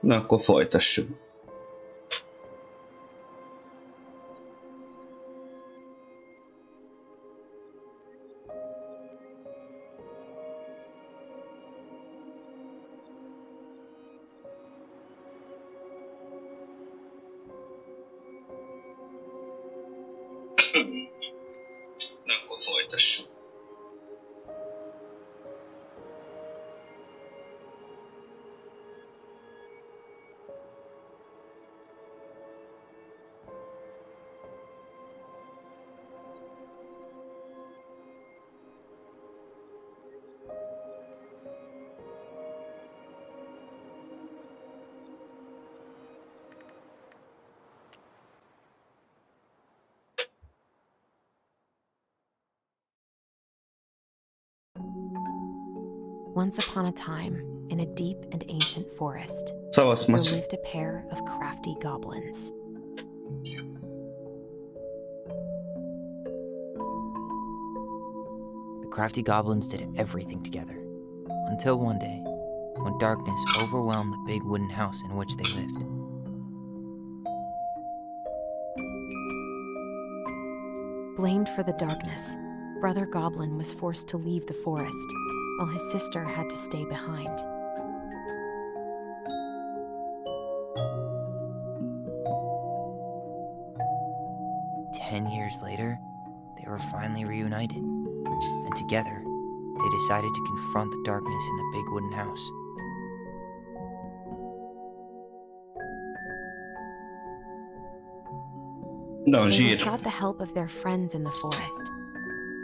Na, akkor folytassuk. Na, akkor folytassuk. Once upon a time, in a deep and ancient forest, Szavasz, there Maci. lived a pair of crafty goblins. The crafty goblins did everything together, until one day, when darkness overwhelmed the big wooden house in which they lived. Blamed for the darkness, Brother Goblin was forced to leave the forest, while his sister had to stay behind. Years later, they were finally reunited, and together, they decided to confront the darkness in the big wooden house. No, They zsír. sought the help of their friends in the forest.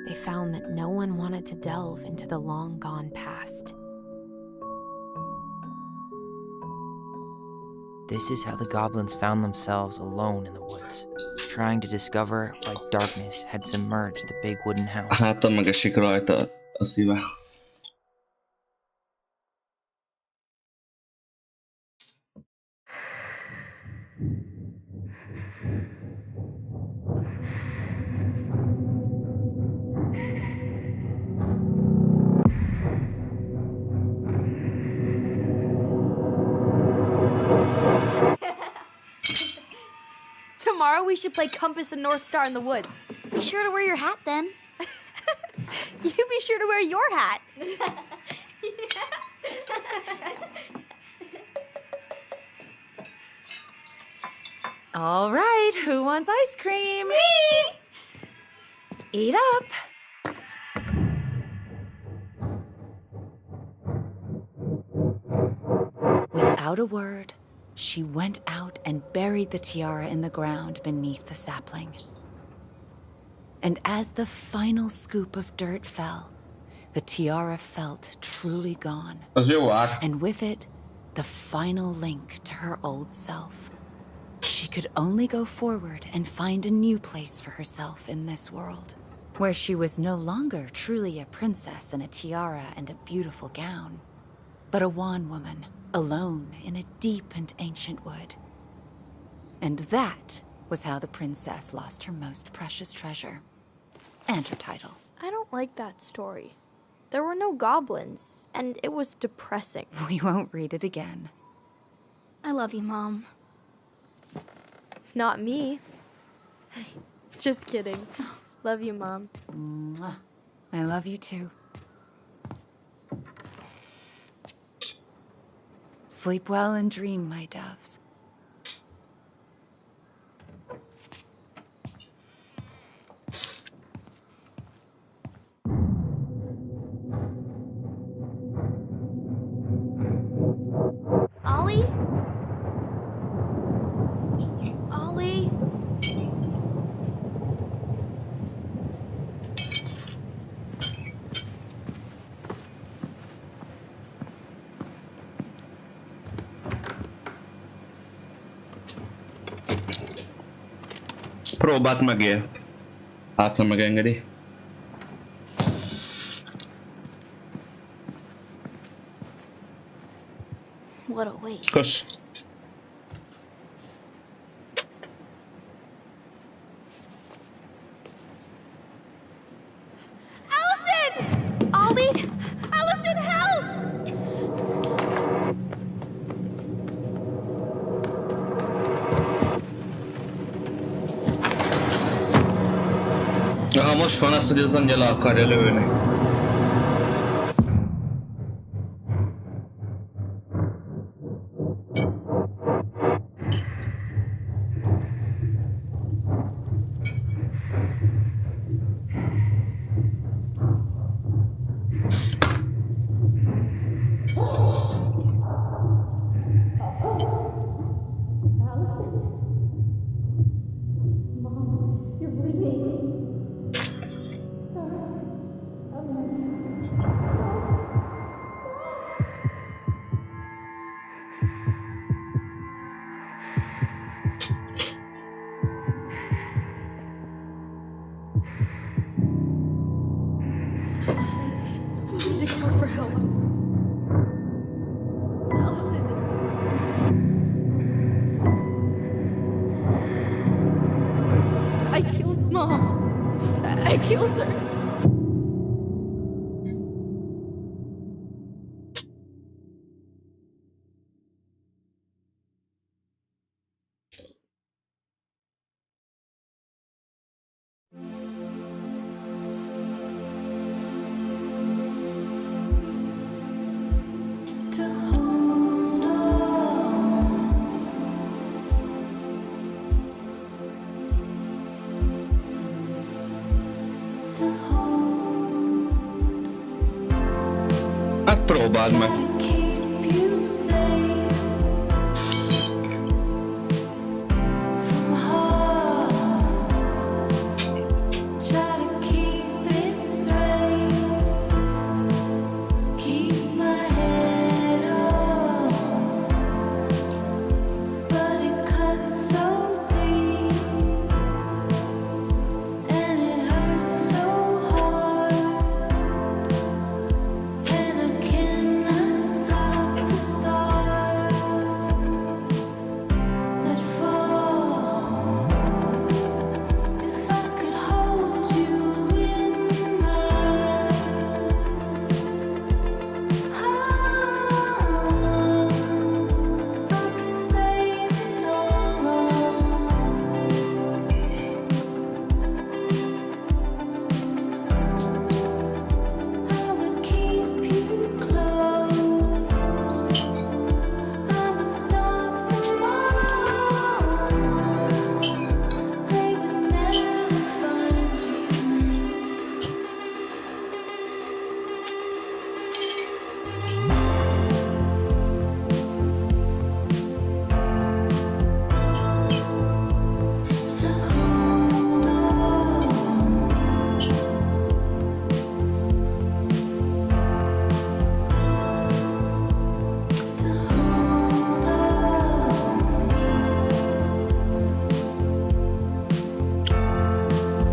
They found that no one wanted to delve into the long-gone past. This is how the goblins found themselves alone in the woods, trying to discover why darkness had submerged the big wooden house. Hátam megesik rajta a szíve. Tomorrow we should play Compass and North Star in the woods. Be sure to wear your hat then. You be sure to wear your hat. All right, who wants ice cream? Me! Eat up. Without a word, she went out and buried the tiara in the ground beneath the sapling. And as the final scoop of dirt fell, the tiara felt truly gone. Az jó ár. And with it, the final link to her old self. She could only go forward and find a new place for herself in this world, where she was no longer truly a princess in a tiara and a beautiful gown, but a wan woman, alone in a deep and ancient wood. And that was how the princess lost her most precious treasure, and her title. I don't like that story. There were no goblins, and it was depressing. We won't read it again. I love you, Mom. Not me. Just kidding. Love you, Mom. Mwah. I love you too. Sleep well and dream, my doves. Ollie? Ollie? Próbált megél. Hát, ha megengedi. What a waste. Kösz. Allison! Ollie! Allison, help! most van az, hogy az angyal le akarja lőni. We need to call for help. Allison. I killed Mom. I killed her. Hát próbáld meg.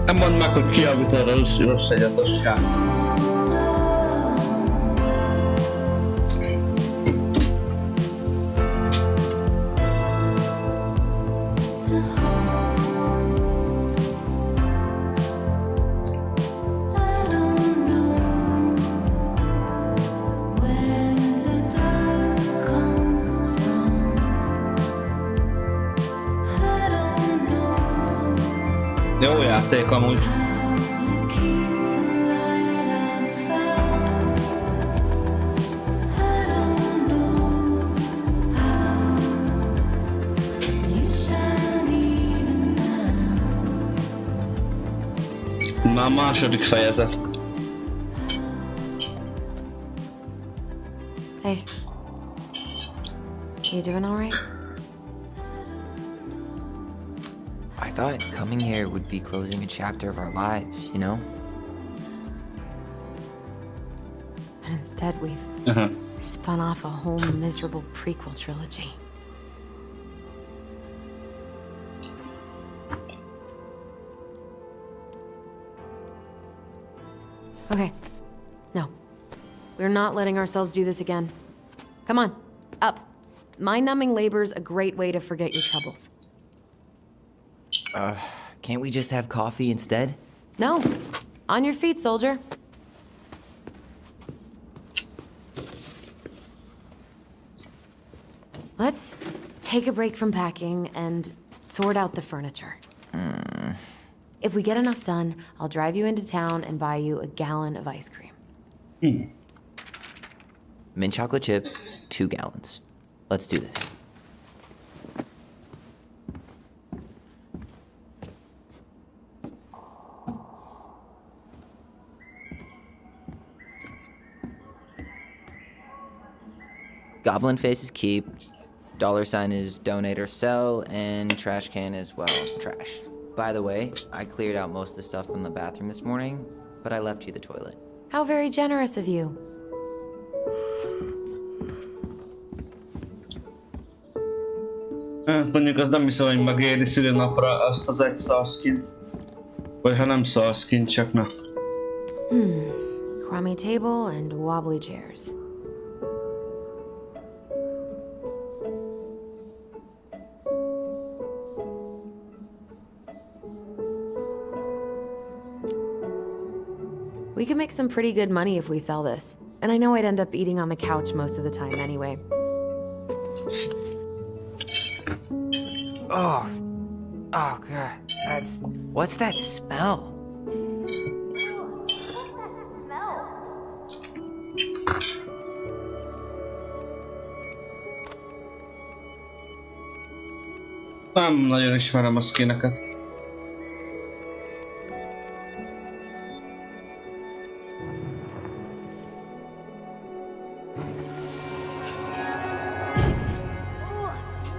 Nem mondd meg, hogy kiavít arra rossz egyet, az sem. Jó játék amúgy. Már második fejezet. Hey. You doing all right? I thought coming here would be closing a chapter of our lives, you know? And instead, we've spun off a whole miserable prequel trilogy. Okay. No. We're not letting ourselves do this again. Come on, up. Mind-numbing labor's a great way to forget your troubles. Can't we just have coffee instead? No. On your feet, soldier. Let's take a break from packing and sort out the furniture. If we get enough done, I'll drive you into town and buy you a gallon of ice cream. Mint chocolate chip, 2 gallons. Let's do this. Goblin face is keep, $sign is donate or sell, and trash can is, well, trash. By the way, I cleared out most of the stuff from the bathroom this morning, but I left you the toilet. How very generous of you. Mondjuk az nem hiszem, hogy megéri szülinapra azt az egy szarszkin. Vagy ha nem szarszkin, csak na. Crummy table and wobbly chairs. We could make some pretty good money if we sell this. And I know I'd end up eating on the couch most of the time anyway. Oh God, what's that smell? Nem nagyon ismerem a skineket.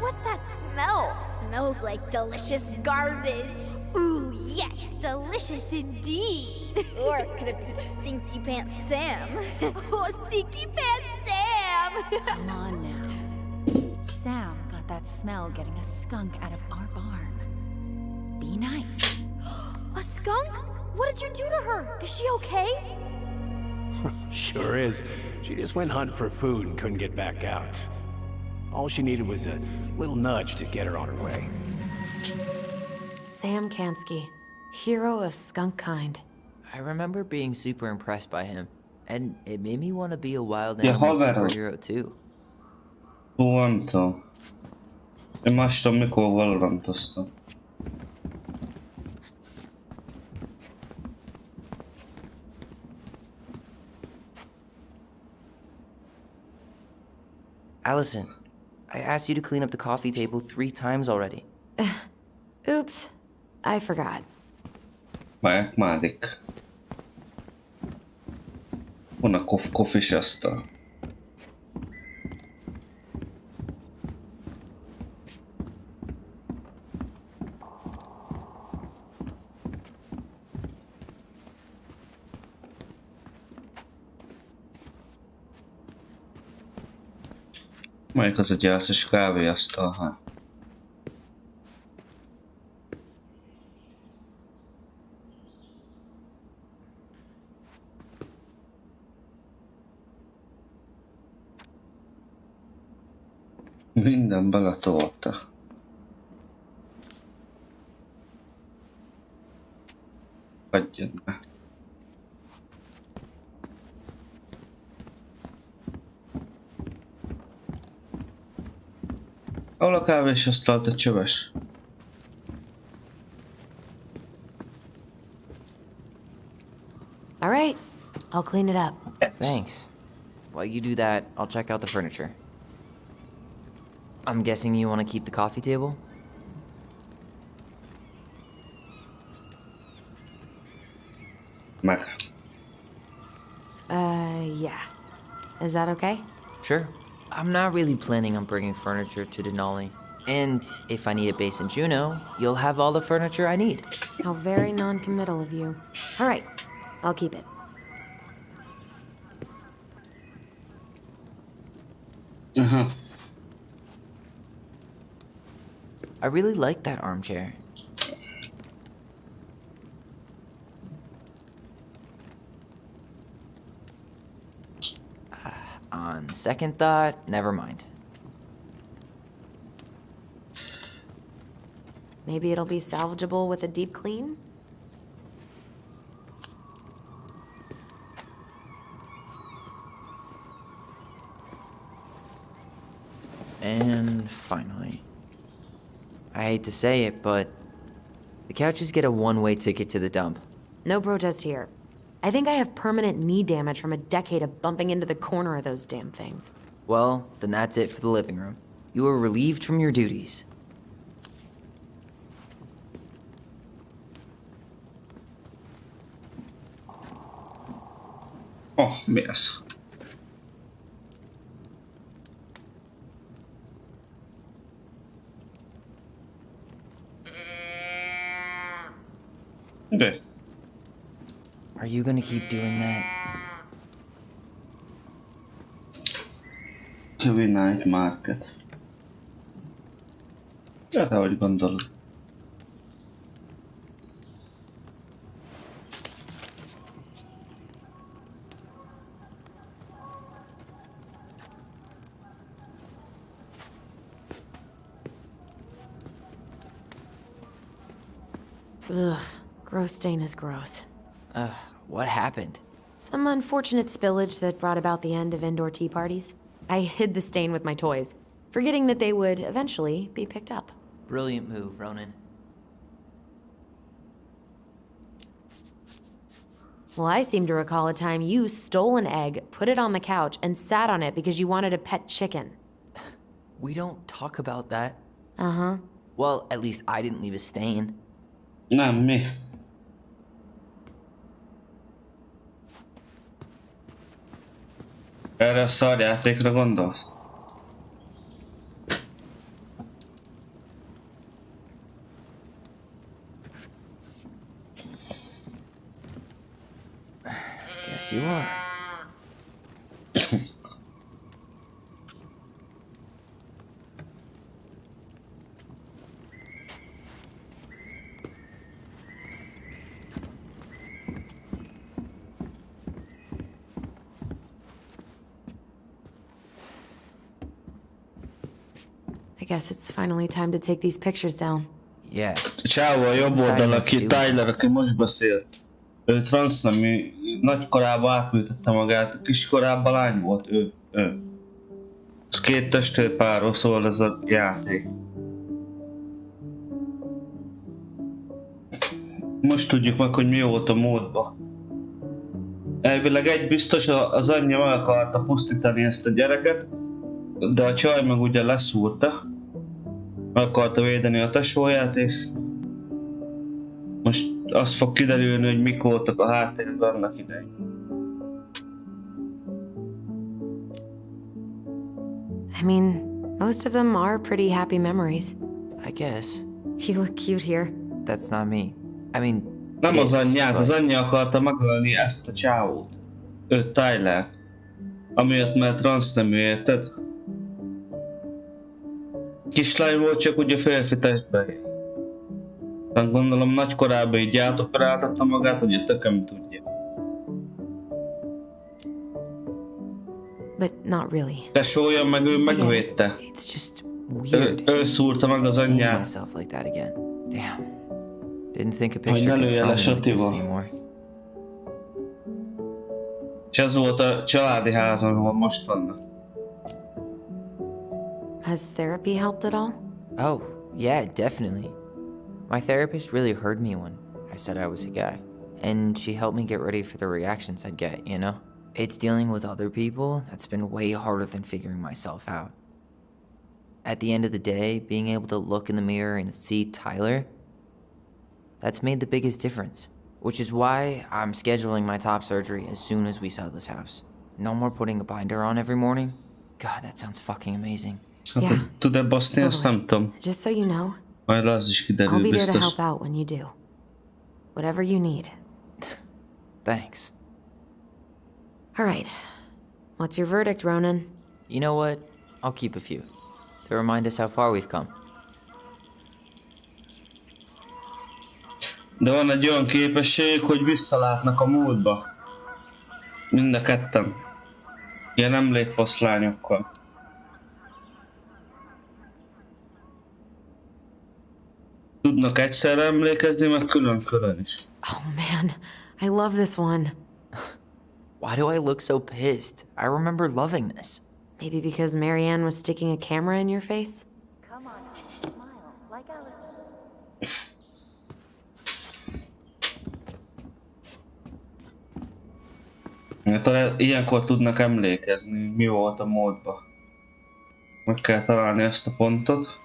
What's that smell? Smells like delicious garbage. Ooh, yes, delicious indeed. Or could it be Stinky Pants Sam? Oh, Stinky Pants Sam! Come on now. Sam got that smell getting a skunk out of our barn. Be nice. A skunk? What did you do to her? Is she okay? Sure is. She just went hunting for food and couldn't get back out. All she needed was a little nudge to get her on her way. Sam Kansky, hero of skunk kind. I remember being super impressed by him, and it made me want to be a wild Ja, animal haverom. superhero too. Hú, nem tudom. Én más tudom, mikor valorantoztam. Allison, I asked you to clean up the coffee table 3 times already. Oops, I forgot. Mádik. Van a kofis asztal. Melyik az a gyászos kávéasztal, ha? Minden beletolta. Hagyjad be. Ahol a kávés asztalt a csöves? All right, I'll clean it up. Thanks. While you do that, I'll check out the furniture. I'm guessing you want to keep the coffee table? Meg. Yeah. Is that okay? Sure. I'm not really planning on bringing furniture to Denali. And if I need a base in Juneau, you'll have all the furniture I need. How very non-committal of you. All right, I'll keep it. Aha. I really like that armchair. On second thought, never mind. Maybe it'll be salvageable with a deep clean? And finally, I hate to say it, but the couches get a one-way ticket to the dump. No protest here. I think I have permanent knee damage from a decade of bumping into the corner of those damn things. Well, then that's it for the living room. You are relieved from your duties. Oh, mi ez? De. Are you gonna keep doing that? Kevin Night Market. Hát, ahogy gondolod. Ugh, gross stain is gross. What happened? Some unfortunate spillage that brought about the end of indoor tea parties. I hid the stain with my toys, forgetting that they would eventually be picked up. Brilliant move, Ronan. Well, I seem to recall a time you stole an egg, put it on the couch, and sat on it because you wanted a pet chicken. We don't talk about that. Uh-huh. Well, at least I didn't leave a stain. Nem, mi? Erre a szarjátékra gondolsz? Guess you are. I guess it's finally time to take these pictures down. Yeah. A csávó a jobb oldal, aki Tyler, aki most beszél. Ő transznemű, nagykorában átműtette magát, kiskorában lány volt, ő. Ez két testvérpárról szól ez a játék. Most tudjuk meg, hogy mi volt a módba. Elvileg egy biztos, az anyja meg akarta pusztítani ezt a gyereket, de a csaj meg ugye leszúrta. Meg akarta védeni a tesóját, és most azt fog kiderülni, hogy mik voltak a háttérben annak idején. I mean, most of them are pretty happy memories. I guess. You look cute here. That's not me. I mean, Nem it az is, anyját, but- az anyja akarta megölni ezt a csávót. Őt, Tyler. Amiatt, mert transznemű, érted? Kislány volt, csak ugye férfi testben. Tehát gondolom nagykorában így átoperáltatta magát, hogy a tököm tudja. But not really. Tesója meg ő megvédte. It's just weird. Ő szúrta meg az Seeing anyját. myself like that again. Damn. Didn't think a Hogy picture ne could lője come le like this Sotival. anymore. És ez volt a családi házam, ahol most vannak. Has therapy helped at all? Oh, yeah, definitely. My therapist really heard me when I said I was a guy. And she helped me get ready for the reactions I'd get, you know? It's dealing with other people that's been way harder than figuring myself out. At the end of the day, being able to look in the mirror and see Tyler, that's made the biggest difference. Which is why I'm scheduling my top surgery as soon as we sell this house. No more putting a binder on every morning. God, that sounds fucking amazing. Hát Yeah. tud-e baszni, azt nem tudom. Just so you know, Majd az is I'll kiderül be there to biztos. help out when you do. Whatever you need. Thanks. All right. What's your verdict, Ronan? You know what? I'll keep a few. To remind us how far we've come. De van egy olyan képesség, hogy visszalátnak a múltba. Mind a ketten. Ilyen emlékfoszlányokkal. Tudnak egyszerre emlékezni, meg külön-külön is. Oh man, I love this one. Why do I look so pissed? I remember loving this. Maybe because Marianne was sticking a camera in your face? Come on, smile like Alice. Hát ilyenkor tudnak emlékezni, mi volt a módban. Meg kell találni ezt a pontot.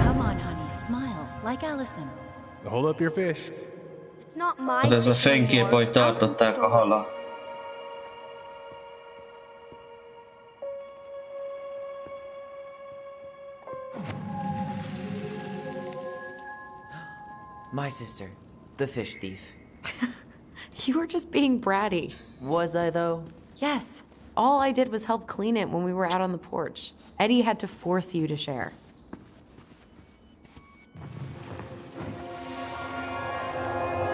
Come on, honey, smile, like Allison. Hold up your fish. It's not my Hát ez a fish fénykép, anymore. hogy tartották a Allison stole it. halat. My sister, the fish thief. You were just being bratty. Was I, though? Yes. All I did was help clean it when we were out on the porch. Eddie had to force you to share.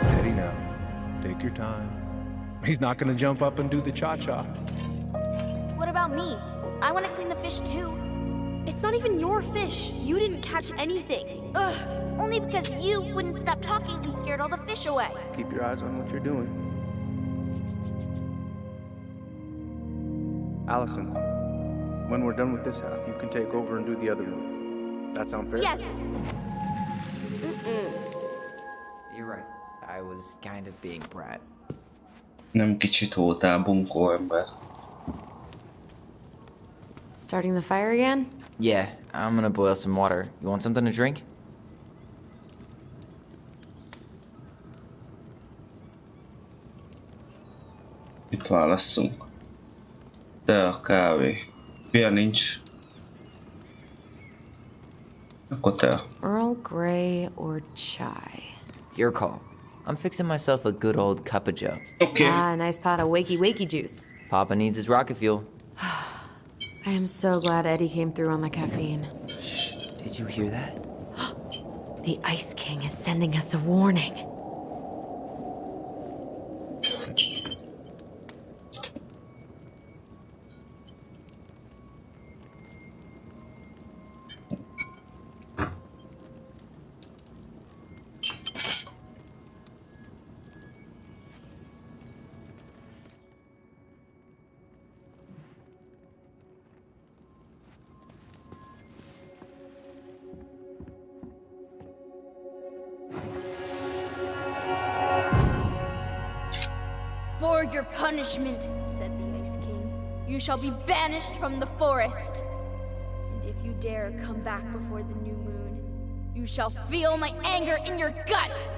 Steady now. Take your time. He's not gonna jump up and do the cha-cha. What about me? I want to clean the fish too. It's not even your fish. You didn't catch anything. Ugh. Only because you wouldn't stop talking and scared all the fish away. Keep your eyes on what you're doing. Allison, when we're done with this half, you can take over and do the other one. That sound fair? Yes. You're right. I was kind of being brat. Nem kicsit voltál bunkó ember. Starting the fire again? Yeah, I'm gonna boil some water. You want something to drink? Itt válasszunk. Te a kávé. Pia nincs. Akkor te. Earl Grey or chai? Your call. I'm fixing myself a good old cup of joe. Oké. Ah, nice pot of wakey juice. Papa needs his rocket fuel. I am so glad Eddie came through on the caffeine. Did you hear that? The Ice King is sending us a warning. For your punishment, said the Ice King, you shall be banished from the forest. And if you dare come back before the new moon, you shall feel my anger in your gut.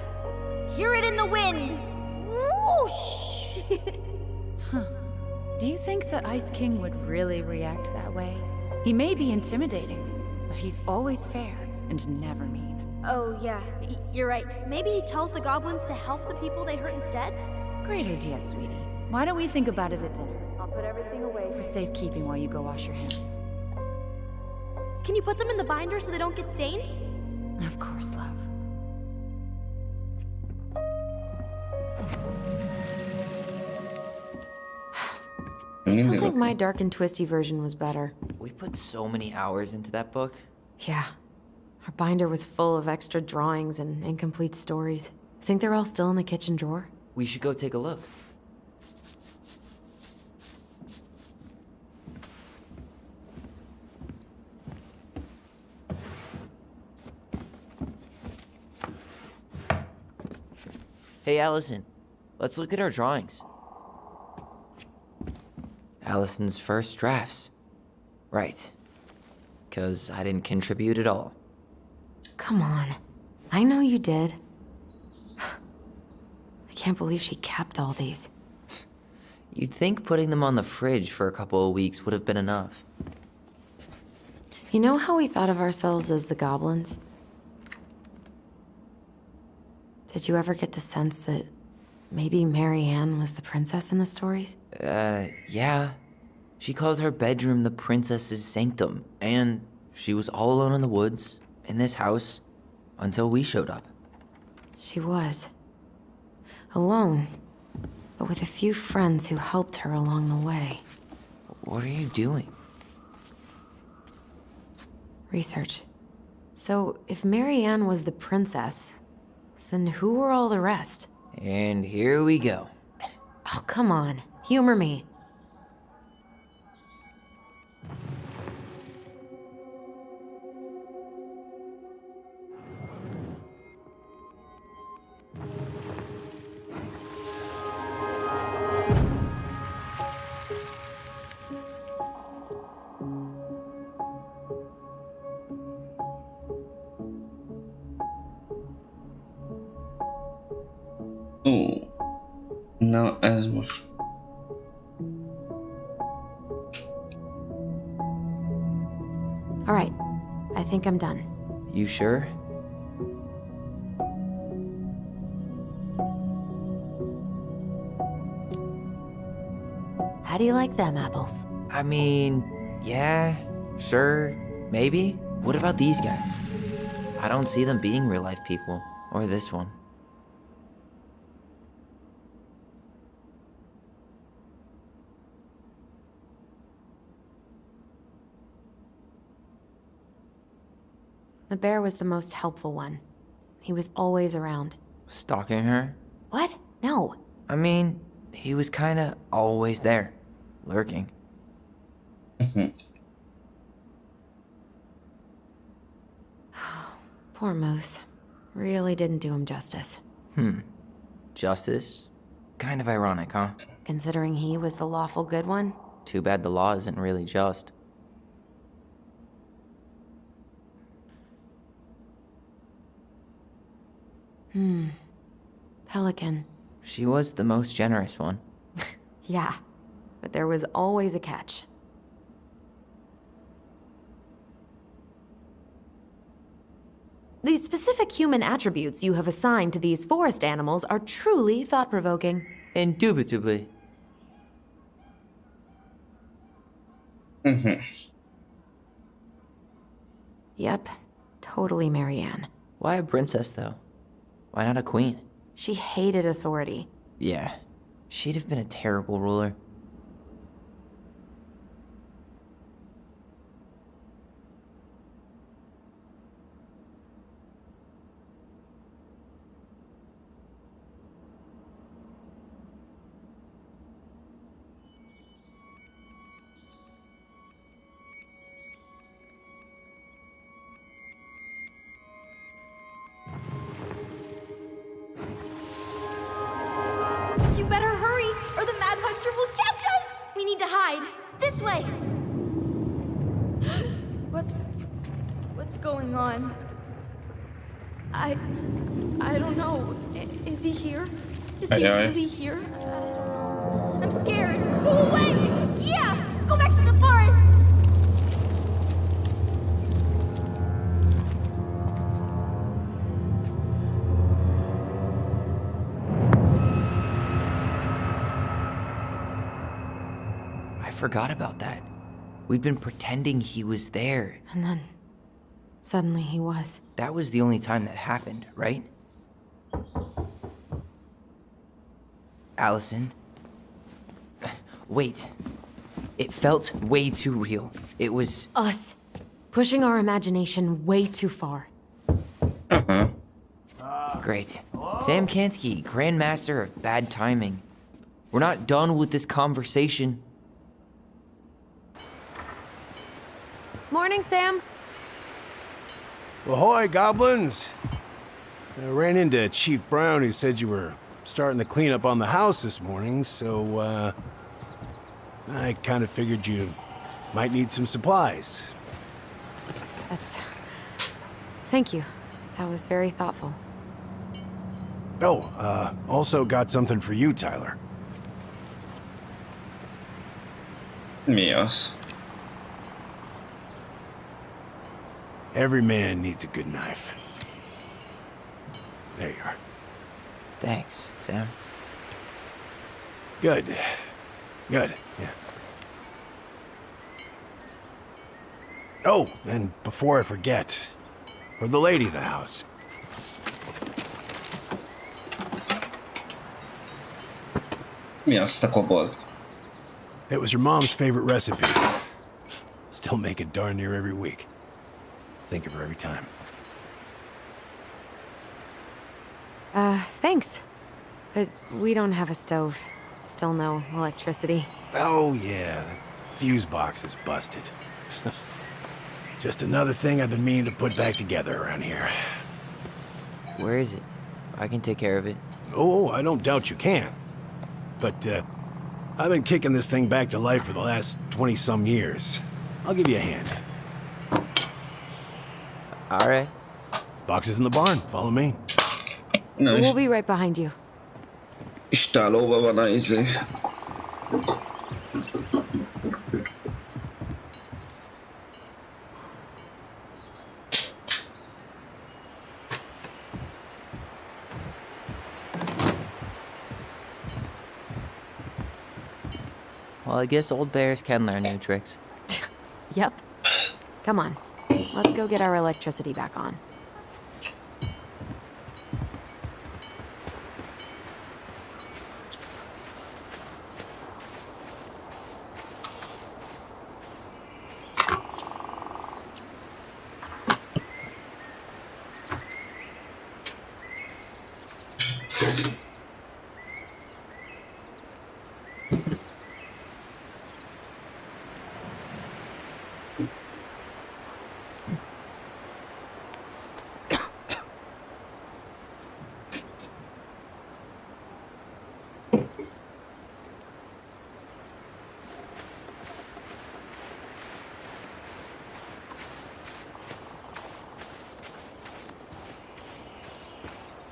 Hear it in the wind. Whoosh! Do you think the Ice King would really react that way? He may be intimidating, but he's always fair and never mean. Oh, yeah, you're right. Maybe he tells the goblins to help the people they hurt instead? Great idea, sweetie. Why don't we think about it at dinner? I'll put everything away for safekeeping while you go wash your hands. Can you put them in the binder so they don't get stained? Of course, love. I still think my dark and twisty version was better. We put so many hours into that book. Yeah. Our binder was full of extra drawings and incomplete stories. Think they're all still in the kitchen drawer? We should go take a look. Hey, Allison. Let's look at our drawings. Allison's first drafts. Right. 'Cause I didn't contribute at all. Come on. I know you did. I can't believe she kept all these. You'd think putting them on the fridge for a couple of weeks would have been enough. You know how we thought of ourselves as the goblins? Did you ever get the sense that maybe Mary Ann was the princess in the stories? Yeah. She called her bedroom the princess's sanctum, and she was all alone in the woods, in this house, until we showed up. She was. Alone, but with a few friends who helped her along the way. What are you doing? Research. So, if Mary Ann was the princess, then who were all the rest? And here we go. Oh, come on. Humor me. Ó, na ez most. All right, I think I'm done. You sure? How do you like them apples? I mean, yeah, sure, maybe. What about these guys? I don't see them being real life people, or this one. The bear was the most helpful one. He was always around. Stalking her? What? No. I mean, he was kinda always there, lurking. Poor Moose. Really didn't do him justice. Justice? Kind of ironic, huh? Considering he was the lawful good one. Too bad the law isn't really just. Pelican. She was the most generous one. Yeah, but there was always a catch. The specific human attributes you have assigned to these forest animals are truly thought-provoking. Indubitably. Yep, totally Marianne. Why a princess, though? Why not a queen? She hated authority. Yeah, she'd have been a terrible ruler. You better hurry, or the Mad Hunter will catch us! We need to hide. This way! Whoops. What's going on? I don't know. Is he here? Is he really here? I don't know. I'm scared. Go away! Yeah! Go back to the forest! I forgot about that. We'd been pretending he was there. And then, suddenly he was. That was the only time that happened, right? Allison? Wait. It felt way too real. It was... Us. Pushing our imagination way too far. Great. Sam Kansky, Grandmaster of Bad Timing. We're not done with this conversation. Morning, Sam. Ahoy, goblins! I ran into Chief Brown, who said you were starting the cleanup on the house this morning, so, I kind of figured you might need some supplies. Thank you. That was very thoughtful. Oh, also got something for you, Tyler. Mi az? Every man needs a good knife. There you are. Thanks, Sam. Good. Good, yeah. Oh, and before I forget, for the lady of the house. Mi azt a kobold? It was her mom's favorite recipe. Still make it darn near every week. Think of her every time. Thanks. But we don't have a stove. Still no electricity. Oh, yeah, the fuse box is busted. Just another thing I've been meaning to put back together around here. Where is it? I can take care of it. Oh, I don't doubt you can. But, I've been kicking this thing back to life for the last 20-some years. I'll give you a hand. Alright. Box is in the barn. Follow me. Na, és We'll be right behind you. Istálóban van a izé. Well, I guess old bears can learn new tricks. Yep. Come on. Let's go get our electricity back on.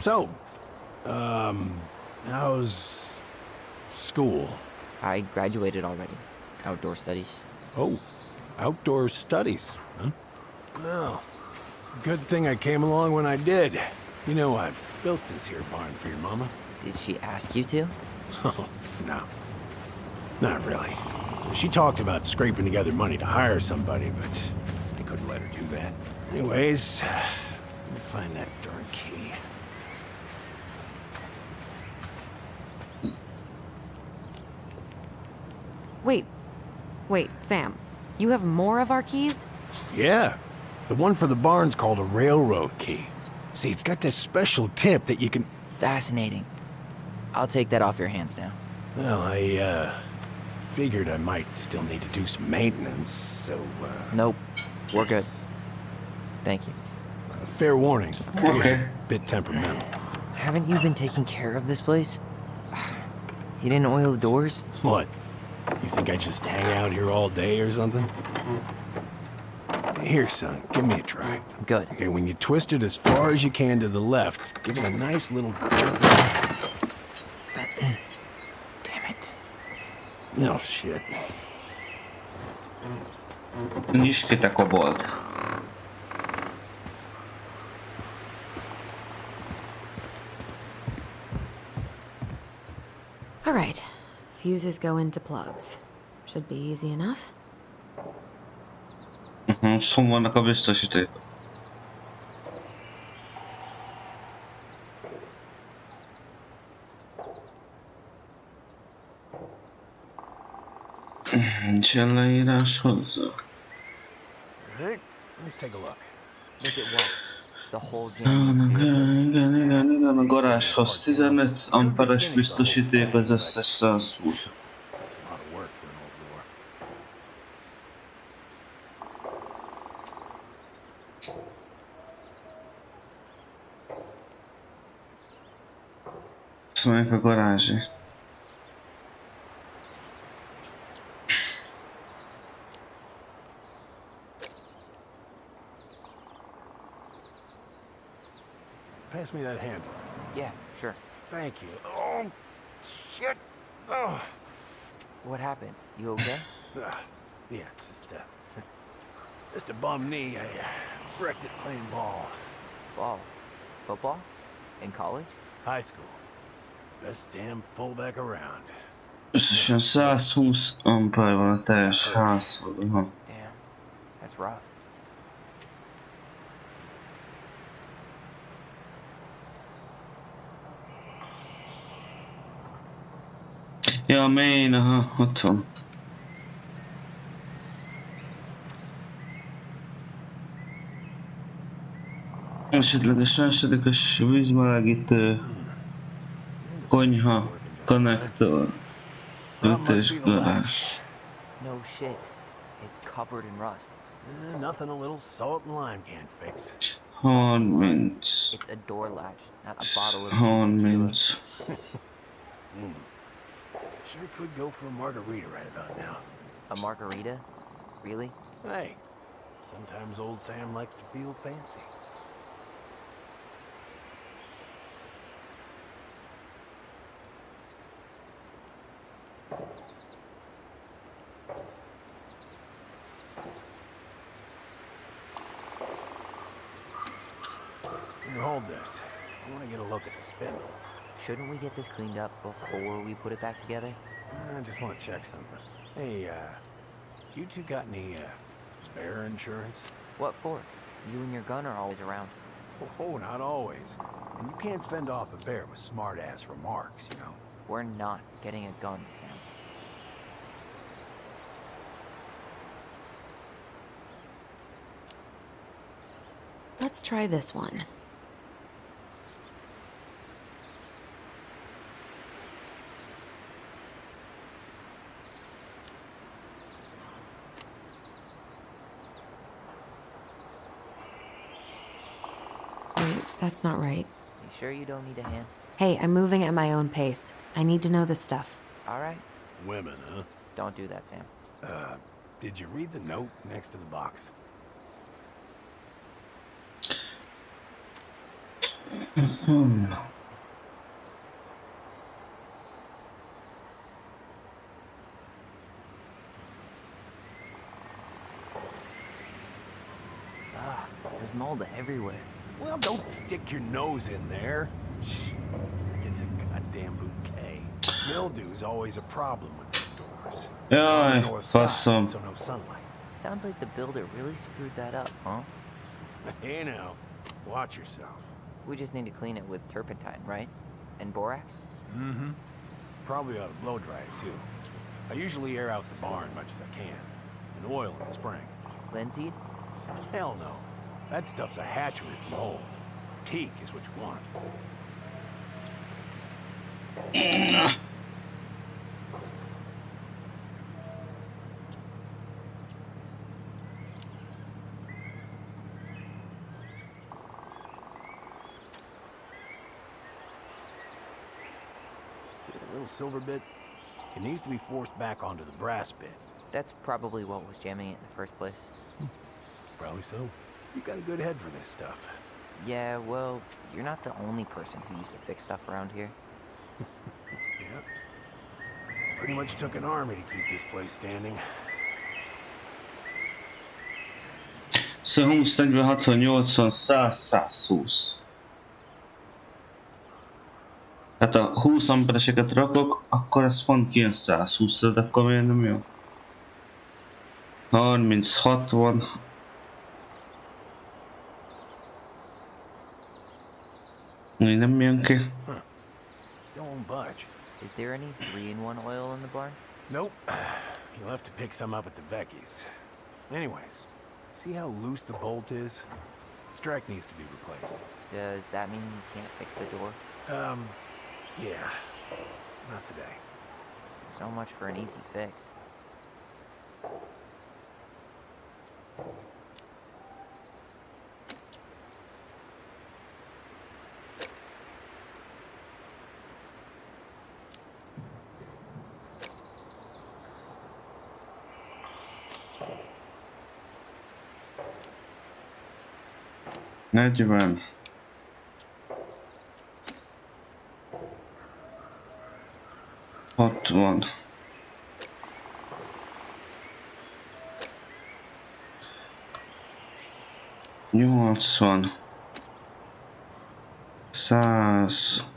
So, how's school? I graduated already. Outdoor studies. Oh, outdoor studies, huh? Well, it's a good thing I came along when I did. You know, I built this here barn for your mama. Did she ask you to? Oh, no. Not really. She talked about scraping together money to hire somebody, but I couldn't let her do that. Anyways, let me find that darn key. Wait, Sam. You have more of our keys? Yeah. The one for the barn's called a railroad key. See, it's got this special tip that you can... Fascinating. I'll take that off your hands now. Well, I, figured I might still need to do some maintenance, so, Nope. We're good. Thank you. fair warning. Okay. Bit temperamental. Haven't you been taking care of this place? You didn't oil the doors? What? You think I just hang out here all day or something? Here, son, give me a try. Good. Okay, when you twist it as far as you can to the left, give it a nice little jerk. Damn it. No shit. Nyisd ki te kobold. All right. Fuses go into plugs. Should be easy enough. Szóval vannak a biztosíték. Nincsen leírás hozzá. Alright, let's take a look. Look at what? The whole jam. Igen, a garázshoz 15 amperes biztosíték, az összes 120. That's a lot of work for an old door. Ez melyik a garázsi? Pass me that handle. Yeah, sure. Thank you. Oh, shit. Oh. What happened? You okay? Yeah, it's just a bum knee. I wrecked it playing ball. Ball. Football? In college? High school. Best damn fullback around. Összesen 120 amper van a teljes házhoz. Damn. That's rough. Ja, a main, aha, ott van. Esetleges másodikos vízmelegítő, konyha, konnektor, ütős garázs. No shit. It's covered in rust. Nothing a little salt and lime can't fix. 30. It's a door latch, not a bottle of 30. Sure could go for a margarita right about now. A margarita? Really? Hey, sometimes old Sam likes to feel fancy. Here, hold this. I want to get a look at the spindle. Shouldn't we get this cleaned up before we put it back together? I just want to check something. Hey, you two got any, bear insurance? What for? You and your gun are always around. Oh, not always. And you can't fend off a bear with smart-ass remarks, you know? We're not getting a gun, Sam. Let's try this one. Wait, that's not right. You sure you don't need a hand? Hey, I'm moving at my own pace. I need to know this stuff. All right. Women, huh? Don't do that, Sam. Did you read the note next to the box? There's mold everywhere. Well, don't stick your nose in there. Shh. It's a goddamn bouquet. Mildew's always a problem with these doors. On the Jaj, north side, faszom. so no sunlight. Sounds like the builder really screwed that up, huh? Hey now, watch yourself. We just need to clean it with turpentine, right? And borax? Mm-hmm. Probably ought to blow dry it too. I usually air out the barn much as I can. And oil in the spring. Linseed? Hell no. That stuff's a hatchery from mold. Teak is what you want. See the little silver bit? It needs to be forced back onto the brass bit. That's probably what was jamming it in the first place. Probably so. You got a good head for this stuff. Yeah, well, you're not the only person who used to fix stuff around here. Yep. Pretty much took an army to keep this place standing. Så 20, 40, 80, 100, 120. Hát ha 20 ampereseket rakok, akkor ez pont kijön 120-ra, de akkor miért nem jó? 30, 60. Így nem jön ki. Don't budge. Is there any 3-in-1 oil in the barn? Nope. You'll have to pick some up at the Vecchi's. Anyways, see how loose the bolt is? Strike needs to be replaced. Does that mean you can't fix the door? Yeah. Not today. So much for an easy fix. Nagyban. Ott van. Nyolcvan. 100.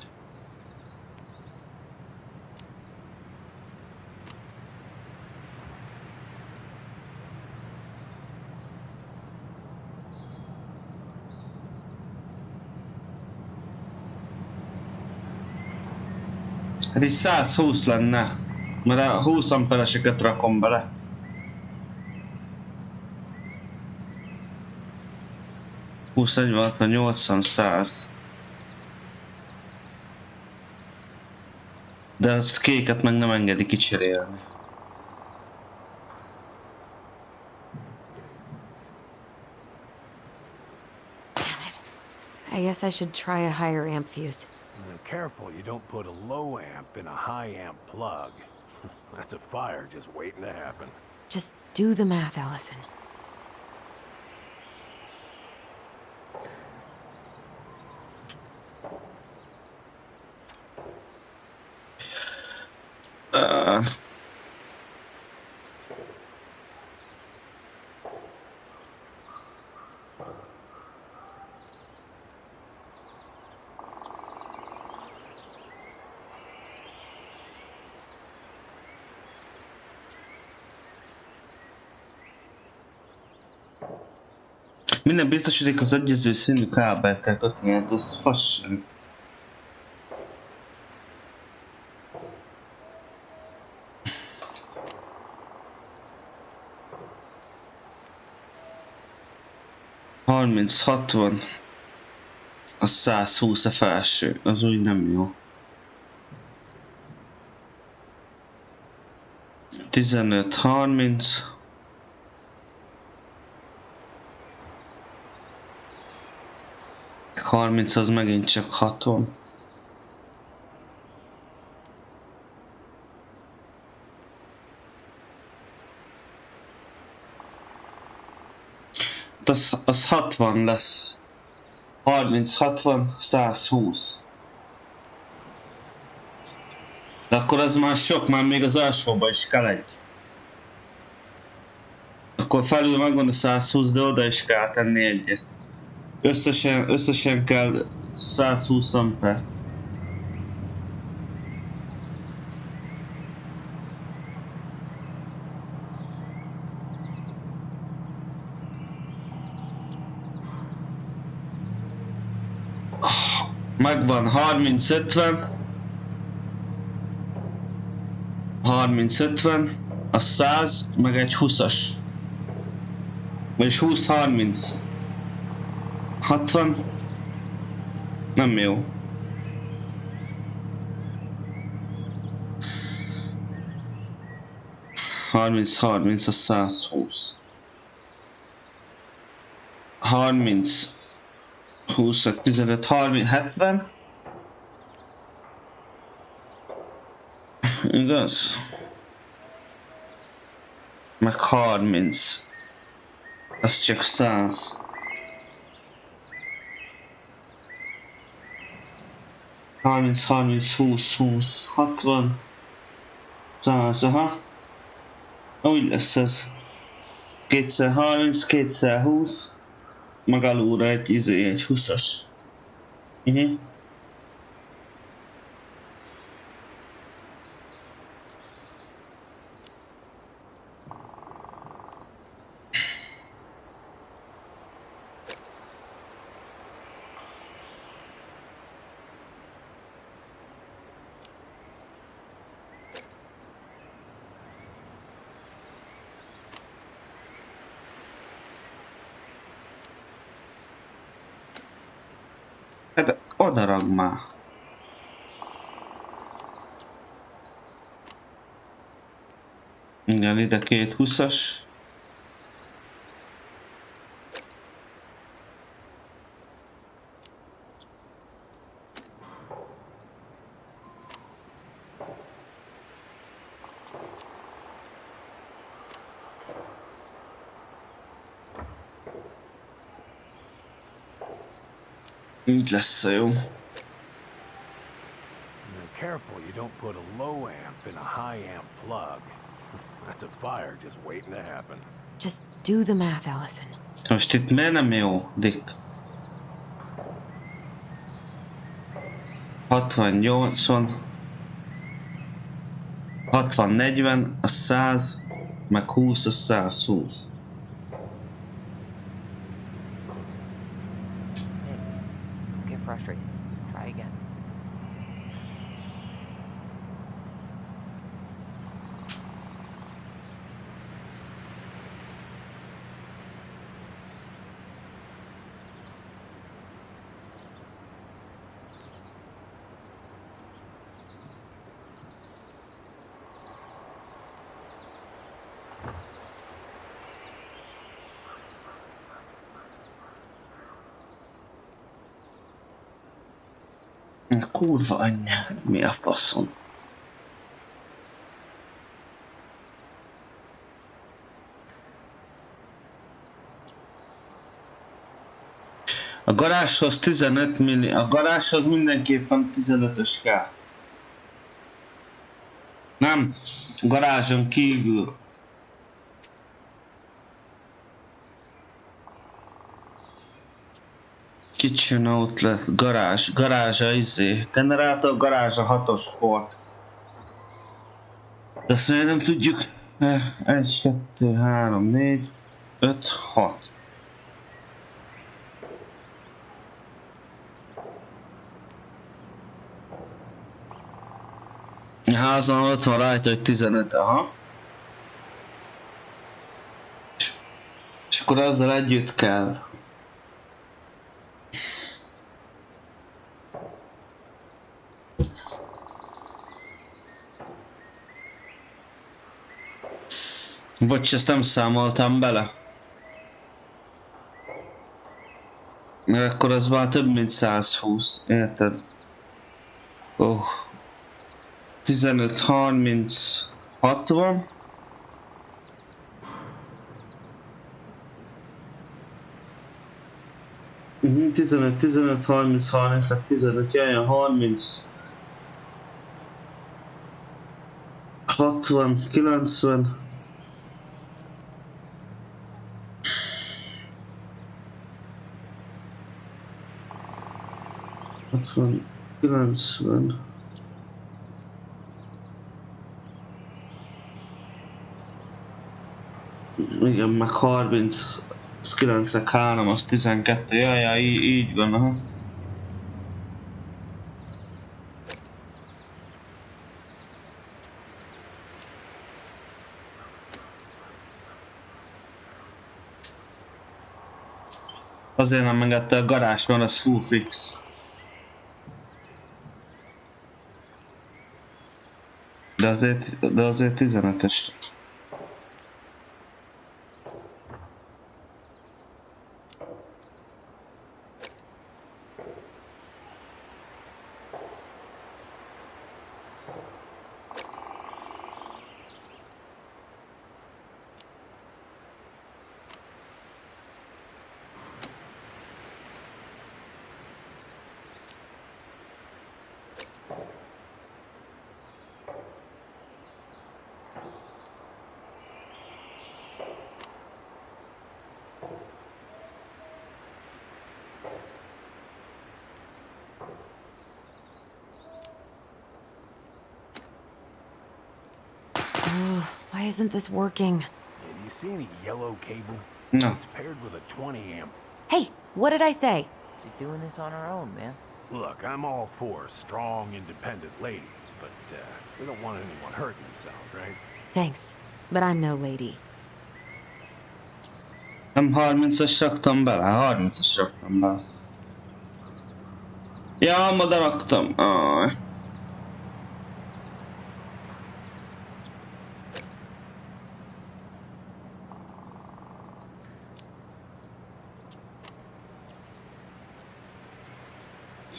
Hát így 120 lenne, mert a 20 ampereseket rakom bele. Húsz, 40, 80, 100. De az kéket meg nem engedi kicserélni. Damn it. I guess I should try a higher amp fuse. Careful you don't put a low amp in a high amp plug. That's a fire just waiting to happen. Just do the math, Allison. Minden biztosítékhoz egyező színű kábelt kell kötni, hát az fasság. ...30-60... A 120 a felső, az úgy nem jó. 15-30... 30 az megint csak 60. Az 60 lesz. 30-60, 120. De akkor az már sok, már még az alsóba is kell egy. Akkor felül megvan a 120, de oda is kell tenni egyet. Összesen kell 120 amper. Megvan 30-50. 30-50, a 100, meg egy 20-as. Vagyis 20-30. 60. Nem jó. ...30-30 a 120. 30... 20, 15, 30, 70. Igaz? Meg 30. Az csak 100. 30, 30, 20, 20, 60. 100, aha. Úgy lesz ez. 230, 220. Meg alulra egy egy 20-as. Hát odarag már. Igen, ide 2 20-as. Így lesz a jó. Now careful you don't put a low amp in a high amp plug. That's a fire just waiting to happen. Just do the math, Allison. Most itt miért nem jó, Dick? 60-80. 60-40, a 100, meg 20, a 120. Get frustrated. Try again. Kurva anyját, mi a faszom? A garázshoz 15 milli, a garázshoz mindenképpen 15-ös kell. Nem, garázson kívül. Kitchen outlet, garázsa izé, generátor, garázsa 6-os port. De azt mondja, nem tudjuk. 1, 2, 3, 4, 5, 6. A házon ott van rajta, hogy 15, aha. És akkor ezzel együtt kell. Bocs, ezt nem számoltam bele. Mert akkor az már több mint 120, érted? 15, 30, 60. Mhm, 15, 15, 30, 30, 15, jaj, 30. 60, 90. Van 90. Igen, meg 30. Az 9-3, az 12. Jaj, így van, aha. Azért nem engedte a garázs, mert az full fix. De azért 15-ös. Why isn't this working? Yeah, do you see any yellow cable? No. It's paired with a 20 amp. Hey, what did I say? She's doing this on her own, man. Look, I'm all for strong, independent ladies, but we don't want anyone hurting themselves, right? Thanks, but I'm no lady. Nem 30-as raktam bele, 30-as raktam bele. Ja, oda raktam. Aj.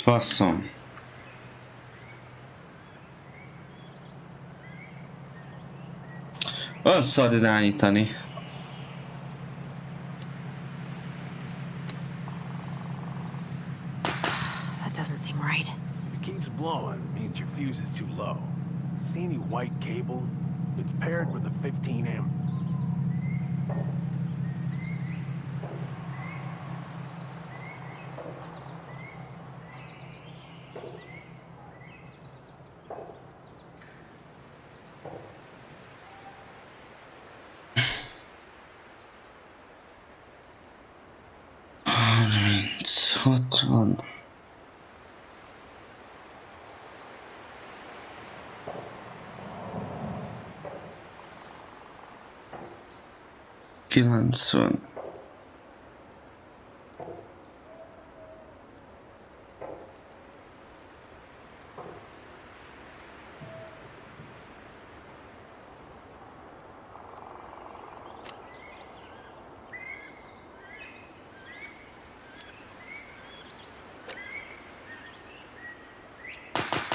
Faszom. Olyan szar irányítani. That doesn't seem right. If it keeps blowing, it means your fuse is too low. See any white cable? It's paired with a 15 amp. Ott van. Kilencven.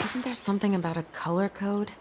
Isn't there something about a color code?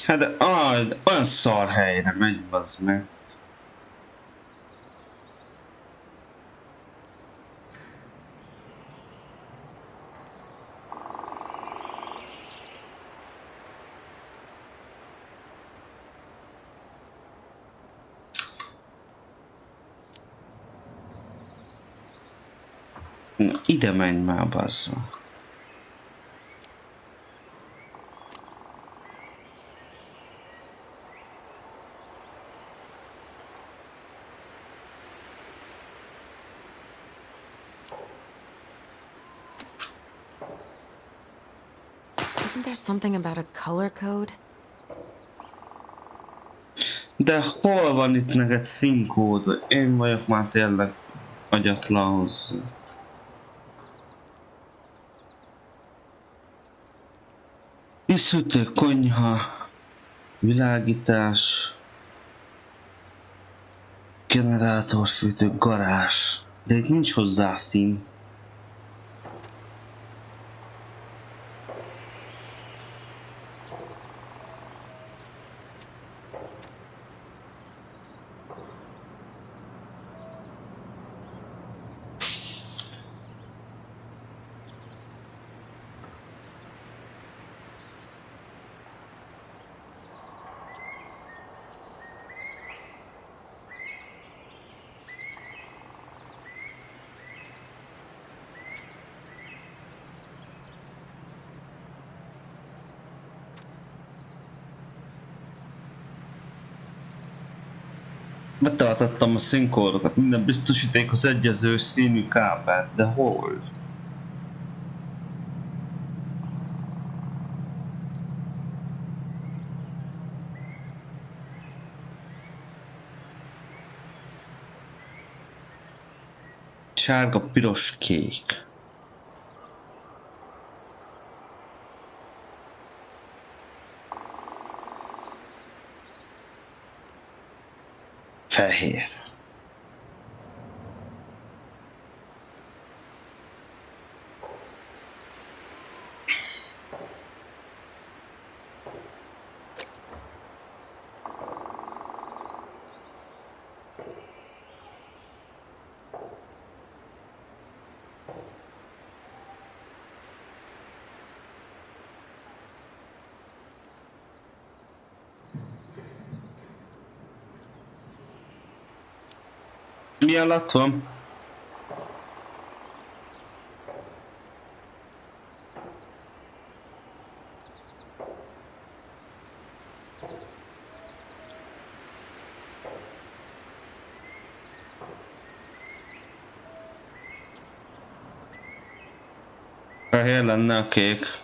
Hát de olyan szar helyre megy, bazd meg. Na, ide menj már, bazd meg. Isn't there something about a color code? De hol van itt neked színkód? Vagy én vagyok már tényleg agyatlan hozzá. Vízhűtő, konyha, világítás, generátorfűtő, garázs. De itt nincs hozzá szín. Betartottam a színkódokat, minden biztosítékhoz egyező színű kábelt, de hol? Sárga, piros, kék. Fehér. Mi alatt van? Fehér lenne a kék.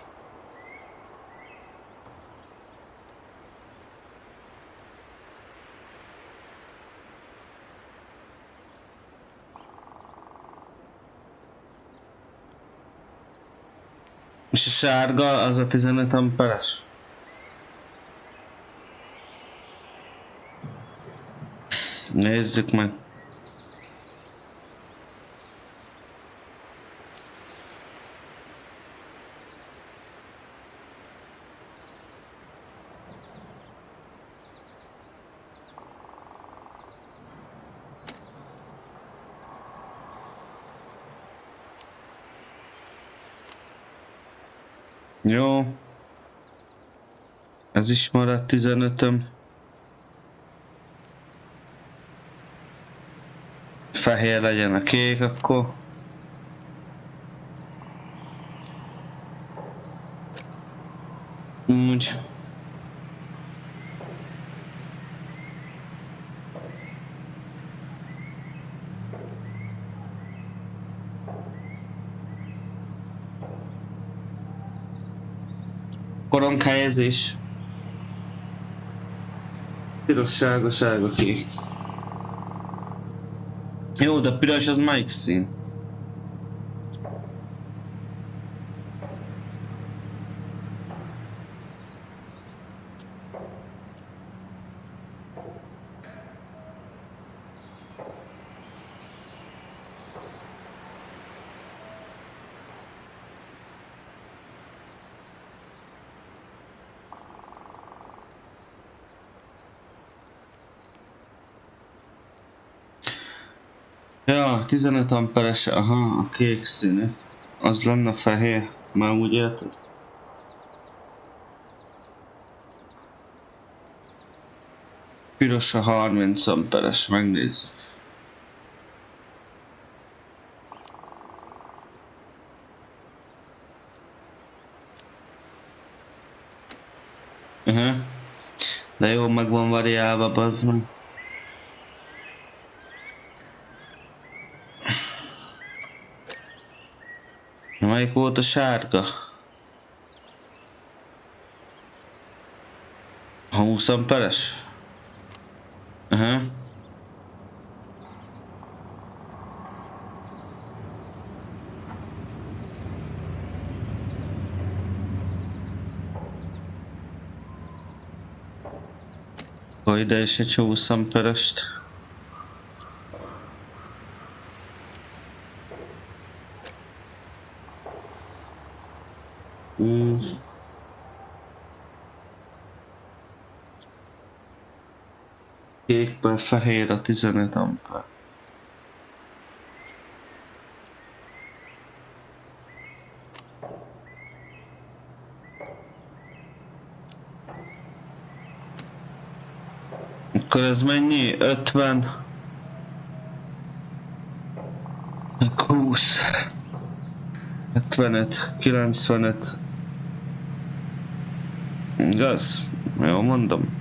És a sárga az a 15 amperes. Nézzük meg. Jó. Ez is maradt 15-öm. Fehér legyen a kék akkor. Úgy. Koronghelyezés. Piros, sárga, sárga, kék. Jó, de piros az melyik szín? Ja, 15 amperes, aha, a kék színű. Az lenne fehér, már úgy érted? Piros a 30 amperes, megnézzük. De jó, meg van variálva, bazd meg. Melyik volt a sárga? A 20 amperes? Ide is egy 20 amperest. Kékben fehér a 15 amper. Akkor ez mennyi? 50? Meg 20. 75, 95. Igaz? Jól mondom.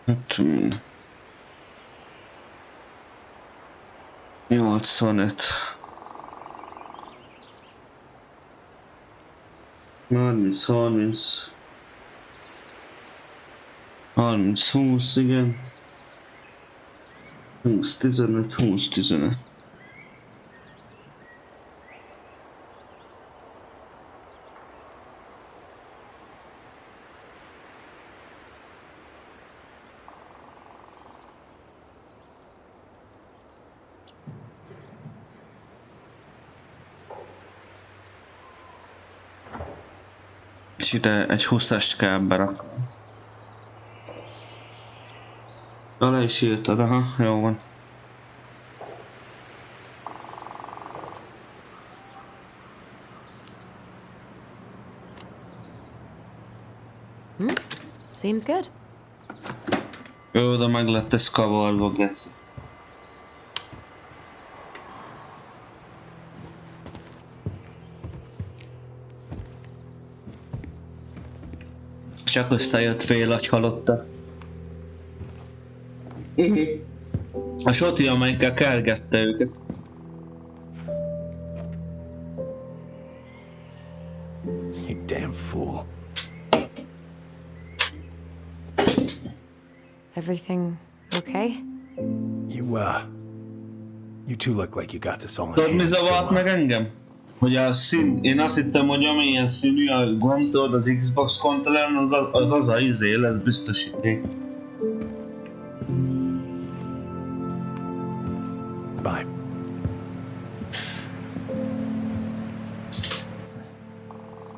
Hát, 85. 30, 20, igen. 20, 15, 20, 15. És ide egy 20-ast kell berakni. Le is írtad, aha, jó van. Seems good. Jó, de meg lett ez kavarva, geci. Csak összejött fél agy halotta. A Soti, amelyikkel kergette őket. You damn fool. Everything okay? You two look like you got this all in Tudod, mi hand. zavart meg engem? Hogy a szín... Én azt hittem, hogy amilyen színű a gomb, tudod, az Xbox kontrolleren, az a izé lesz biztosíték. Bye.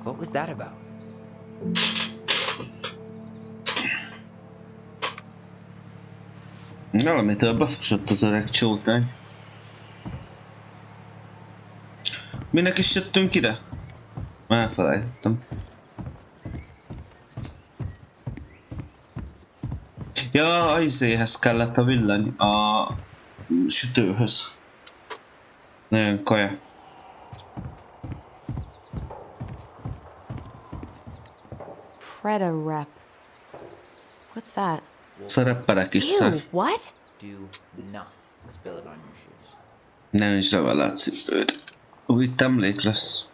What was that about? Valamitől befosott az öreg csótány. Minek is jöttünk ide? Már elfelejtettem. Ja, a izéhez kellett a villany, a sütőhöz. Nagyon kaja. Preda rep. What's that? Szerepelek is Ew, szer. what? Do not spill it on your shoes. Ne is levelát cipőd. Úgy itt emlék lesz.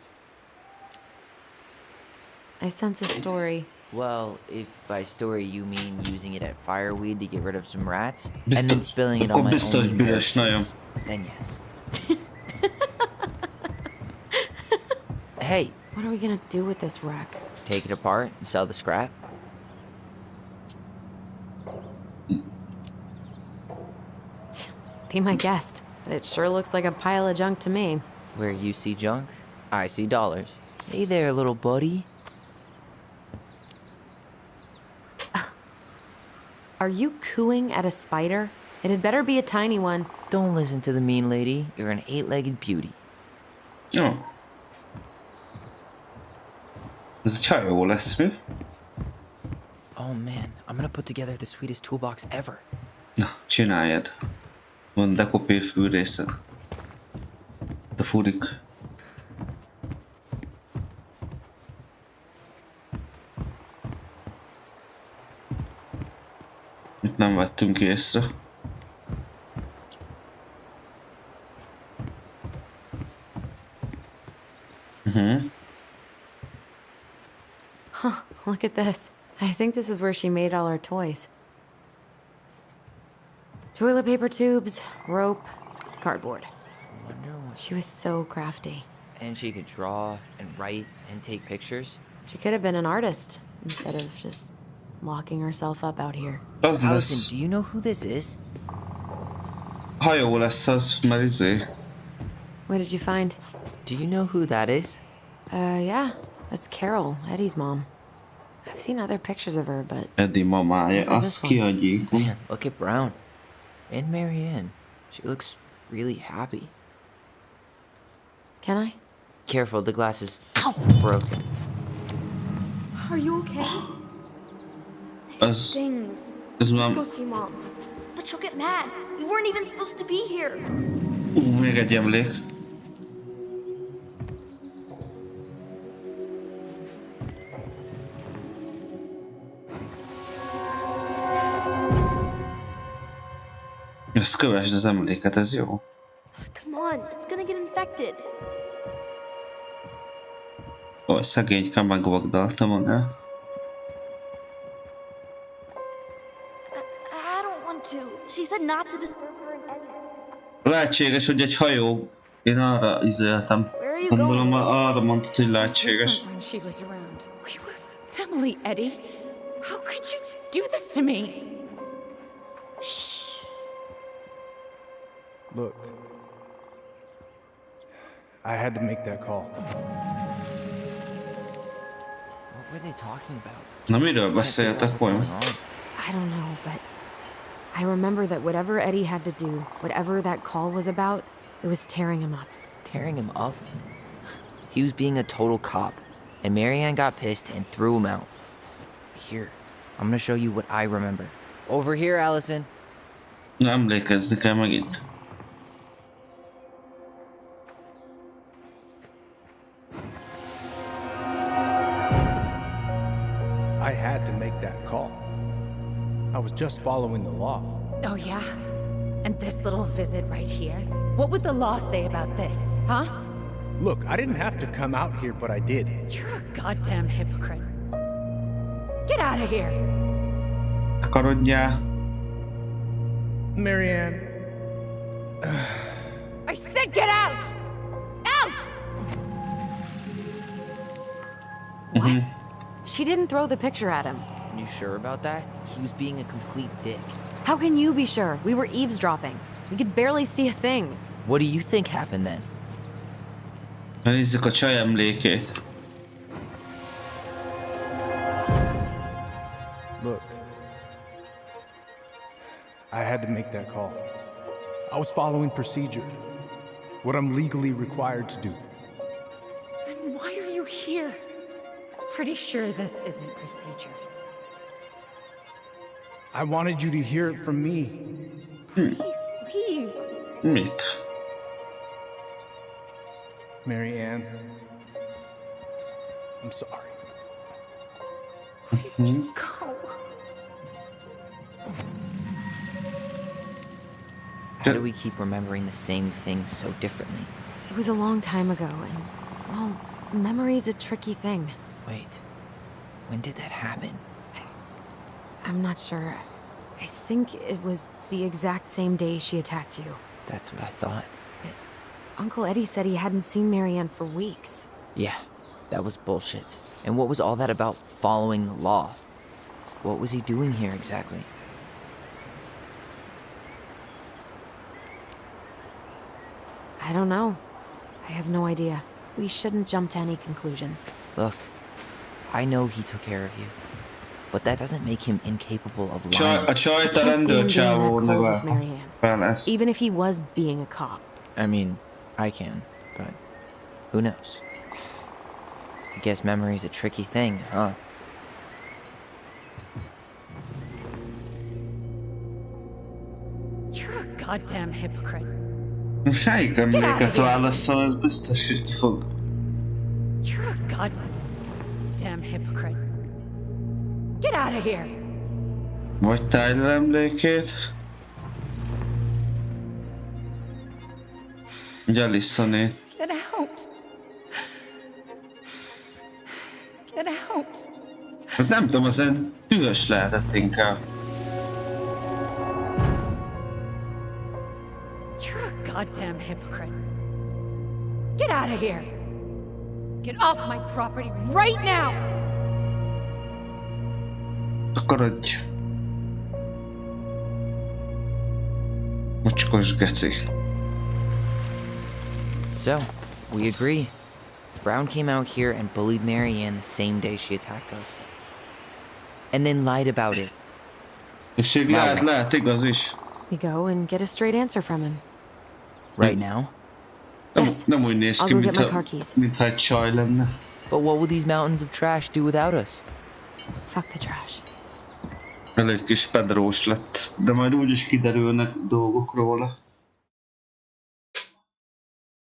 I sense a story. Well, if by story you mean using it at fireweed to get rid of some rats, and then Biztos, spilling it on akkor my biztos only pair of büdös, nagyon. shoes, then yes. Hey, What are we gonna do with this wreck? take it apart and sell the scrap? Be my guest, but it sure looks like a pile of junk to me. Where you see junk, I see dollars. Hey there, little buddy. Are you cooing at a spider? It had better be a tiny one. Don't listen to the mean lady. You're an 8-legged beauty. Jó. Ez egy hajó lesz, mi? Oh man, I'm gonna put together the sweetest toolbox ever. Na, csináljad. Van dekopér fűrészed. De furik. Itt nem vettünk észre. Huh, look at this. I think this is where she made all her toys. Toilet paper tubes, rope, cardboard. Wonder what. She was so crafty. And she could draw and write and take pictures. She could have been an artist instead of just locking herself up out here. Az lesz. Allison, do you know who this is? Hajó lesz az, mert izé. What did you find? Do you know who that is? Yeah, that's Carol, Eddie's mom. I've seen other pictures of her, but Eddie mamája, Look at azt this one. kiadjék. Man, look at Brown. And Marianne. She looks really happy. can I? Careful, the glass is broken. Are you okay? Az, Stings. ez Let's már go see Mom. But she'll get mad. We weren't even supposed to be here. még egy emlék. Ezt kövesd az emléket, ez jó. Come on, it's gonna get infected. Ó, szegényke megvagdalta magát. I don't want to. She said not to disturb her and Eddie. Lehetséges, hogy egy hajó. Én arra izéltem. Where are you Gondolom, going? arra mondtad, hogy lehetséges. When she was around. We were family, Eddie. How could you do this to me? Look. I had to make that call. What were they talking about? Na miről beszéltek vajon? I don't know, but I remember that whatever Eddie had to do, whatever that call was about, it was tearing him up. Tearing him up? He was being a total cop, and Marianne got pissed and threw him out. Here, I'm gonna show you what I remember. Over here, Allison. Na, emlékezni kell megint. I had to make that call. I was just following the law. Oh, yeah? And this little visit right here? What would the law say about this, huh? Look, I didn't have to come out here, but I did. You're a goddamn hypocrite. Get out of here! Takarodjál. Marianne, I said get out! Out! What? She didn't throw the picture at him. You sure about that? He was being a complete dick. How can you be sure? We were eavesdropping. We could barely see a thing. What do you think happened then? Nézzük a csaj emlékét. look. I had to make that call. I was following procedure. What I'm legally required to do. Then why are you here? Pretty sure this isn't procedure. I wanted you to hear it from me. Please leave. Mit? Mary Ann. I'm sorry. Please just go. How do we keep remembering the same things so differently? It was a long time ago, and, well, memory's a tricky thing. Wait, when did that happen? I'm not sure. I think it was the exact same day she attacked you. That's what I thought. Uncle Eddie said he hadn't seen Marianne for weeks. Yeah, that was bullshit. And what was all that about following the law? What was he doing here exactly? I don't know. I have no idea. We shouldn't jump to any conclusions. Look, I know he took care of you, but that doesn't make him incapable of lying. A csajt a I can't see him being that rendőrcsávó cold neve with Marianne. fel ezt. Even if he was being a cop. I mean, I can, but who knows? I guess memory's a tricky thing, huh? You're a goddamn hypocrite. Melyik emléket válasszol, ez biztos, hogy ki fog. You're a goddamn hypocrite. Get out of here. Vagy Tyler emlékét. Ugye Alissonét. Get out. Get out. Hát nem tudom, az olyan dühös lehetett inkább. You're a goddamn hypocrite. Get out of here. Get off my property right now. Akarodj. Mocskos geci. So, we agree. Brown came out here and bullied Marianne the same day she attacked us. And then lied about it. És így lehet igaz is. We go and get a straight answer from him. Right now? Yes. Nem úgy néz I'll ki, go get my car keys. mintha egy csaj lenne. But what will these mountains of trash do without us? Fuck the trash. Elég kis pedrós lett, de majd úgyis kiderülnek dolgok róla.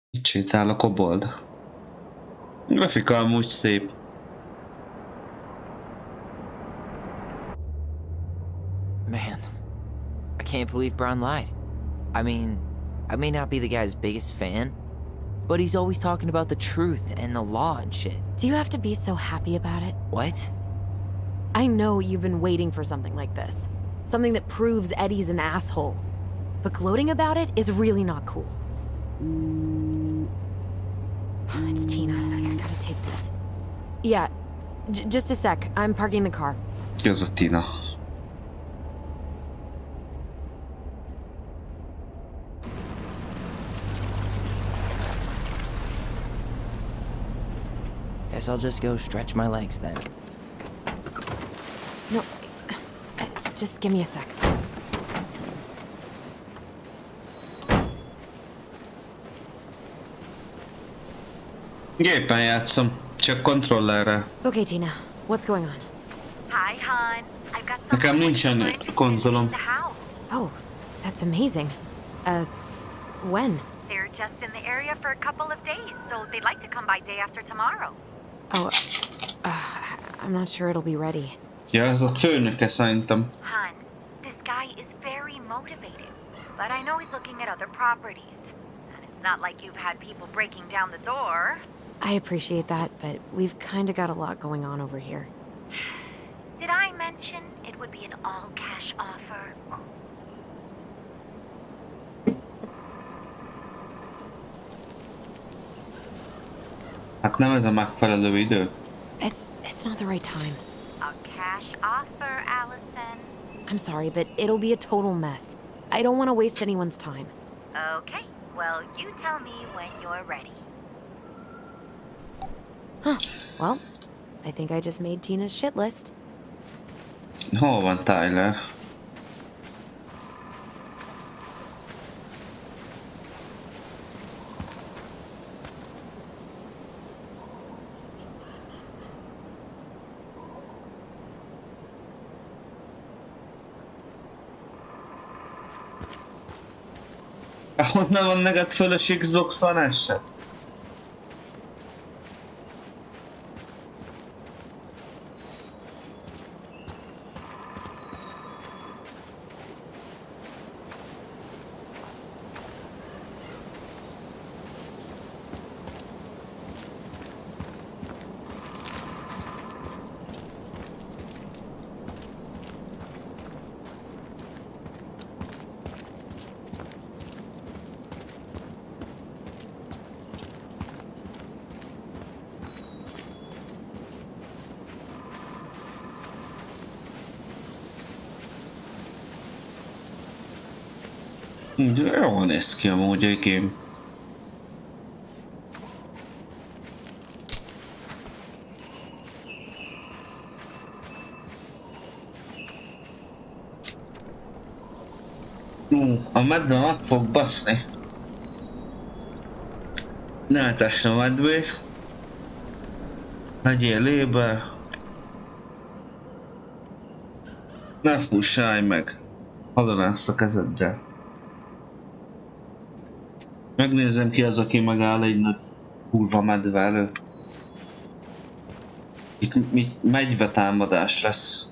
Itt sétál a kobold. A grafika amúgy szép. Man, I can't believe Brown lied. I mean, I may not be the guy's biggest fan, but he's always talking about the truth and the law and shit. Do you have to be so happy about it? What? I know you've been waiting for something like this. Something that proves Eddie's an asshole. But gloating about it is really not cool. It's Tina. I gotta take this. Yeah, just a sec. I'm parking the car. Ki az a Tina? Guess I'll just go stretch my legs then. No, just give me a sec. Gépen játszom, csak kontrollerrel. Okay, Tina. What's going on? Hi, hon. I've got Nekem nincsen konzolom. the house. Oh, that's amazing. When? They're just in the area for a couple of days, so they'd like to come by day after tomorrow. Oh, I'm not sure it'll be ready. Ja, ez a főnöke szerintem. Hun, this guy is very motivated, but I know he's looking at other properties. And it's not like you've had people breaking down the door. I appreciate that, but we've kind of got a lot going on over here. Did I mention it would be an all-cash offer? Hát nem ez a megfelelő idő. It's not the right time. A cash offer, Allison. I'm sorry, but it'll be a total mess. I don't want to waste anyone's time. Okay, well, you tell me when you're ready. Huh. Well, I think I just made Tina's shit list. Hol van Tyler? Honnan van neked fölös Xbox One eset? Így jól néz ki amúgy egy game. A medve meg fog baszni. Ne tess a medvét. Legyél léber. Ne fussálj meg. Hadonász a kezeddel. Megnézzem ki az, aki megáll egy nagy kurva medve előtt. Itt medve támadás lesz.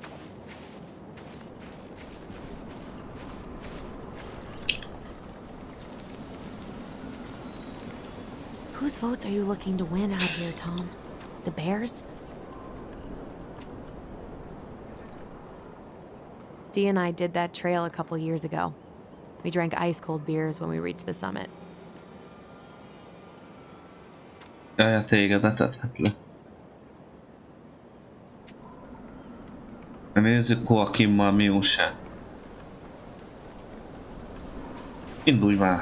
Whose votes are you looking to win out here, Tom? The Bears? Dee and I did that trail a couple years ago. We drank ice-cold beers when we reached the summit. Jaj, téged etethetlek. Nézzük, hol Kimmal mi újság. Indulj már!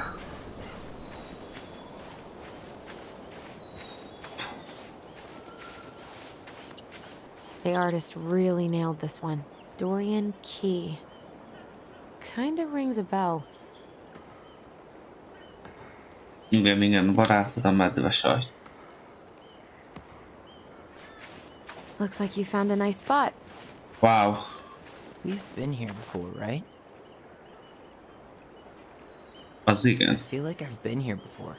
The artist really nailed this one. Dorian Key. Kinda rings a bell. Igen, barátod a medve saj. Looks like you found a nice spot. Wow. We've been here before, right? Az igen. I feel like I've been here before.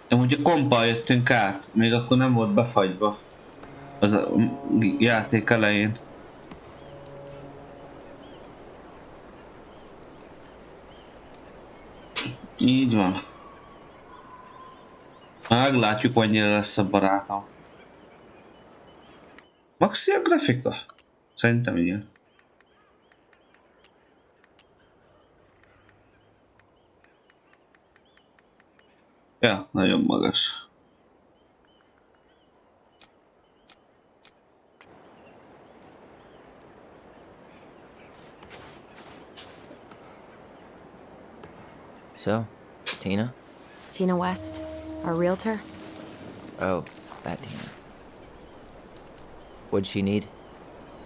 De ugye kompal jöttünk át, még akkor nem volt befagyva. Az a játék elején. Így van. Meglátjuk, mennyire lesz a barátom. Maxi a grafika? Szerintem igen. Ja, nagyon magas. So, Tina? Tina West, our realtor. Oh, that Tina. What'd she need?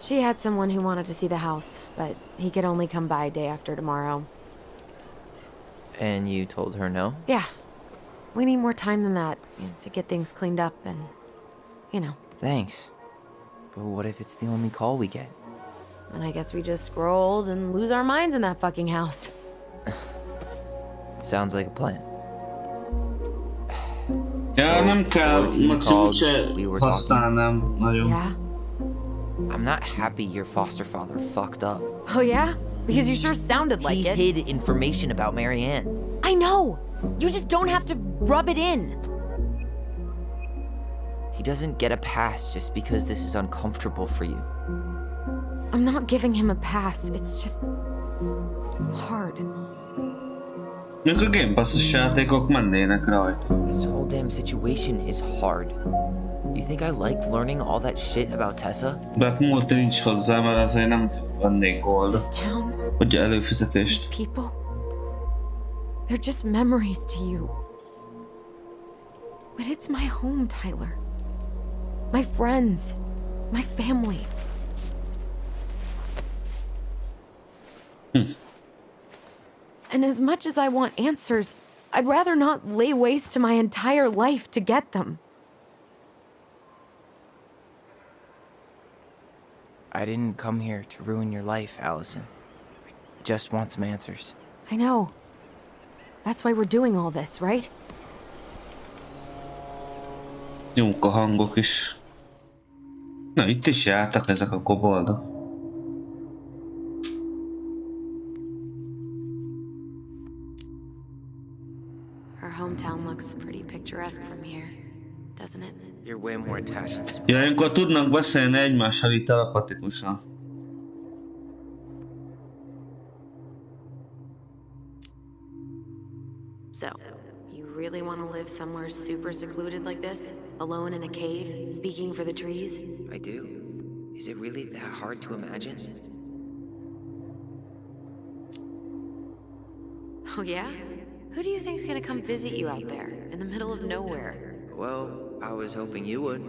She had someone who wanted to see the house, but he could only come by day after tomorrow. And you told her no? Yeah. We need more time than that, to get things cleaned up and, Thanks. But what if it's the only call we get? And I guess we just grow old and lose our minds in that fucking house. Sounds like a plan. Ja, nem kell, Maxi úgyse használnám nagyon. Yeah? I'm not happy your foster father fucked up. Oh yeah? Because you sure sounded like He it. hid information about Marianne. I know! You just don't have to rub it in. He doesn't get a pass just because this is uncomfortable for you. I'm not giving him a pass, it's just hard. Még a Game Pass-os játékok mennének rajta. This whole damn situation is hard. You think I liked learning all that shit about Tessa? De hát multi nincs hozzá, mert azért nem vennék gold. This town, Ugye előfizetést. these people, they're just memories to you. But it's my home, Tyler. My friends, my family. And as much as I want answers, I'd rather not lay waste to my entire life to get them. I didn't come here to ruin your life, Allison. I just want some answers. I know. That's why we're doing all this, right? Jók a hangok is. Na, itt is jártak ezek a koboldok. Our hometown looks pretty picturesque from here, doesn't it? You're way more attached to this. Ja, ilyenkor tudnak beszélni egymással itt telepatikusan. So, you really want to live somewhere super secluded like this? Alone in a cave, speaking for the trees? I do. Is it really that hard to imagine? Oh, yeah? Who do you think's gonna come visit you out there, in the middle of nowhere? Well, I was hoping you would.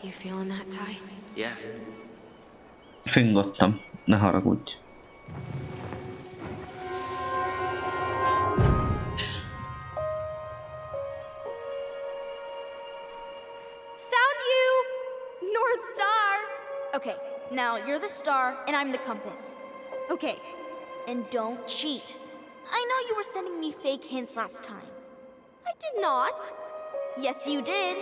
You feeling that, Ty? Yeah. Fingottam, ne haragudj. Found you! North Star! Okay, now you're the star and I'm the compass. Okay, and don't cheat. I know you were sending me fake hints last time. I did not. Yes, you did.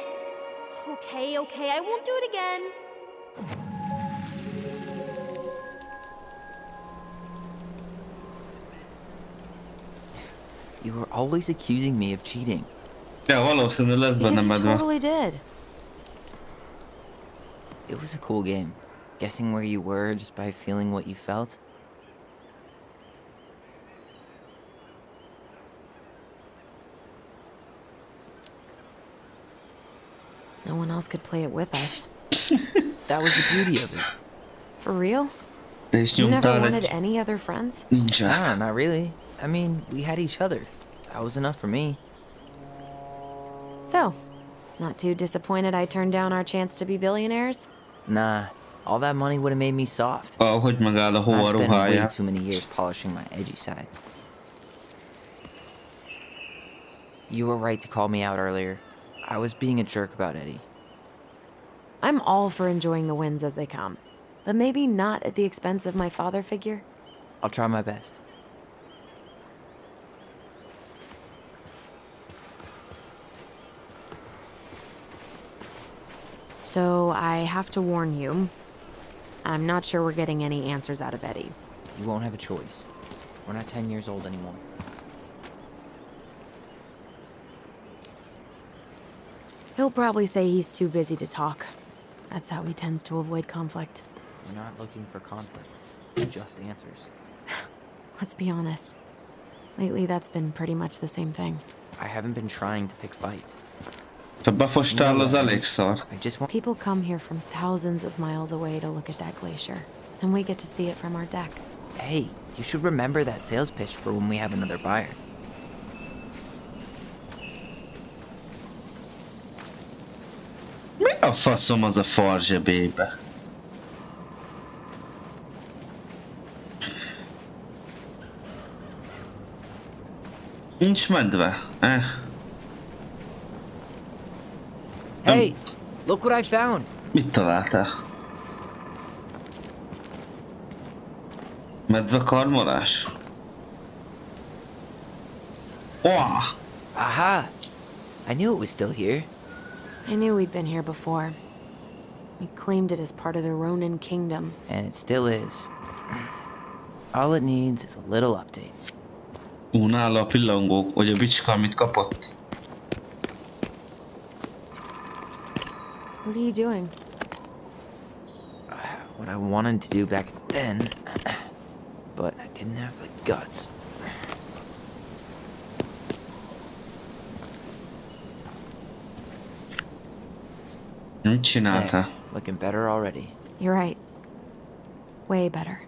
Okay, I won't do it again. You were always accusing me of cheating. Ja, valószínű lesz benne Because you medve. totally did. It was a cool game. Guessing where you were just by feeling what you felt. No one else could play it with us. That was the beauty of it. For real? Te is You never nyomtál wanted egy any other friends? ninját. Nah, not really. I mean, we had each other. That was enough for me. So, not too disappointed I turned down our chance to be billionaires? Nah, all that money would have made me soft. Ahogy megáll a hó a I've spent way ruháját. too many years polishing my edgy side. You were right to call me out earlier. I was being a jerk about Eddie. I'm all for enjoying the wins as they come, but maybe not at the expense of my father figure. I'll try my best. So I have to warn you, I'm not sure we're getting any answers out of Eddie. You won't have a choice. We're not 10 years old anymore. He'll probably say he's too busy to talk. That's how he tends to avoid conflict. We're not looking for conflict, just answers. Let's be honest. Lately, that's been pretty much the same thing. I haven't been trying to pick fights. Te befostál, az elég szar. I just want... People come here from thousands of miles away to look at that glacier, and we get to see it from our deck. Hey, you should remember that sales pitch for when we have another buyer. Mi a faszom az a far zsebébe? Nincs medve? Hey, look what I found. Mit találtál? Medve karmolás? Wow! Aha! I knew it was still here. I knew we'd been here before. We claimed it as part of the Ronin kingdom. And it still is. All it needs is a little update. Nála a pillangók, vagy a bicska, amit kapott. What are you doing? What I wanted to do back then, but I didn't have the guts. Mit csináltál? There, looking better already. You're right. Way better.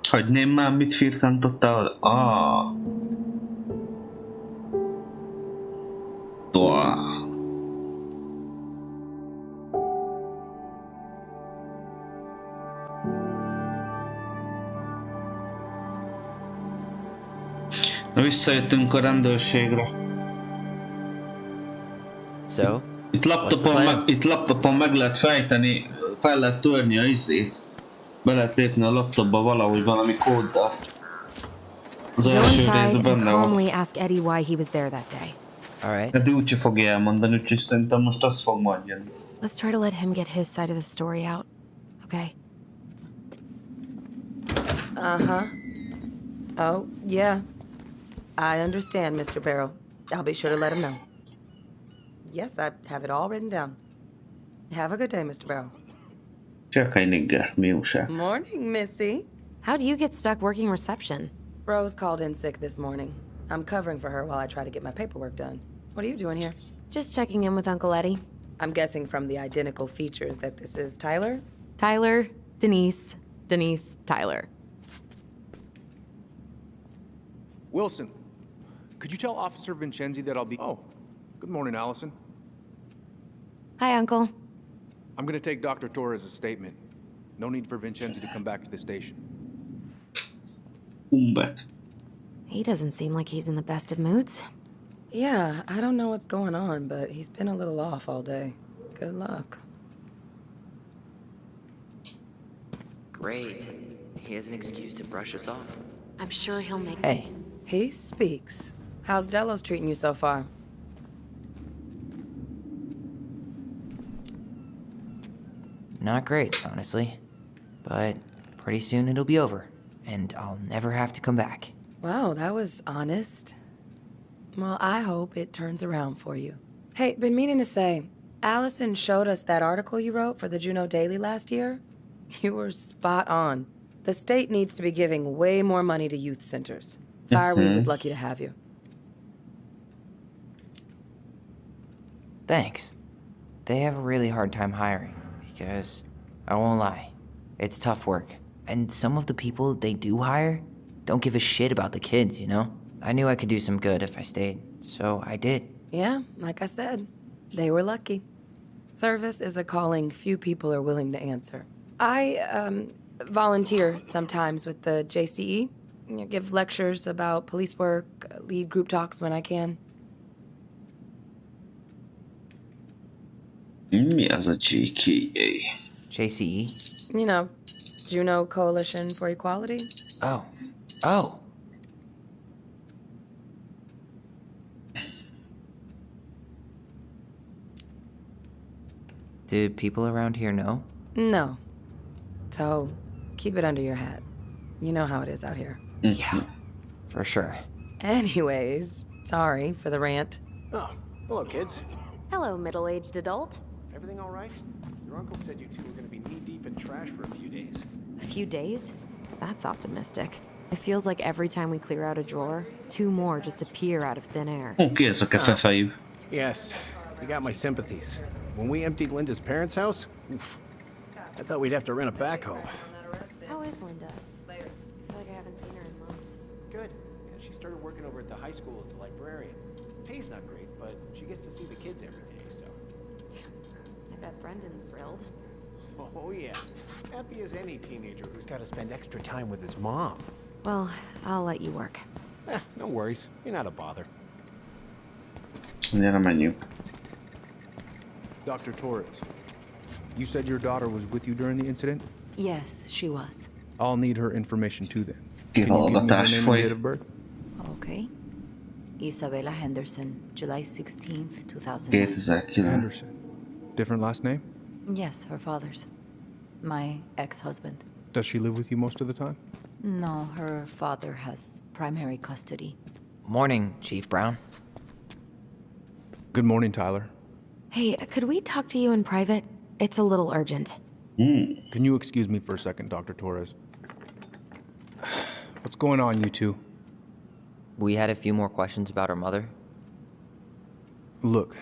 Hagyném már, mit firkantottál? Wow. Visszajöttünk a rendőrségre. So, Itt What's the plan? laptopon meg lehet fejteni, fel lehet törni a izét. Be lehet lépni a laptopba valahogy valami kóddal. Az Go első inside részben and benne van. calmly ask Eddie why he was there that day. alright. De úgyse fogja elmondani, úgyhogy szerintem most azt fog majd jönni. Let's try to let him get his side of the story out. Okay? Uh-huh. Oh, yeah. I understand, Mr. Barrow. I'll be sure to let him know. Yes, I have it all written down. Have a good day, Mr. Barrow. Csak egy nigger, mi újság? Morning, Missy. How do you get stuck working reception? Rose called in sick this morning. I'm covering for her while I try to get my paperwork done. What are you doing here? Just checking in with Uncle Eddie. I'm guessing from the identical features that this is Tyler? Tyler, Denise, Denise, Tyler. Wilson, could you tell Officer Vincenzi that I'll be... Oh, good morning, Allison. Hi, Uncle. I'm gonna take Dr. Torres' statement. No need for Vincenzi to come back to the station. Umbek. He doesn't seem like he's in the best of moods. Yeah, I don't know what's going on, but he's been a little off all day. Good luck. Great. He has an excuse to brush us off. I'm sure he'll make... Hey, He speaks. How's Delos treating you so far? not great, honestly. But pretty soon it'll be over, and I'll never have to come back. Wow, that was honest. Well, I hope it turns around for you. Hey, been meaning to say, Allison showed us that article you wrote for the Juneau Daily last year. You were spot on. The state needs to be giving way more money to youth centers. Fireweed was lucky to have you. Thanks. They have a really hard time hiring, because, I won't lie, it's tough work. And some of the people they do hire don't give a shit about the kids, you know? I knew I could do some good if I stayed, so I did. Yeah, like I said, they were lucky. Service is a calling few people are willing to answer. I, volunteer sometimes with the JCE. You know, give lectures about police work, lead group talks when I can. Mi az a GKA? JCE? You know, Juneau Coalition for Equality. Oh. Oh! Do people around here know? No. So, keep it under your hat. You know how it is out here. Yeah, for sure. Anyways, sorry for the rant. Oh, hello, kids. Hello, middle-aged adult. Everything all right? Your uncle said you two were gonna be knee-deep in trash for a few days. A few days? That's optimistic. It feels like every time we clear out a drawer, 2 more just appear out of thin air. Ki ez a kefefejű? Yes, you got my sympathies. When we emptied Linda's parents' house, oof, I thought we'd have to rent a backhoe. How is Linda? I feel like I haven't seen her in months. Good. Yeah, she started working over at the high school as the librarian. Pay's not great, but she gets to see the kids every day, so. I bet Brendan's thrilled. Oh, yeah. Happy as any teenager who's got to spend extra time with his mom. Well, I'll let you work. No worries. You're not a bother. Gyere, menjünk. Dr. Torres, you said your daughter was with you during the incident? Yes, she was. I'll need her information too then. Can you give me her Kihallgatás name and folyik. date of birth? Okay. Isabella Henderson, July 16th, 2009. 2009. Henderson. Different last name? Yes, her father's. My ex-husband. Does she live with you most of the time? No, her father has primary custody. Morning, Chief Brown. Good morning, Tyler. Hey, could we talk to you in private? It's a little urgent. Can you excuse me for a second, Dr. Torres? What's going on, you two? We had a few more questions about her mother. Look,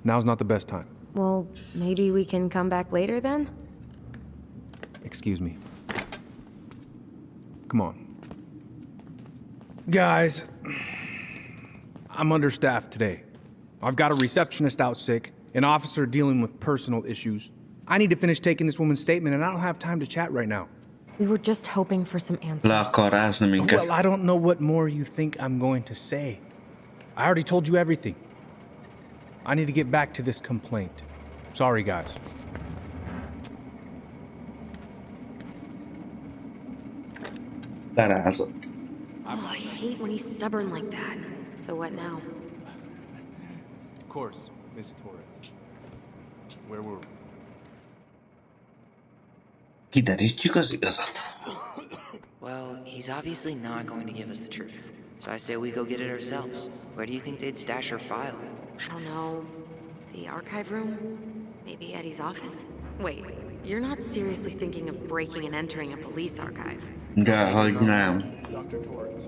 now's not the best time. Well, maybe we can come back later then? Excuse me. Come on. Guys, I'm understaffed today. I've got a receptionist out sick, an officer dealing with personal issues. I need to finish taking this woman's statement, and I don't have time to chat right now. We were just hoping for some answers. Le akar rázni minket. Well, I don't know what more you think I'm going to say. I already told you everything. I need to get back to this complaint. Sorry, guys. Lerázott. Oh, I hate when he's stubborn like that. So what now? Of course, Miss Torres. Where were we? Kiderítjük az igazat. Well, he's obviously not going to give us the truth. So I say we go get it ourselves. Where do you think they'd stash her file? I don't know. The archive room? Maybe Eddie's office? Wait, You're not seriously thinking of breaking and entering a police archive. Dehogy nem. Dr. Torres,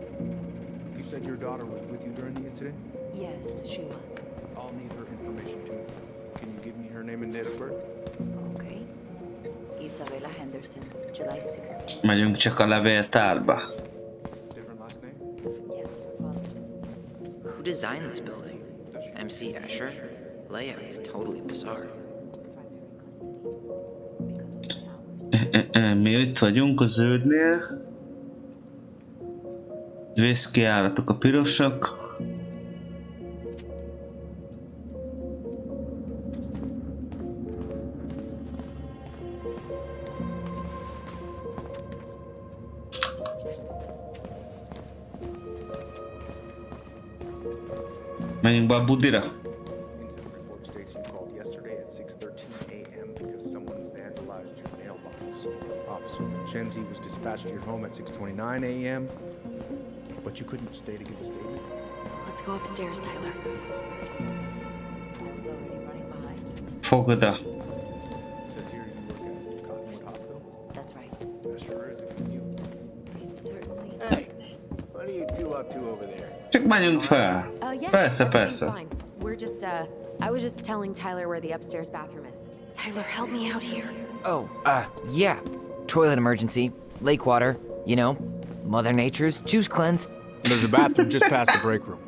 you said your daughter was with you during the incident? Yes, she was. I'll need her information too. Can you give me her name and date of birth? Okay. Isabella Henderson, July 16th. Megyünk csak a levéltárba. Different last name? Yes, her father's. Who designed this building? MC Escher? Layout is totally bizarre. Mi itt vagyunk a zöldnél. Vészkijáratok a pirosak. Menjünk be a budira. Incident report states you called yesterday at 6:13 a.m. because someone vandalized your mailbox. Officer Mackenzie was dispatched to your home at 6:29 a.m., but you couldn't stay to give a statement? Let's go upstairs, Tyler. I was already running behind. Fogoda. It says here you work at Cottonwood Hospital. That's right. That sure is a commute. It certainly. Hey, what are you two up to over there? Csak menjünk fel. Yeah. Persze, everything's persze. Fine. We're just, I was just telling Tyler where the upstairs bathroom is. Tyler, help me out here. Oh, yeah. Toilet emergency, lake water, you know, Mother Nature's juice cleanse. There's a bathroom just past the break room.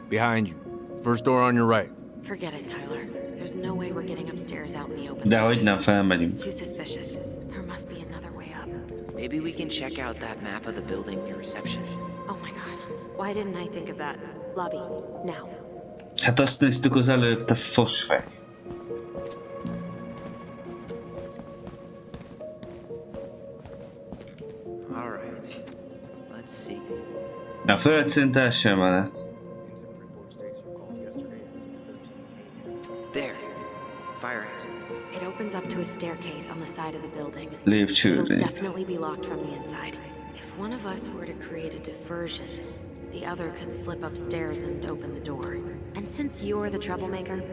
Behind you. First door on your right. Forget it, Tyler. There's no way we're getting upstairs out in the open. Dehogy nem It's felmegyünk. too suspicious. There must be another way up. Maybe we can check out that map of the building near reception. Oh my god. Why didn't I think of that? Lobby, now. Hát azt néztük az előbb, te fosfej. All right. Let's see. A földszint első emelet. There. Fire exit. It opens up to a staircase on the side of the building. Lépcső. It'll definitely be locked from the inside. If one of us were to create a diversion, the other could slip upstairs and open the door. And since you're the troublemaker,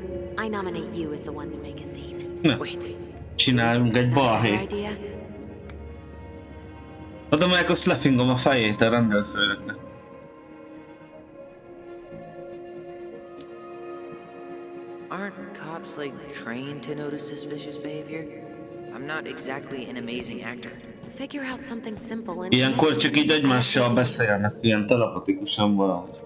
I nominate you as the one to make a scene. Na, Wait. csináljunk egy Not a better balhét. idea? Oda meg azt lefingom a fejét a rendőrfőnöknek. Aren't cops like trained to notice suspicious behavior? I'm not exactly an amazing actor. Figure out something simple and Ilyenkor csak így egymással beszélnek, ilyen telepatikusan valahogy.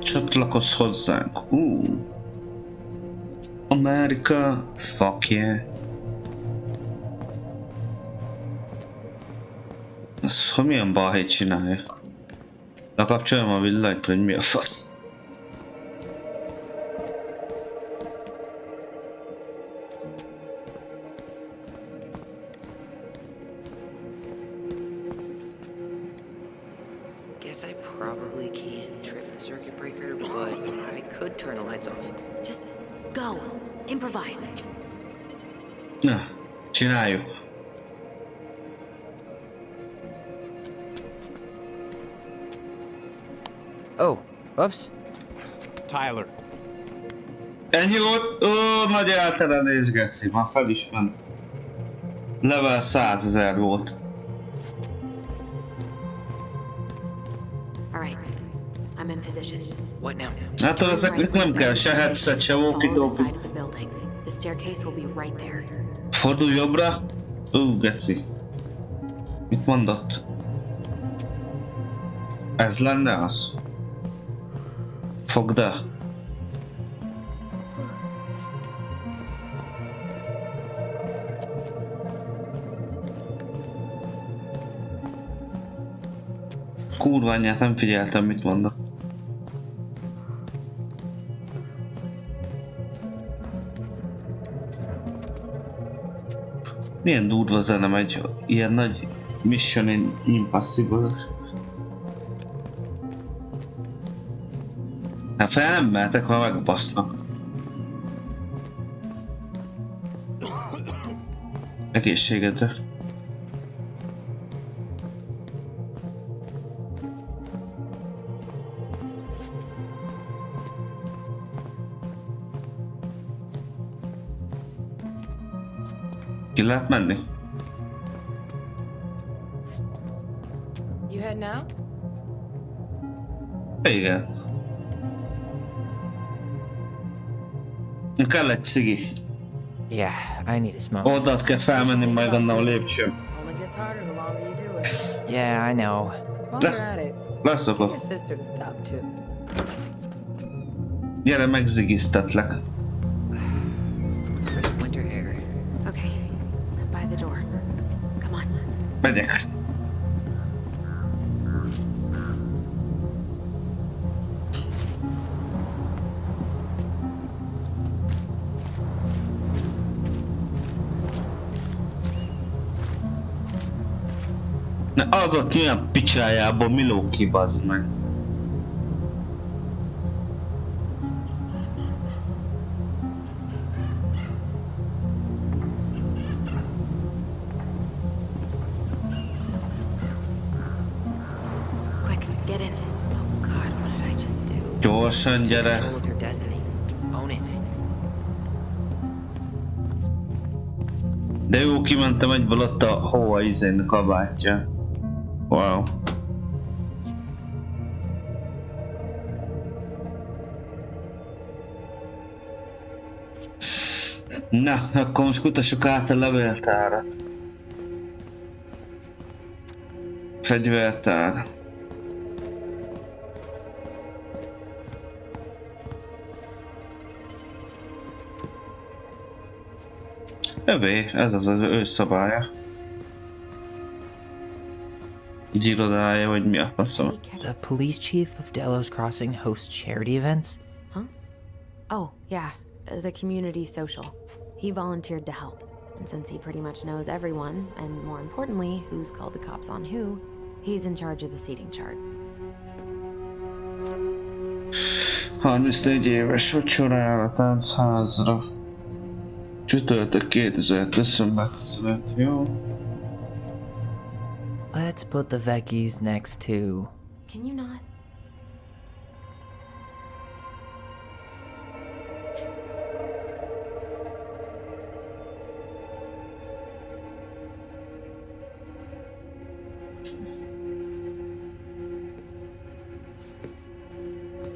Csatlakozz hozzánk. Amerika, fuck yeah. Ez hogy milyen balhét csinálja? Lekapcsoljam a villanyt, vagy mi a fasz? Guess I probably can't trip the circuit breaker, but I could turn the lights off. Just go. Improvise. Na, csináljuk. Oh, oops. Tyler. Ennyi volt? Ó, nagy elterelés, geci. Már fel is ment. Level 100 000 volt. All right. I'm in position. What now? Hát ezeknek nem kell se headset, se Follow the walkie-talkie. side of the building. The staircase will be right there. Fordulj jobbra. Geci. Mit mondott? Ez lenne az? Fogd el. Kurva anyját, nem figyeltem, mit mondott. Milyen durva zene megy, ilyen nagy Mission Impossible. Hát fel nem mehetek, már megbasznak. Egészségedre. Ki lehet menni? You head now? Igen. Kell egy cigi. Yeah, I need a smoke. Oldalt kell felmenni, majd onnan a lépcsőn. Only gets harder the longer you do it. Yeah, I know. While Lesz. you're at it, Lesz get akkor. your sister to stop too. Gyere, megzigiztetlek. For the winter air. Okay, by the door. Come on. Megyek. Na az ott milyen picsájából mi lóg ki, bazd meg. Quick, get in. Oh God, what did I just do? Gyorsan gyere. Control of your destiny. Own it. De jó, kimentem egyből ott a hova izén kabátja. Wow. Na, akkor most kutassuk át a levéltárat. Fegyvertár. Övé, ez az ő szabálya. Gyírodája, vagy mi a faszom. The police chief of Delos Crossing hosts charity events? Huh? Oh, yeah, the community social. He volunteered to help. And since he pretty much knows everyone, and more importantly, who's called the cops on who, he's in charge of the seating chart. 34 éves vacsorára a táncházra. Csütörtök 2000 december 15, jó? Let's put the veggies next to... Can you not?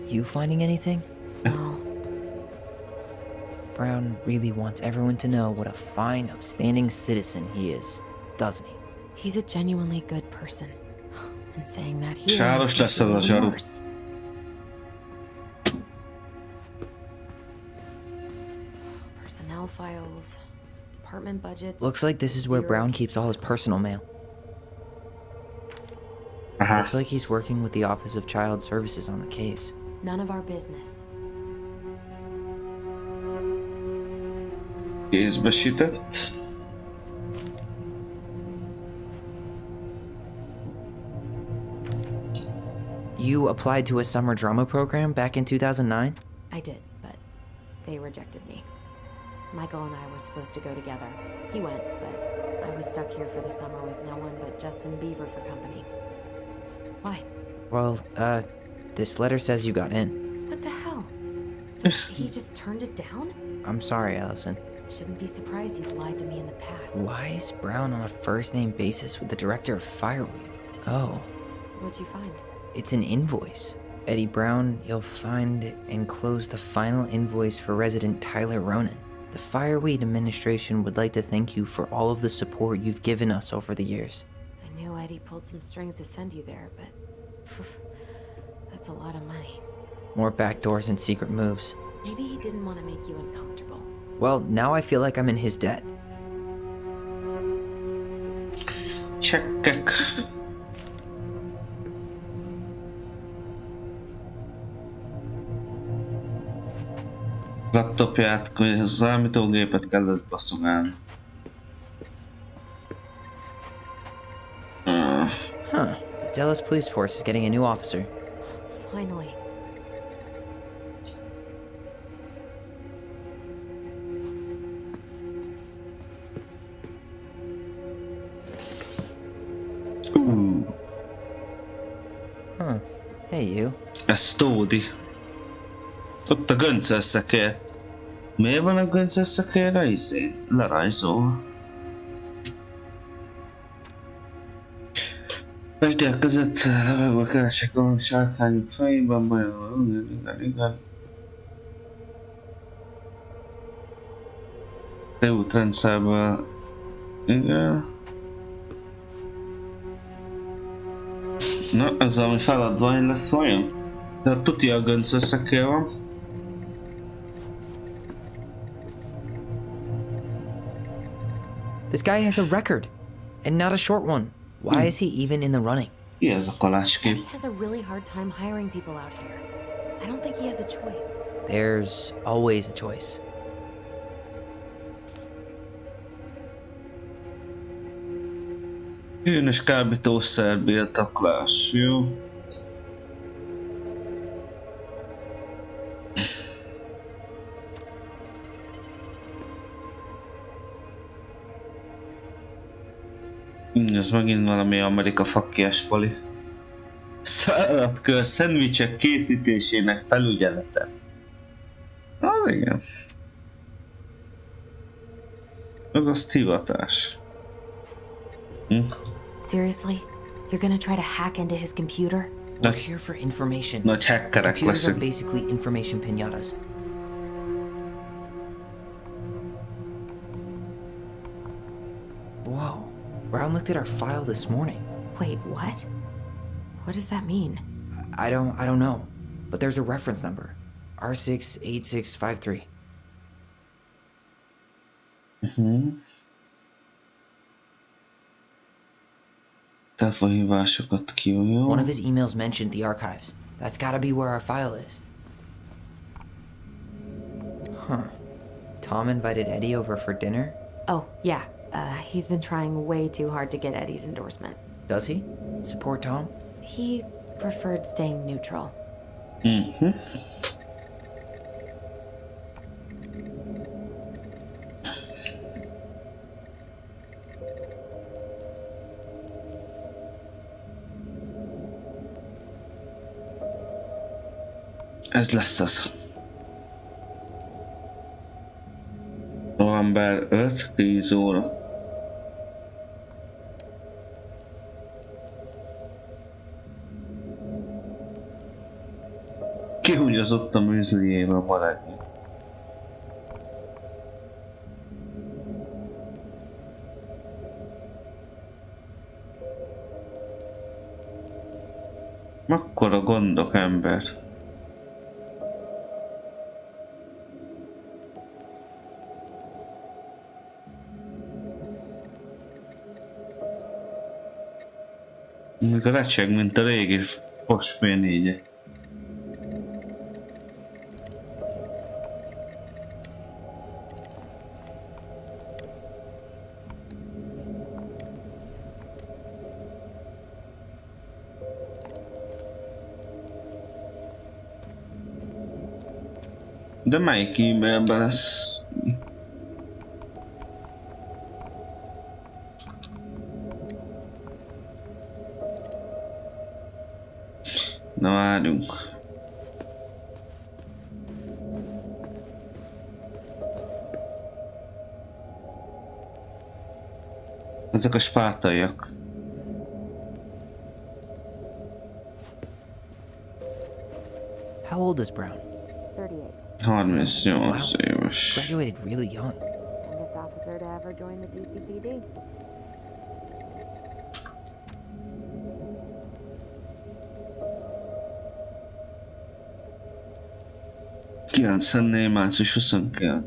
You finding anything? No. Brown really wants everyone to know what a fine, upstanding citizen he is, doesn't he? He's a genuinely good person. And saying that here Sáros makes lesz me ez a feel even zsaru. worse. Personnel files, department budgets. Looks like this is where Brown keeps all his personal mail. Aha. Looks like he's working with the Office of Child Services on the case. None of our business. Kézbesített. You applied to a summer drama program back in 2009? I did, but they rejected me. Michael and I were supposed to go together. He went, but I was stuck here for the summer with no one but Justin Beaver for company. Why? Well, this letter says you got in. What the hell? So he just turned it down? I'm sorry, Allison. Shouldn't be surprised he's lied to me in the past. Why is Brown on a first-name basis with the director of Fireweed? Oh, What'd you find? it's an invoice. Eddie Brown, you'll find enclosed the final invoice for resident Tyler Ronan. The Fireweed administration would like to thank you for all of the support you've given us over the years. I knew Eddie pulled some strings to send you there, but that's a lot of money. More backdoors and secret moves. Maybe he didn't want to make you uncomfortable. Well, now I feel like I'm in his debt. Csekkek. Laptopját, a számítógépet kellett baszogálni. Huh. The Delos Police Force is getting a new officer. Finally. Huh. Hey, you. Ez Tódi. Ott a gönc összekér. Miért van a gönc összekérre? Izé, lerajzolva. Pesdél között levegve keresek a sárkányok fejében, igen. Útrendszerből, igen. Na, ez valami feladvány lesz vajon? De tuti a gönc összekér van. This guy has a record, and not a short one. Why is he even in the running? Ki ez a kalácskép? He has a really hard time hiring people out here. I don't think he has a choice. There's always a choice. Hűnös kábítószer birtoklás, jó? Ez megint valami Amerika fakkiás poli. Szállatkör szendvicsek készítésének felügyelete. Az igen. Ez a hivatás. Seriously? You're gonna try to hack into his computer? We're here for information. Nagy hackerek Computers are leszünk. basically information pinatas. Whoa. Brown looked at our file this morning. Wait, what? What does that mean? I don't know. But there's a reference number. R68653. Telefonhívásokat kiújul. One of his emails mentioned the archives. That's gotta be where our file is. Huh. Tom invited Eddie over for dinner? Oh, yeah. He's been trying way too hard to get Eddie's endorsement. Does he? Support Tom? He preferred staying neutral. Ez lesz az. November 5, 10 óra. Kihúgyozott a műzliébe a maradni. Mekkora gondok, ember. Még a recseg, mint a régi fosfén négyek. De melyik e-mailben lesz? Na várjunk. Ezek a spártaiak. How old is Brown? 38. 38 éves. Graduated really young. Youngest officer to ever join the DCPD. Március 29.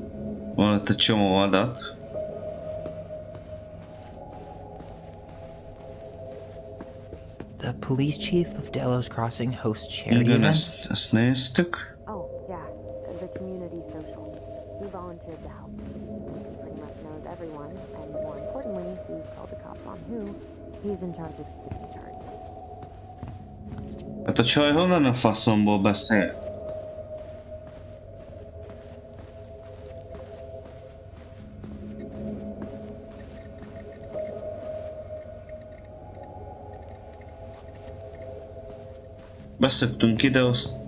Van ott egy csomó adat. The police chief of Delos Crossing hosts charity Igen, events. ezt néztük. Oh, yeah. The community social. He volunteered to help. He pretty much knows everyone, and more importantly, he's called the cops on who. He's in charge of keeping charge. Hát a csaj honnan a faszomból beszél? Beszöktünk ide, azt...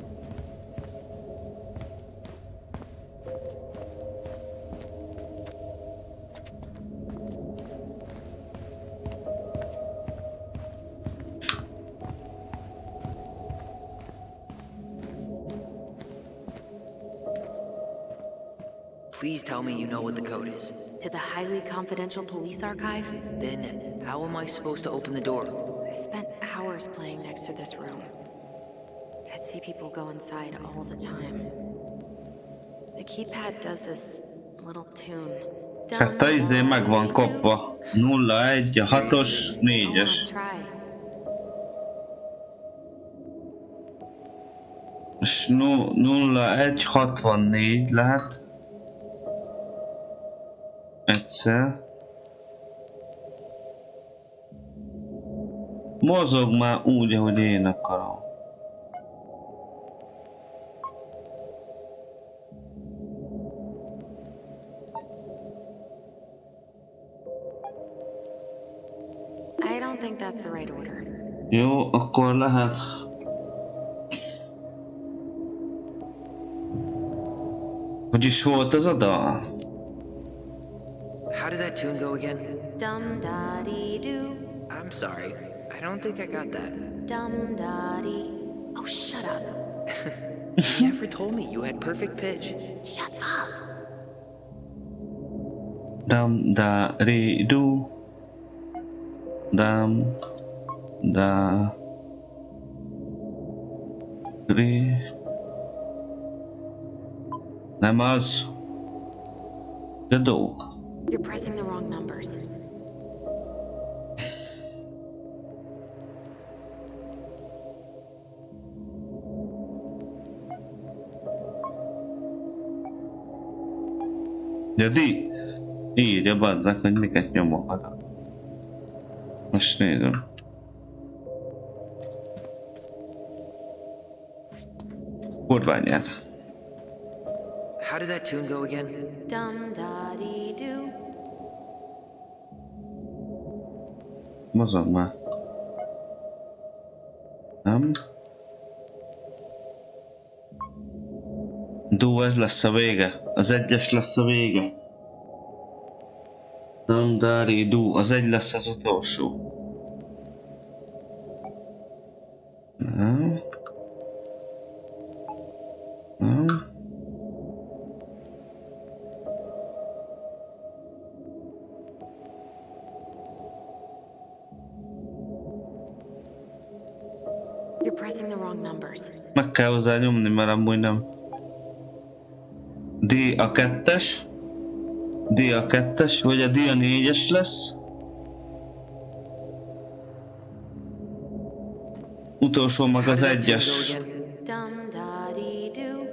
Please tell me you know what the code is. To the highly confidential police archive? Then, how am I supposed to open the door? I spent hours playing next to this room. I'd see people go inside all the time. The keypad does this little tune. Hát a izé meg van kopva. 0, 1, 6-os, 4-es. Try. És 0, 1, 64 lehet. Egyszer. Mozog már úgy, ahogy én akarom. I don't think that's the right order. Jó, akkor lehet. Hogy is volt az a dal? How did that tune go again? Dum da dee doo. I'm sorry. I don't think I got that. Dum da dee. Oh, shut up. You never told me you had perfect pitch. Shut up. Dum da ri du. Dum da ri. Nem az. De do. You're pressing the wrong numbers. De di. Írja bazzak, hogy miket nyomogatok. Most nézem. Kurványát. How did that tune go again? Dum da dee doo. Mozog már. Nem? Dó, ez lesz a vége. Az 1-es lesz a vége. Dum dari dú, az 1 lesz az utolsó. Nem. Nem. You're pressing the wrong numbers. Meg kell hozzá nyomni, mert amúgy nem. D a 2-es. D a 2-es, vagy a D a 4-es lesz. Utolsó meg az 1-es. Dum da dee doo.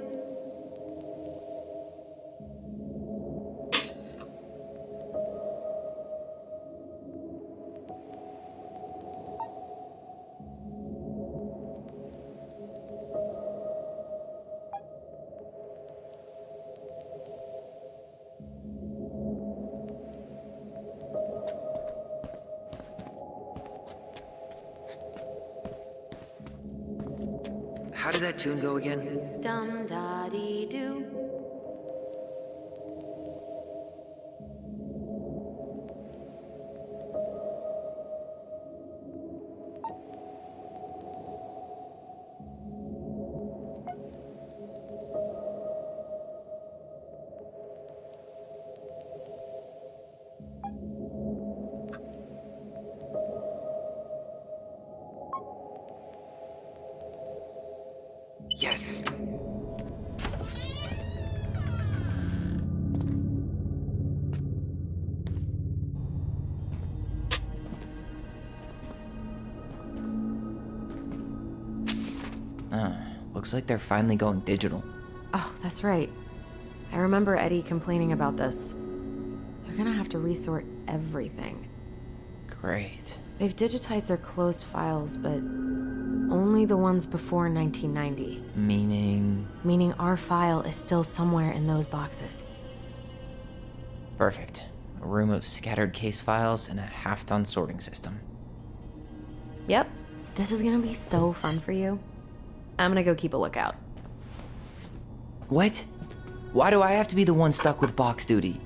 How did that tune go again? Dum da dee doo. Yes. Looks like they're finally going digital. Oh, that's right. I remember Eddie complaining about this. They're gonna have to resort everything. Great. They've digitized their closed files, but only the ones before 1990. Meaning? Meaning our file is still somewhere in those boxes. Perfect. A room of scattered case files and a half-done sorting system. Yep. This is gonna be so fun for you. I'm gonna go keep a lookout. What? Why do I have to be the one stuck with box duty?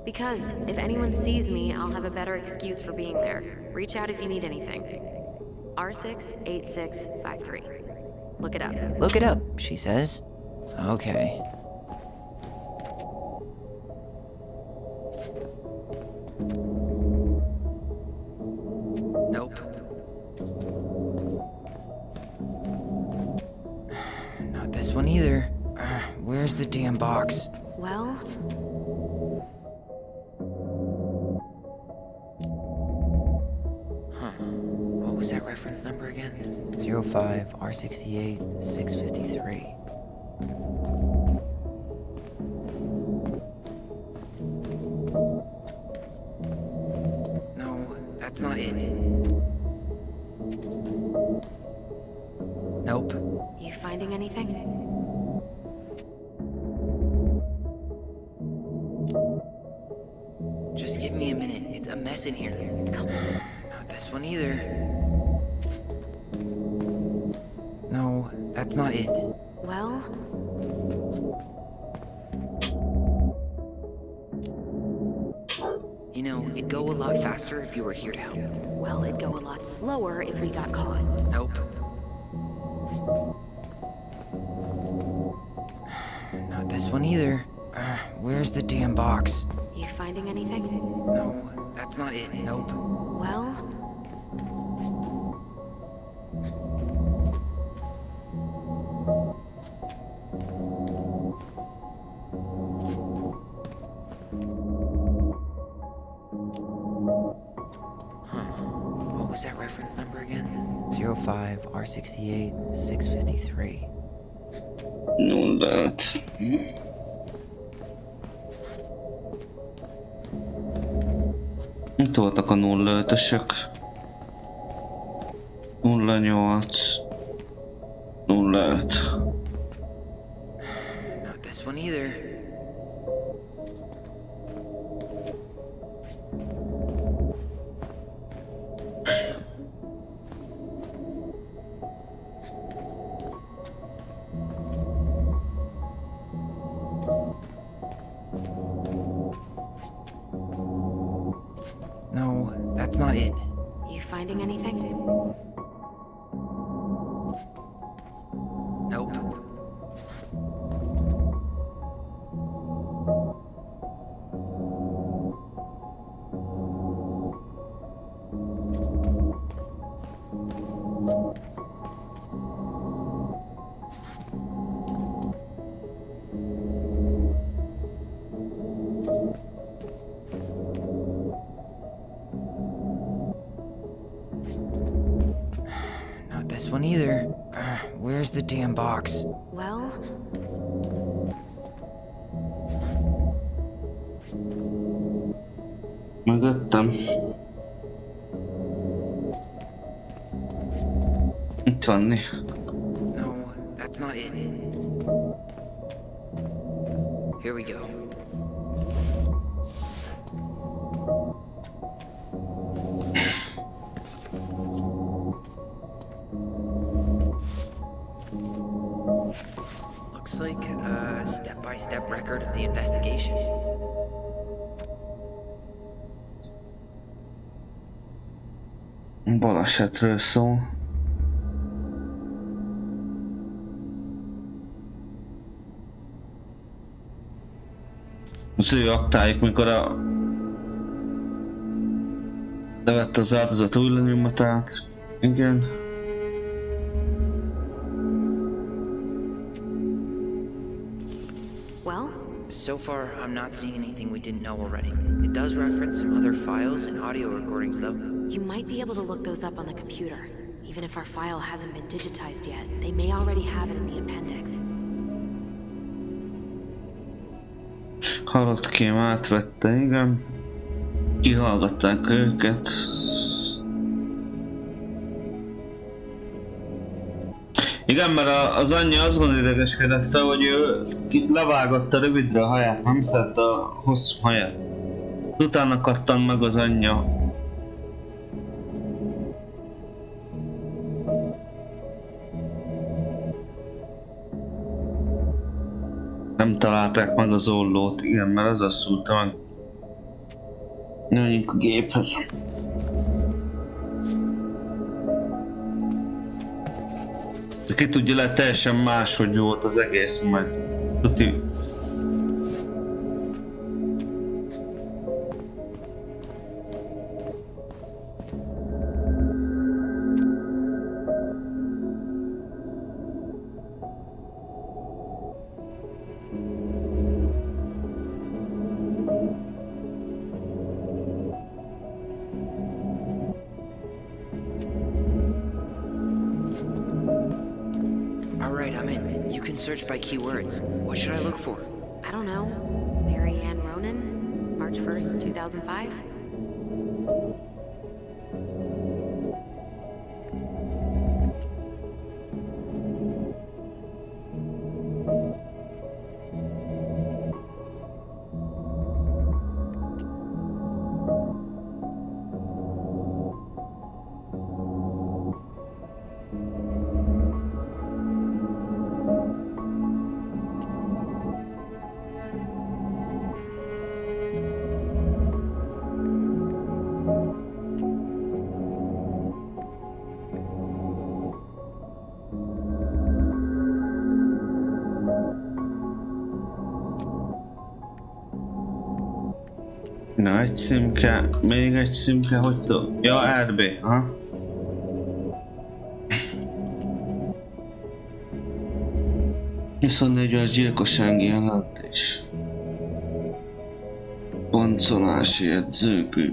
Because if anyone sees me, I'll have a better excuse for being there. Reach out if you need anything. R68653. Look it up. Look it up, she says. Okay. Nope. Not this one either. Where's the damn box? Well, What was that reference number again? 05 R68 653. No, that's not it. Nope. you finding anything? Just give me a minute. It's a mess in here. Come on. Not this one either. No, that's not it. Well, You know, it'd go a lot faster if you were here to help. well, it'd go a lot slower if we got caught. Nope. Not this one either. Where's the damn box? You finding anything? No, that's not it. Nope. Well, What was that reference number again? 05 R68 653. Non lehet. Itt voltak a 05-ösök. 08. 05. Not this one either. No, that's not it. you finding anything? Nope. Not this one either. Where's the damn box? Well, Mögöttem. Itt van né. No, that's not it. Here we go. Looks like a step-by-step record of the investigation. Balesetről szól. Az ő aktájuk, mikor levette az áldozat új lenyomatát. Igen. well, So far, I'm not seeing anything we didn't know already. It does reference some other files and audio recordings, though. you might be able to look those up on the computer. Even if our file hasn't been digitized yet, they may already have it in the appendix. Halottkém átvette, igen. Kihallgatták őket. Igen, mert az anyja azon idegeskedett fel, hogy ő levágatta rövidre a haját, nem szedte a hosszú haját. Utána kattan meg az anyja. Nem találták meg az ollót, igen, mert az asszulta meg. Menjünk a géphez. Ki tudja, lehet teljesen máshogy volt az egész, majd tuti. Alright, I'm in. You can search by keywords. What should I look for? I don't know. Mary Ann Ronan? March 1st, 2005? Na, egy címke, még egy címke, hogy tudom? Ja, RB, aha. Viszont egy gyilkossági jelentés. Boncolási jegyzőkű.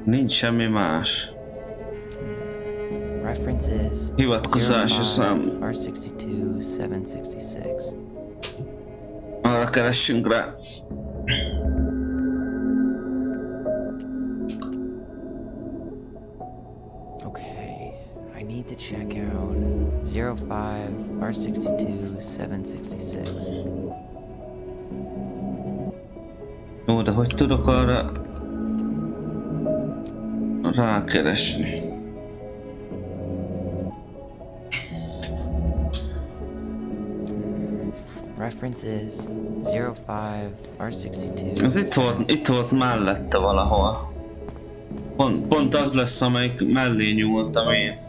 Nincs semmi más. References Hivatkozási szám. R62 766. Arra keressünk rá. Okay, I need to check out 05 R62 766. Jó, de hogy tudok arra rákeresni? References 05 R62. Ez itt volt mellette valahol. Pont az lesz, amelyik mellé nyúltam én.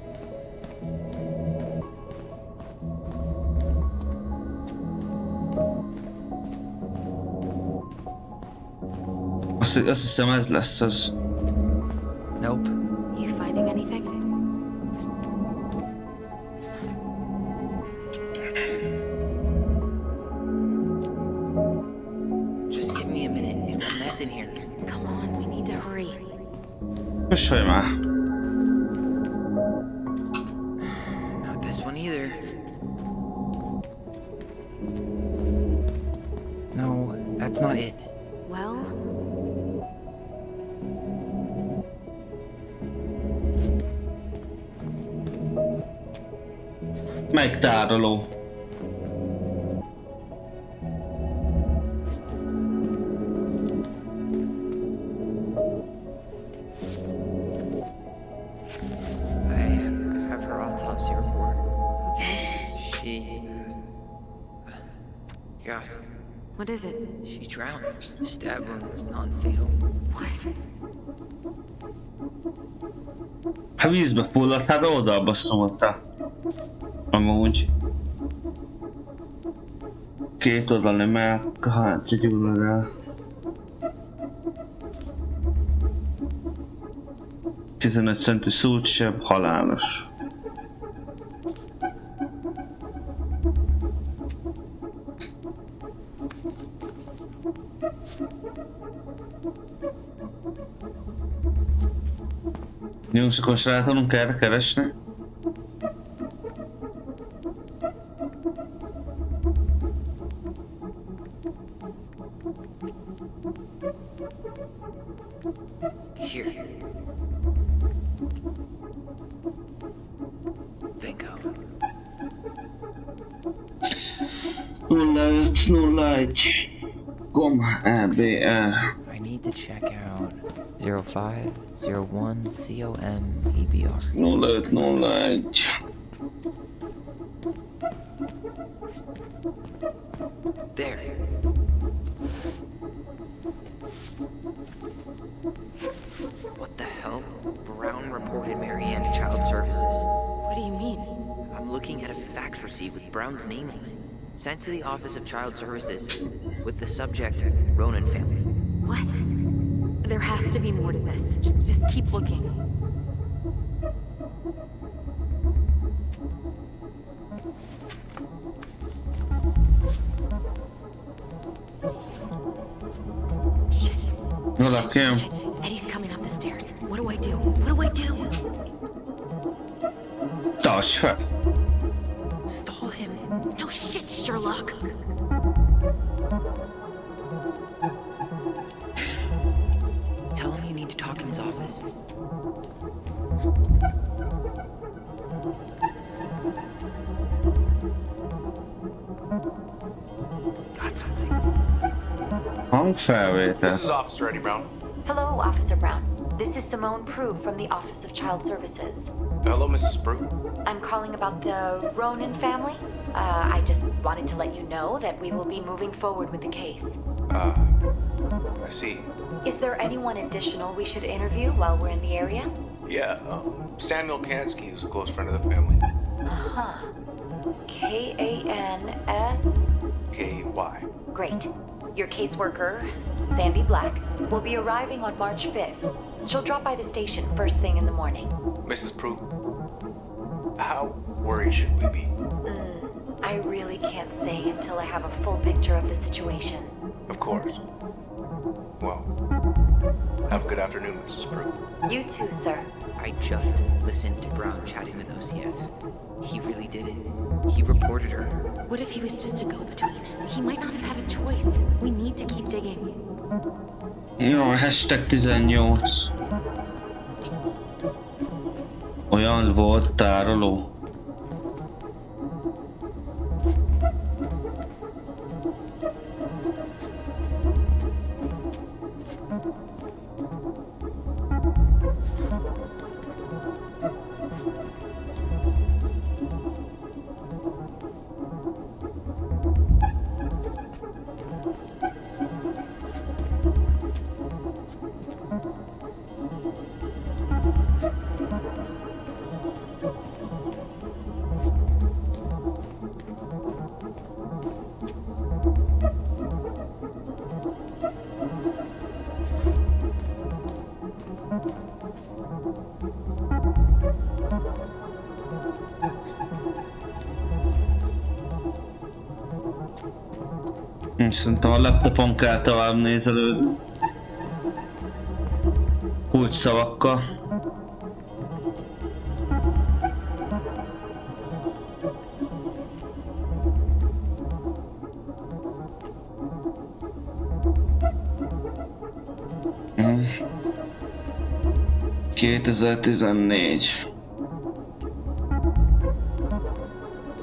Azt hiszem ez lesz az. Nope. You finding anything? Just give me a minute. It's a mess in here. Come on, we need to hurry. Kussolj már! Not this one either. No, that's not it. Well, Megtároló. I have her autopsy report. okay. She... God, What is it? she drowned. Stab wound was non-fatal. What? Ha vízbe fulladt, hát oldalba szóltál. Amúgy. Két oldalni meg, hát gyullad el. 15 centi szúrtsebb, halálos. Jó, és akkor srácunk erre keresni. Here. Bingo. 0501 com EBR. I need to check out 0501 COMEBR. 0501. There. What the hell? Brown reported Marianne to Child Services. What do you mean? I'm looking at a fax receipt with Brown's name on it. Sent to the Office of Child Services with the subject, Ronan family. What? There has to be more to this. Just keep looking. Hola, Kim. Eddie's coming up the stairs. What do I do? What do I do? Touch her. Stall him. No shit, Sherlock. Tell him you need to talk in his office. Got something. Hangfelvétel. This is Officer Eddie Brown. Hello, Officer Brown. This is Simone Prue from the Office of Child Services. Hello, Mrs. Prue. I'm calling about the Ronan family. I just wanted to let you know that we will be moving forward with the case. I see. Is there anyone additional we should interview while we're in the area? Yeah, Samuel Kansky is a close friend of the family. Uh-huh. K-A-N-S... K-Y. Great. Your caseworker, Sandy Black, will be arriving on March 5th. She'll drop by the station first thing in the morning. Mrs. Prue, how worried should we be? I really can't say until I have a full picture of the situation. Of course. Well, have a good afternoon, Mrs. Prue. You too, sir. I just listened to Brown chatting with OCS. He really did it. He reported her. What if he was just a go-between? He might not have had a choice. We need to keep digging. Jó, #18. Olyan volt tároló. Szerintem a laptopon kell tovább nézelődni. Kulcsszavakkal. Mm. 2014.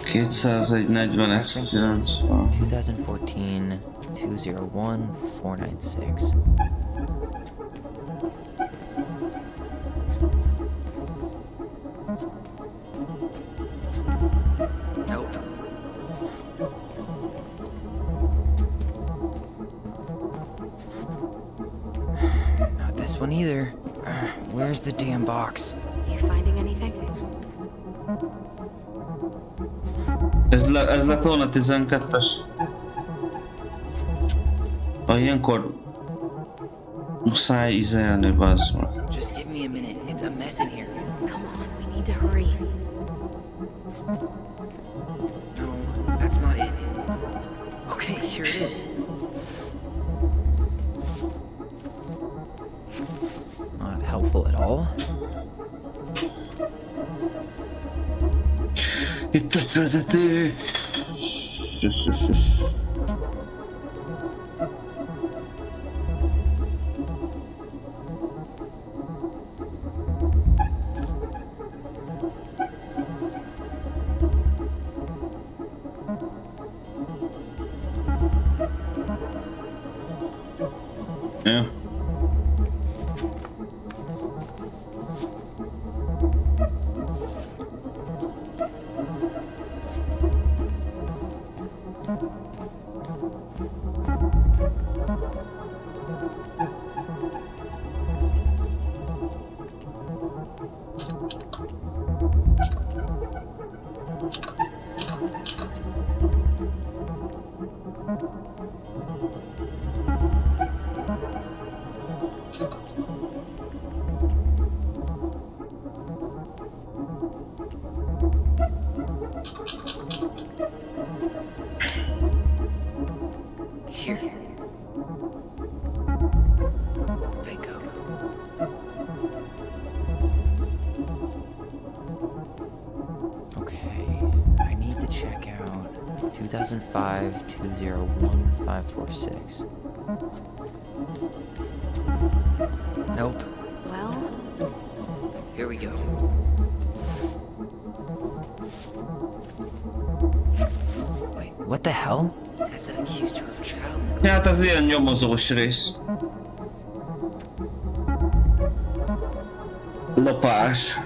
201 90. 2014 201 496. Nope. Not this one either. Where's the damn box? You finding anything? Ez lett volna 12-es. Ilyenkor muszáj izelni, bazd meg. Just give me a minute. It's a mess in here. Come on, we need to hurry. No, that's not it. Okay, here it is. Not helpful at all. Itt a vezető. Here. They go. Okay, I need to check out 2005-201-546. Nope. Well, Here we go. Wait, what the hell? Tessa accused her of child neglect. Hát ez ilyen nyomozós rész. Lopás.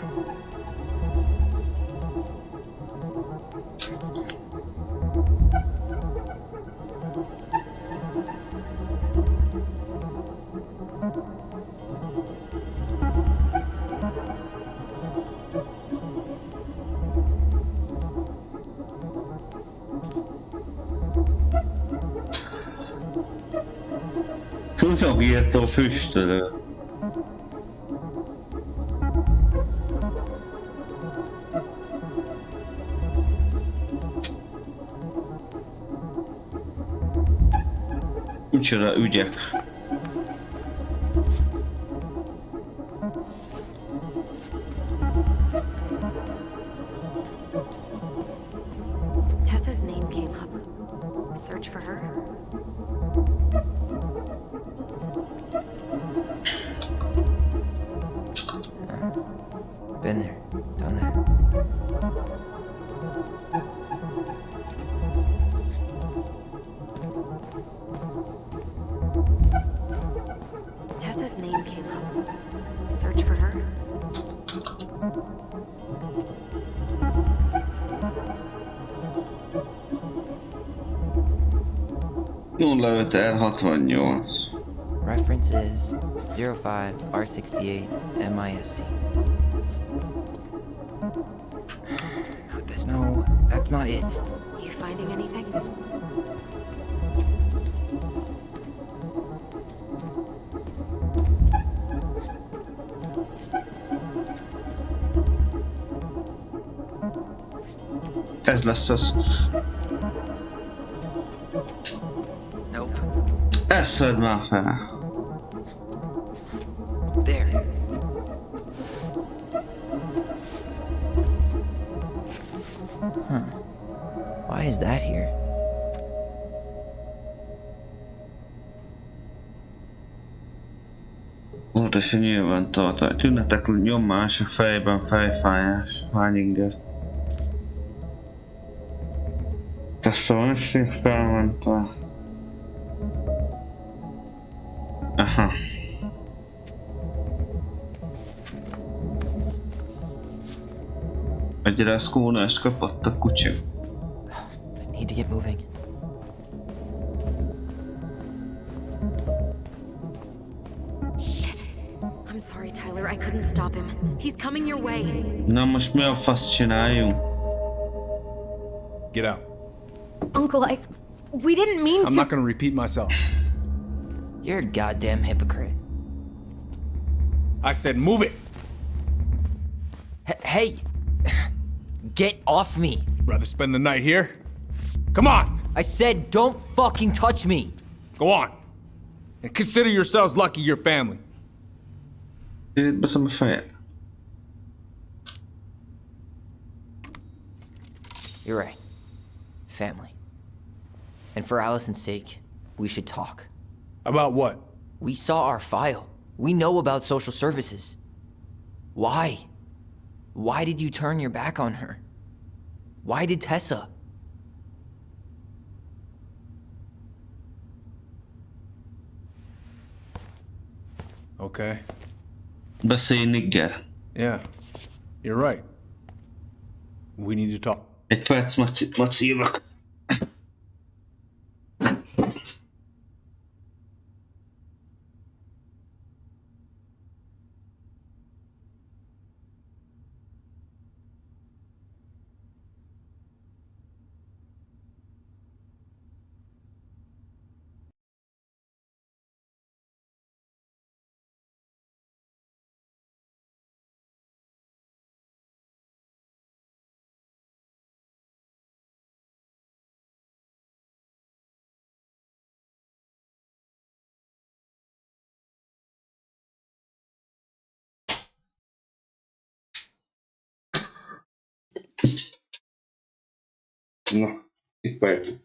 Szúnyogírtó füstölő. Micsoda ügyek. Tessa's name came up. Search for her. Been there, done that. Tessa's name came up. Search for her. R68. Reference is 05R68 MISC. Not this, no, that's not it. You finding anything? Ez lesz az. Nope. Ezt vedd már fel. There. Huh. Why is that here? Orvosi nyilvántartás. Tünetek, nyomás a fejben, fejfájás, hányinger. Testamenti felmentve. Aha. Egyre szkónást kapott a kutya. I need to get moving. Shit. I'm sorry, Tyler. I couldn't stop him. He's coming your way. Na most mi a fasz csináljunk? Get out. Uncle, we didn't mean to. I'm not gonna repeat myself. You're a goddamn hypocrite. I said move it. Hey! Get off me! Rather spend the night here? Come on! I said don't fucking touch me! Go on. And consider yourselves lucky you're family. Baszom a fejed. You're right. Family. And for Allison's sake, we should talk. About what? We saw our file. We know about social services. Why? Why did you turn your back on her? Why did Tessa? Okay. Beszélj nigger. Yeah. You're right. We need to talk. Egy perc, Maci jövök. Na, itt vagyok.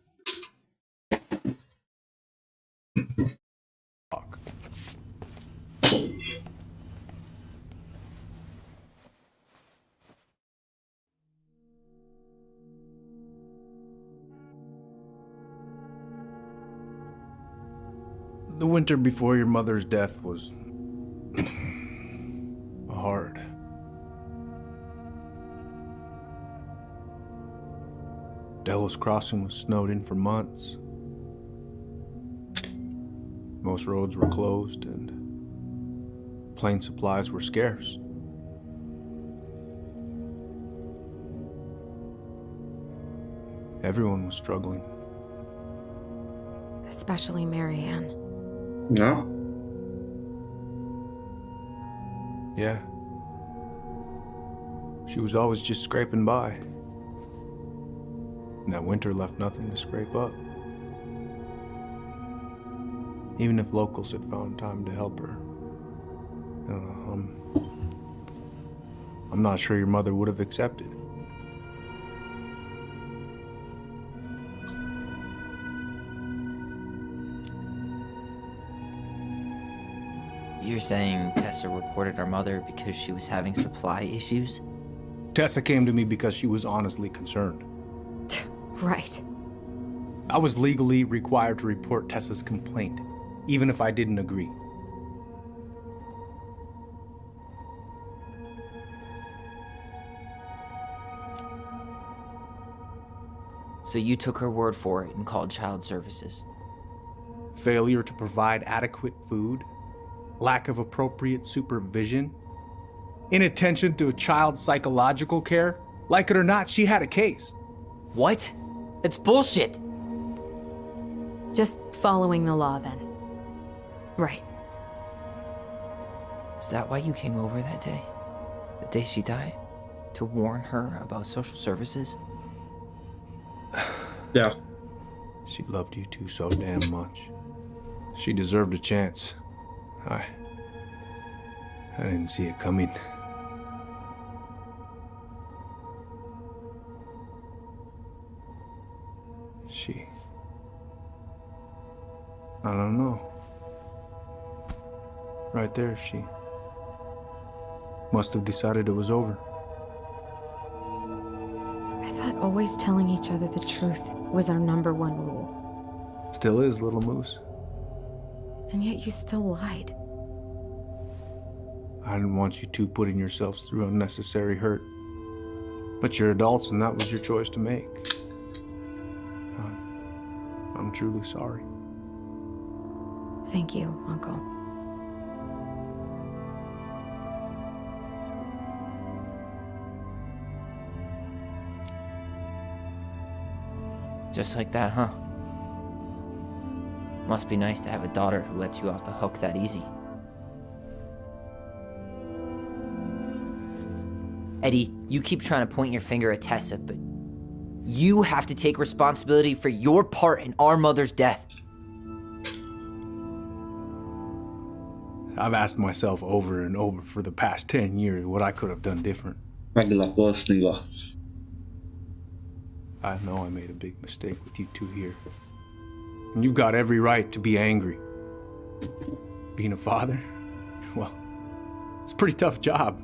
The winter before your mother's death was hard. Delos Crossing was snowed in for months. Most roads were closed and plane supplies were scarce. Everyone was struggling. Especially Marianne. Na? Yeah. She was always just scraping by. And that winter left nothing to scrape up. Even if locals had found time to help her. I don't know, I'm not sure your mother would have accepted. You're saying Tessa reported our mother because she was having supply issues? Tessa came to me because she was honestly concerned. Right. I was legally required to report Tessa's complaint, even if I didn't agree. So you took her word for it and called child services? Failure to provide adequate food, lack of appropriate supervision, inattention to a child's psychological care. Like it or not, she had a case. What? It's bullshit. Just following the law then. Right. Is that why you came over that day? The day she died? To warn her about social services? Yeah. She loved you two so damn much. She deserved a chance. I didn't see it coming. I don't know. Right there, she must have decided it was over. I thought always telling each other the truth was our number one rule. Still is, little moose. And yet you still lied. I didn't want you two putting yourselves through unnecessary hurt. But you're adults and that was your choice to make. I'm truly sorry. Thank you, Uncle. Just like that, huh? Must be nice to have a daughter who lets you off the hook that easy. Eddie, you keep trying to point your finger at Tessa, but you have to take responsibility for your part in our mother's death. I've asked myself over and over for the past 10 years what I could have done different. Meglakozni. I know I made a big mistake with you two here. And you've got every right to be angry. Being a father, well, it's a pretty tough job.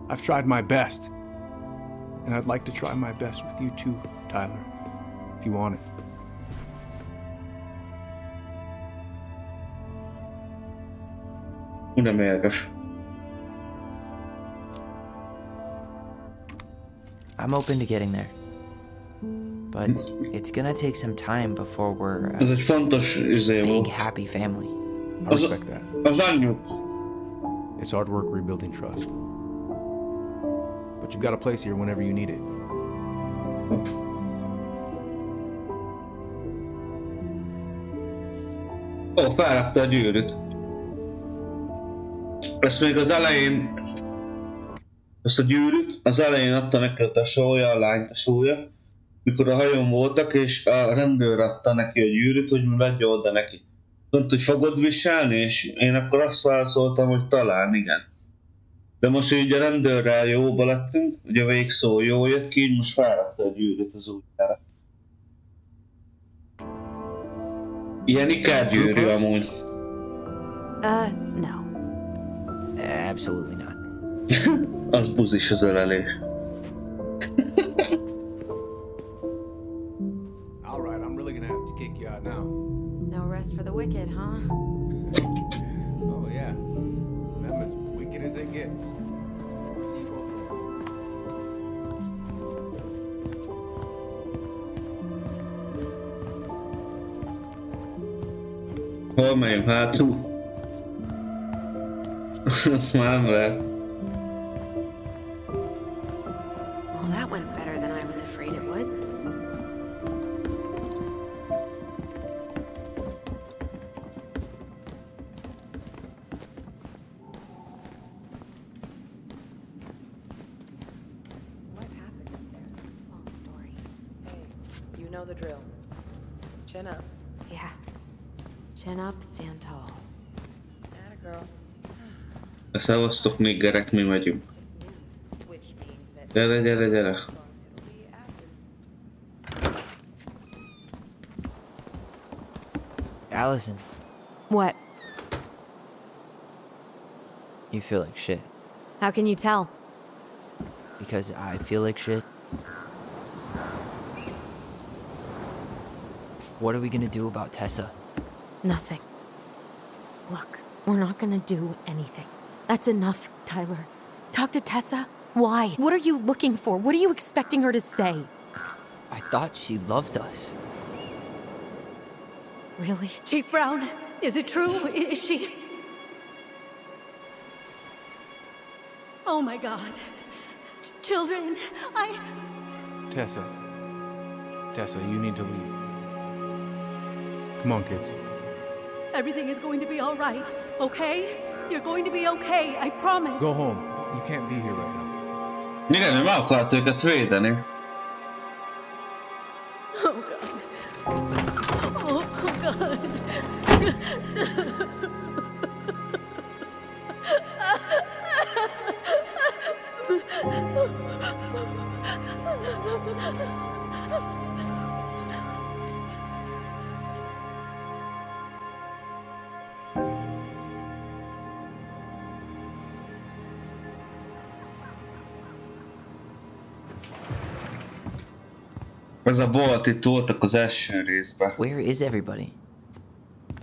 I've tried my best. And I'd like to try my best with you too, Tyler, if you want it. De mérges. I'm open to getting there. But it's gonna take some time before we're Ez egy fontos izé big, volt. happy family. I respect that. Az anyjuk. It's hard work rebuilding trust. But you've got a place here whenever you need it. Ó, felrakta a gyűrűt. Ezt még az elején... Ezt a gyűrűt az elején adta neki a tesója, a lány tesója. Mikor a hajón voltak, és a rendőr adta neki a gyűrűt, hogy vegye oda neki. Mondta, hogy fogod viselni, és én akkor azt válaszoltam, hogy talán igen. De most így a rendőrrel jóba lettünk, ugye a végszó jó jött ki, így most felrakta a gyűrűt az útjára. Ilyen ikergyűrű amúgy. No. Absolutely not. Az buzis az ölelés. Alright, I'm really gonna have to kick you out now. No rest for the wicked, huh? Oh, yeah. I'm as wicked as it gets. See you both later. Hol megyünk hátul? Már lehet. Well, that went better than I was afraid it would. What happened up there? Long story. Hey, you know the drill. Chin up. Yeah. Chin up, stand tall. Atta girl. Szevasztok niggerek, mi megyünk. Which means that Gyere, gyere, gyere. it'll be after. Allison, What? you feel like shit. How can you tell? Because I feel like shit. What are we gonna do about Tessa? Nothing. Look, we're not gonna do anything. That's enough, Tyler. Talk to Tessa? Why? What are you looking for? What are you expecting her to say? I thought she loved us. Really? Chief Brown, is it true? Is she... Oh my God. Children, Tessa. Tessa, you need to leave. Come on, kids. everything is going to be all right, okay? You're going to be okay, I promise. Go home. You can't be here right now. Igen, meg akart őket védeni. Oh God. Oh God. Ez a bolt itt voltak az első részben. Where is everybody?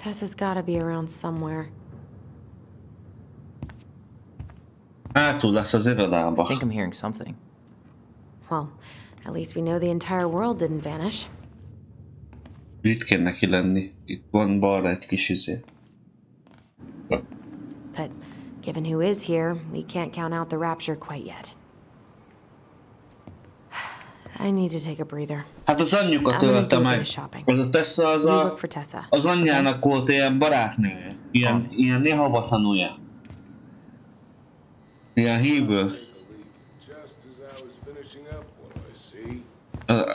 Tessa's gotta be around somewhere. Hátul lesz az I irodába. think I'm hearing something. Well, at least we know the entire world didn't vanish. Itt kéne neki lenni. Itt van balra egy kis izé. But given who is here, we can't count out the rapture quite yet. I need to take a breather. Hát az anyjukat I'm gonna ölte do a bit meg. of shopping. Ez a Tessa az You a... look for Tessa. Az anyjának volt ilyen barátnője. Ilyen néha vatanúja. Ilyen hívő.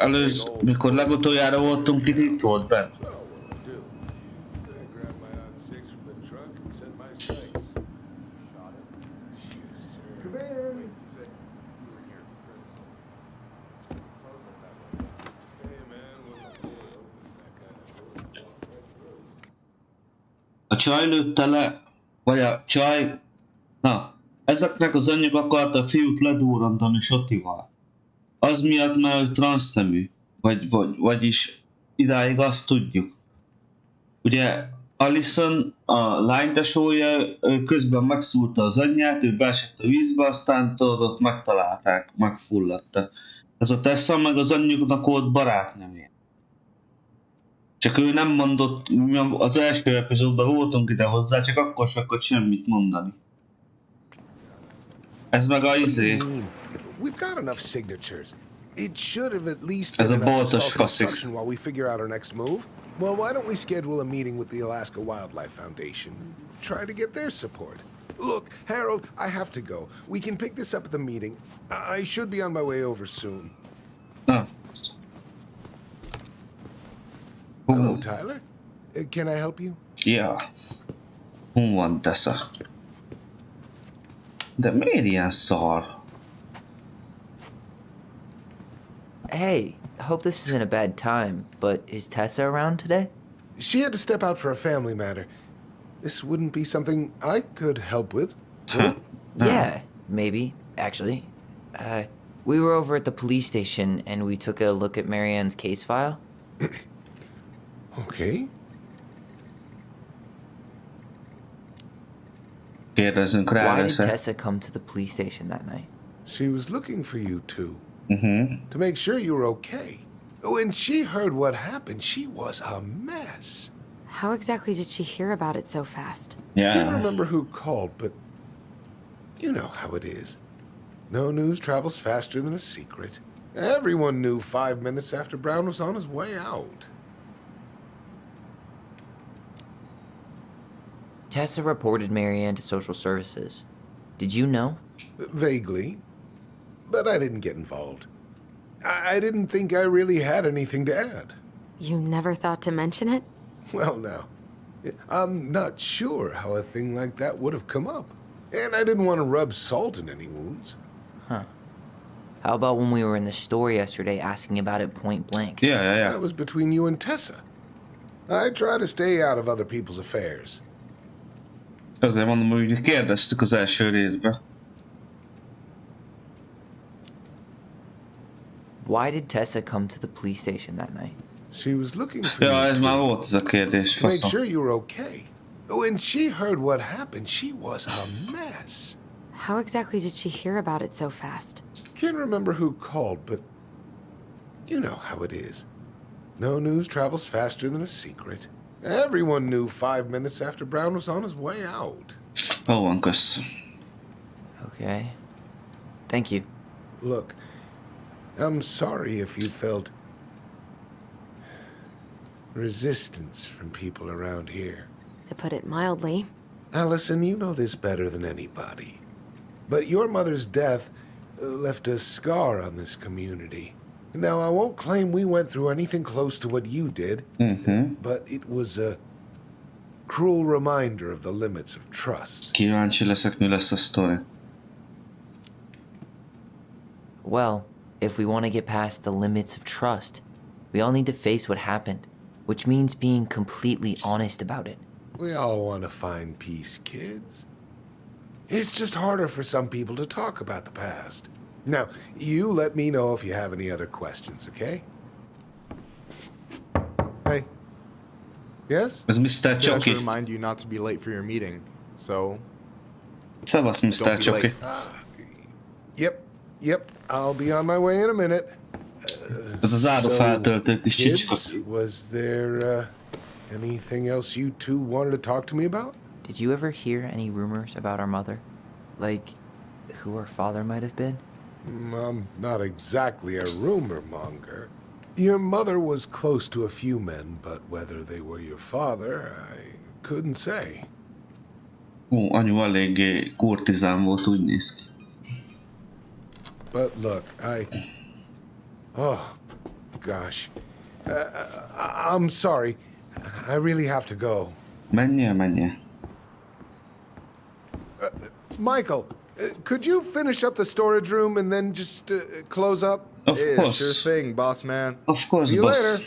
Előző, mikor legutoljára voltunk itt volt bent. A csaj lőtte le, vagy a csaj... Na, ezeknek az anyjuk akarta a fiút ledurrantani Sotival. Az miatt, mert ő transznemű. Vagyis idáig azt tudjuk. Ugye Alison, a lánytesója, ő közben megszúrta az anyját, ő beesett a vízbe, aztán ott megtalálták, megfulladta. Ez a Tessa meg az anyjuknak volt barátnője. Csak ő nem mondott, az első epizódban voltunk ide hozzá, csak akkor se akart semmit mondani. Ez meg a izé. We've got enough signatures. It should have at least Ez a been enough to boltos start faszik. construction while we figure out our next move. Well, why don't we schedule a meeting with the Alaska Wildlife Foundation? Try to get their support. Look, Harold, I have to go. We can pick this up at the meeting. I should be on my way over soon. Na. Hello, Tyler. Can I help you? Ja. Hol van Tessa? De miért ilyen szar? Hey, I hope this isn't a bad time, but is Tessa around today? She had to step out for a family matter. This wouldn't be something I could help with, would it? Yeah, maybe, actually. We were over at the police station and we took a look at Marianne's case file. Okay. Kérdezzünk rá Why did először. Tessa come to the police station that night? She was looking for you two. Mm-hmm. To make sure you were okay. When she heard what happened, she was a mess. How exactly did she hear about it so fast? Can't remember who called, but you know how it is. No news travels faster than a secret. Everyone knew 5 minutes after Brown was on his way out. Tessa reported Marianne to social services. Did you know? Vaguely. But I didn't get involved. I didn't think I really had anything to add. You never thought to mention it? Well, now, I'm not sure how a thing like that would have come up. And I didn't want to rub salt in any wounds. Huh. How about when we were in the store yesterday asking about it point blank? Yeah. That was between you and Tessa. I try to stay out of other people's affairs. Azért mondom, hogy kérdeztük az első részben. Why did Tessa come to the police station that night? She was looking for Ja, you ez már volt ez a kérdés. to make Faszom. sure you were okay. When she heard what happened, she was a mess. How exactly did she hear about it so fast? Can't remember who called, but you know how it is. No news travels faster than a secret. Everyone knew 5 minutes after Brown was on his way out. Ó, van, kösz. Okay. Thank you. Look, I'm sorry if you felt resistance from people around here. To put it mildly. Allison, you know this better than anybody. But your mother's death left a scar on this community. Now, I won't claim we went through anything close to what you did, but it was a cruel reminder of the limits of trust. Kíváncsi leszek, mi lesz a sztori. Well, if we want to get past the limits of trust, we all need to face what happened, which means being completely honest about it. We all want to find peace, kids. It's just harder for some people to talk about the past. Now, you let me know if you have any other questions, okay? Hey. Ez Yes? Mr. Said I should Csoki. remind you not to be late for your meeting, so... Szevasz, Mr. Don't be Csoki. late. Yep, I'll be on my way in a minute. Ez az áru feltöltő kis kids, csicska. was there anything else you two wanted to talk to me about? Did you ever hear any rumors about our mother? Like, who our father might have been? I'm not exactly a rumor monger. Your mother was close to a few men, but whether they were your father, I couldn't say. Ó, anyu eléggé kurtizán volt, úgy néz ki. But look, oh, gosh. I'm sorry. I really have to go. Menjél. Michael, could you finish up the storage room and then just close up? Of course. Sure thing, boss man. Of course, See you boss. later.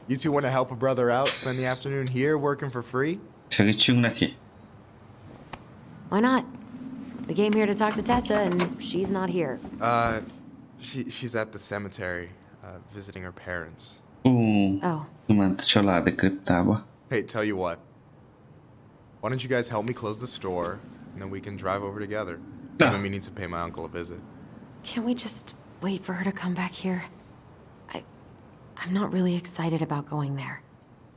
You two want to help a brother out, spend the afternoon here working for free? Segítsünk neki. Why not? We came here to talk to Tessa, and she's not here. She's at the cemetery, visiting her parents. Oh. Ment a családi kriptába. Hey, tell you what. Why don't you guys help me close the store, and then we can drive over together. I've been meaning to pay my uncle a visit. Can't we just wait for her to come back here? I'm not really excited about going there.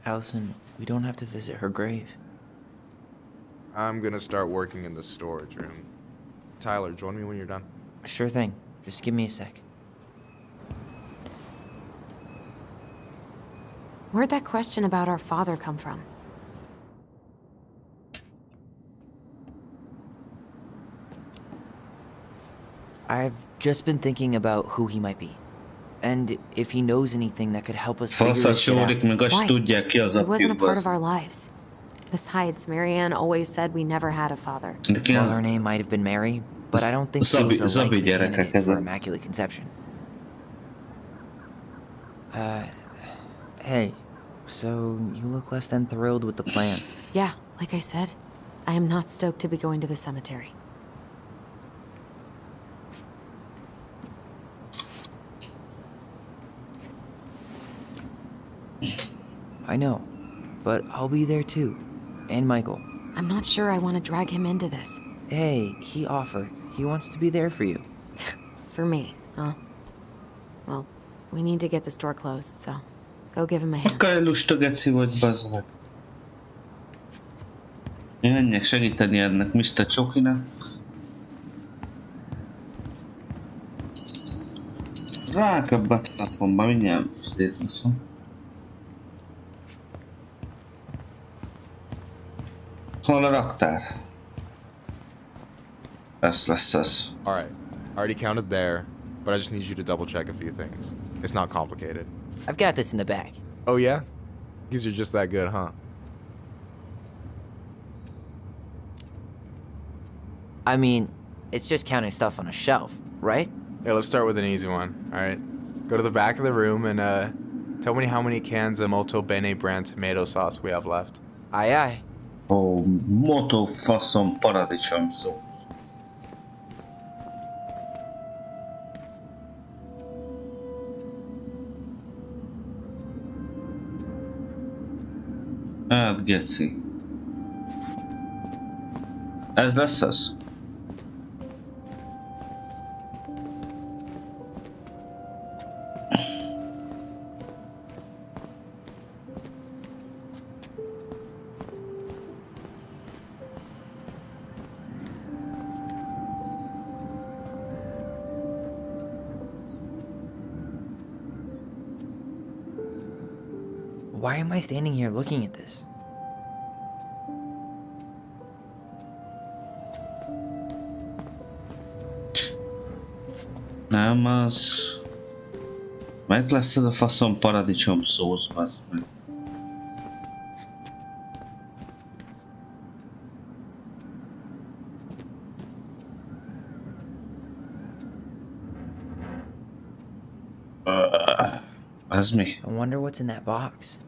Allison, we don't have to visit her grave. I'm gonna start working in the storage room. Tyler, join me when you're done. Sure thing. Just give me a sec. Where'd that question about our father come from? I've just been thinking about who he might be. And if he knows anything that could help us figure this shit out. Faszat meg azt tudják ki az It wasn't a part of apjukba. our lives. Besides, Marianne always said we never had a father. Well, her name might have been Mary, but I don't think she was a Zabi likely gyerekek candidate for ezek. immaculate conception. Hey, so you look less than thrilled with the plan. Yeah, like I said, I am not stoked to be going to the cemetery. I know, but I'll be there too. And Michael. I'm not sure I want to drag him into this. Hey, he offered. He wants to be there for you. For me, huh? Well, we need to get the store closed, so go give him a hand. Kaj lusta geci vagy, bazd meg. Menjek segíteni ennek Mr. Csokinak. Ráköbbet kapom, már mindjárt szétviszom. Hol a raktár? Ez lesz az. Alright, I already counted there, but I just need you to double check a few things. It's not complicated. I've got this in the back. Oh yeah? Because you're just that good, huh? I mean, it's just counting stuff on a shelf, right? Yeah, let's start with an easy one, alright? Go to the back of the room and tell me how many cans of Molto Bene brand tomato sauce we have left. Aye aye. Ó, motó faszom paradicsom szó. Hát geci. Ez lesz az? Why am I standing here looking at this? Nem az... Meg lesz ez a faszom paradicsom szósz, bazd meg. Ez mi? I wonder what's in that box.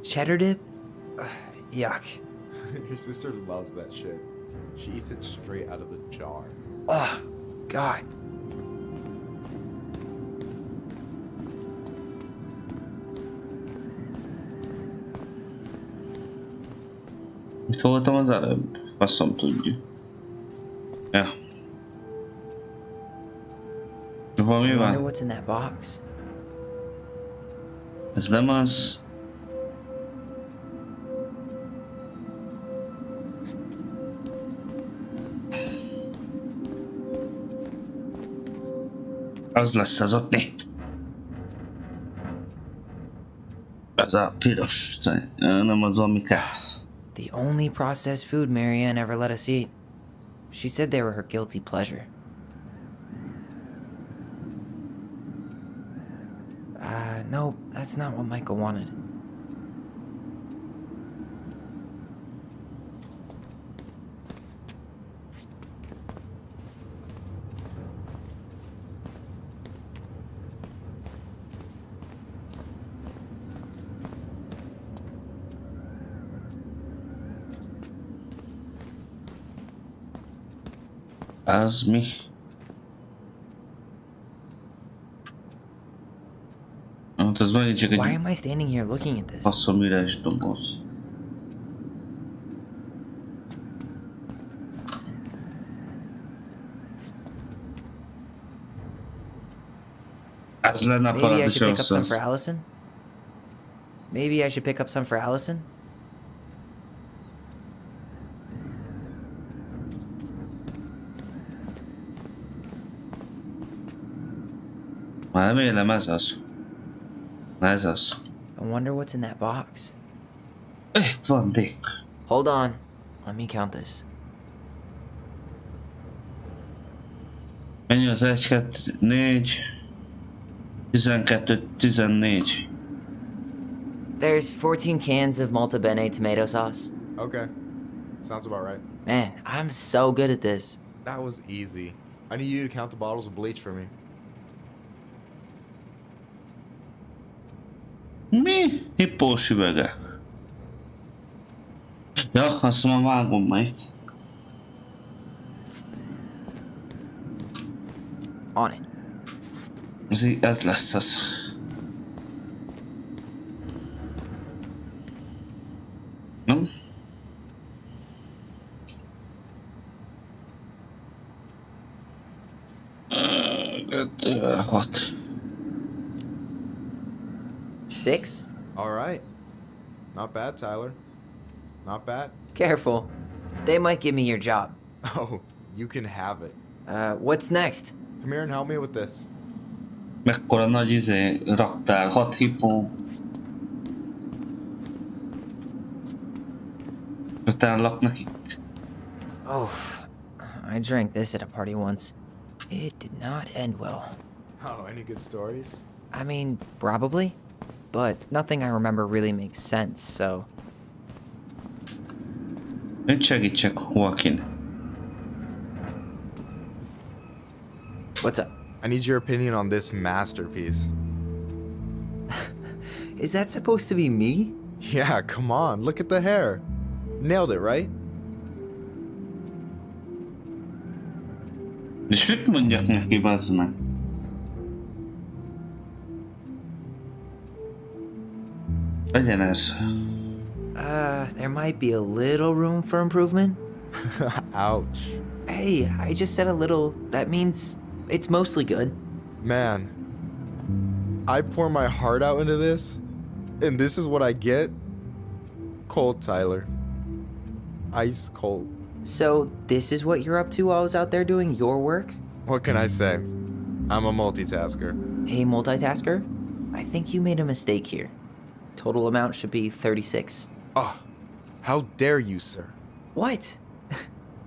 Cheddar dip? Yuck. Your sister loves that shit. She eats it straight out of the jar. Oh, God. Mit voltam az előbb? Faszom tudja. Ja. Valami I wonder van? what's in that box. Ez nem az... Az lesz az ott né. Ez a piros, nem az valami keksz. The only processed food Marianne ever let us eat. She said they were her guilty pleasure. No, that's not what Michael wanted. Az mi? Hát ez megint csak Why egy am I standing here looking at this? faszom üres doboz. Ez lenne a Maybe I should paradicsom pick up some szósz. for Allison? Maybe I should pick up some for Allison? Már remélem ez az. Ez az. I wonder what's in that box. Itt van, Dick. Hold on. Let me count this. Mennyi az 1, 2, 4, 12, 14. There's 14 cans of Malta Bene tomato sauce. Okay. Sounds about right. Man, I'm so good at this. That was easy. I need you to count the bottles of bleach for me. Mi? Hippós üvege. Ja, azt már vágom majd. On it. Ez lesz az. Nem? Hat. 6? All right. Not bad, Tyler. Not bad. Careful. They might give me your job. Oh, you can have it. What's next? Come here and help me with this. Mekkora nagy raktár, 6 hippó. Öten laknak itt. Oh, I drank this at a party once. It did not end well. Oh, any good stories? I mean, probably. But nothing I remember really makes sense, so... Hogy segítsek, Joaquin. What's up? I need your opinion on this masterpiece. Is that supposed to be me? Yeah, come on. Look at the hair. Nailed it, right? És mit mondjak neki, bazd meg? Legyen ez. There might be a little room for improvement. Ouch. Hey, I just said a little. That means it's mostly good. Man, I pour my heart out into this, and this is what I get? Cold, Tyler. Ice cold. So, this is what you're up to while I was out there doing your work? What can I say? I'm a multitasker. Hey, multitasker? I think you made a mistake here. Total amount should be 36. Oh, how dare you, sir? What?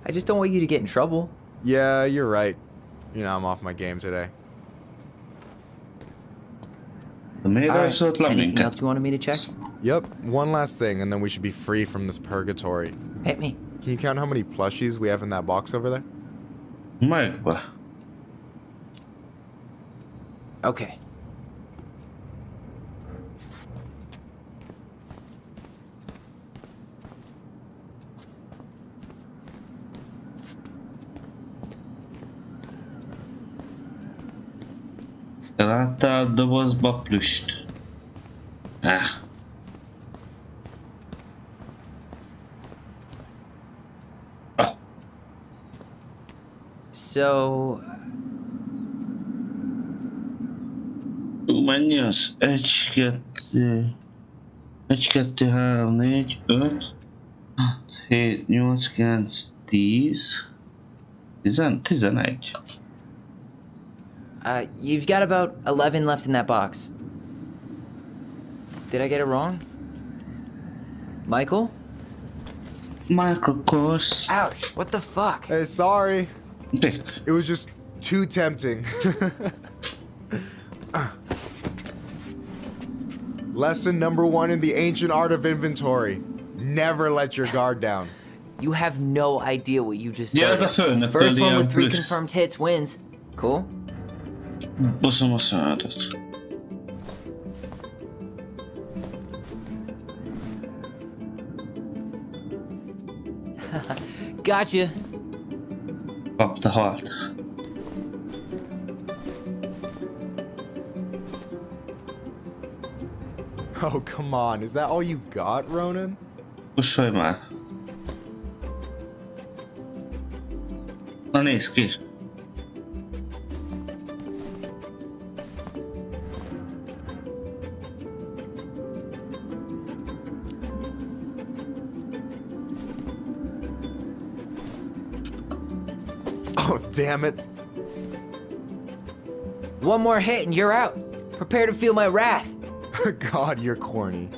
I just don't want you to get in trouble. Yeah, you're right. You know, I'm off my game today. Anything else you wanted me to check? Yep, one last thing, and then we should be free from this purgatory. Hit me. Can you count how many plushies we have in that box over there? Megva. Okay. Láttál a dobozba plüst? So... Mennyi az? 1, 2, 3, 4, 5, 6, 7, 8, 9, 10, 11. You've got about 11 left in that box. Did I get it wrong? Michael? Michael Kors. Ouch, what the fuck? Hey, sorry. It was just too tempting. Lesson number 1 in the ancient art of inventory. Never let your guard down. You have no idea what you just Yeah, said. that's a First one with 3 confirmed hits wins. Cool? Baszom a szádat. Gotcha. Kapta, halt. Oh, come on. Is that all you got, Ronan? Kussolj már. Na nézd ki. Oh, damn it. One more hit and you're out. Prepare to feel my wrath. God, you're corny.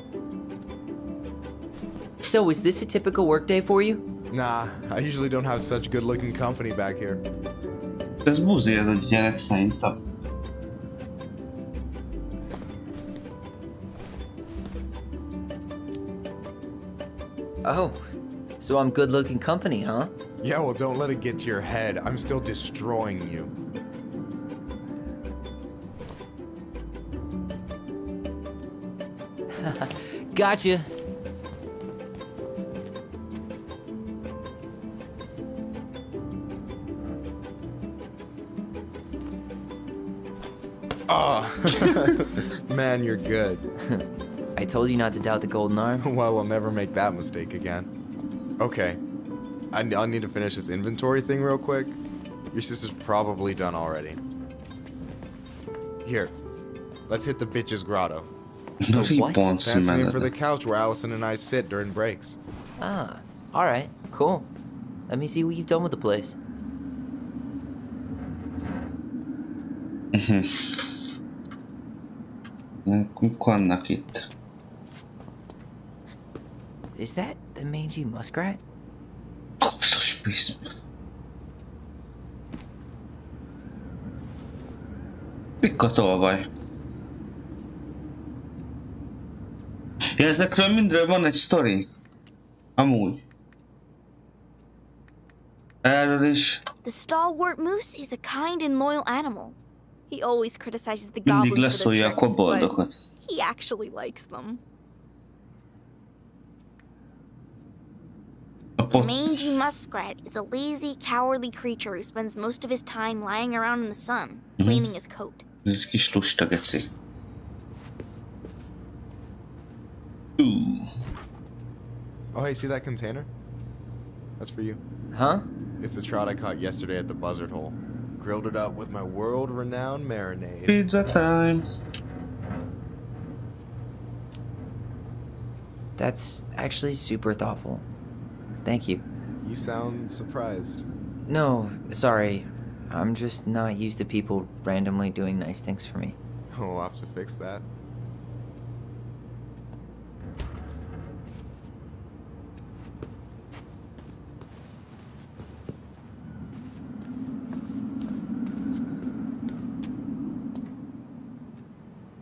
So, is this a typical workday for you? Nah, I usually don't have such good-looking company back here. Ez buzi ez a gyerek szerintem. Oh, so I'm good-looking company, huh? Yeah, well, don't let it get to your head. I'm still destroying you. Gotcha. Oh, man, you're good. I told you not to doubt the golden arm. Well, we'll never make that mistake again. Okay, I'll need to finish this inventory thing real quick. Your sister's probably done already. Here, let's hit the bitch's grotto. What? Fancy name for the couch where Allison and I sit during breaks. Ah, alright, cool. Let me see what you've done with the place. Vannak itt. Is that the mangy muskrat? Basszus pisz. Pikka tolvaj. Ja, ezekről mindről van egy sztori. Amúgy. Erről is. The stalwart moose is a kind and loyal animal. He always criticizes the Mindig goblins for their leszólja a tricks, koboldokat. but he actually likes them. The mangy muskrat is a lazy, cowardly creature who spends most of his time lying around in the sun, cleaning his coat. Ez egy kis lusta geci. Oh, hey, see that container? That's for you. Huh? It's the trout I caught yesterday at the buzzard hole. Grilled it up with my world-renowned marinade. Pizza time. That's actually super thoughtful. Thank you. You sound surprised. No, sorry. I'm just not used to people randomly doing nice things for me. We'll have to fix that.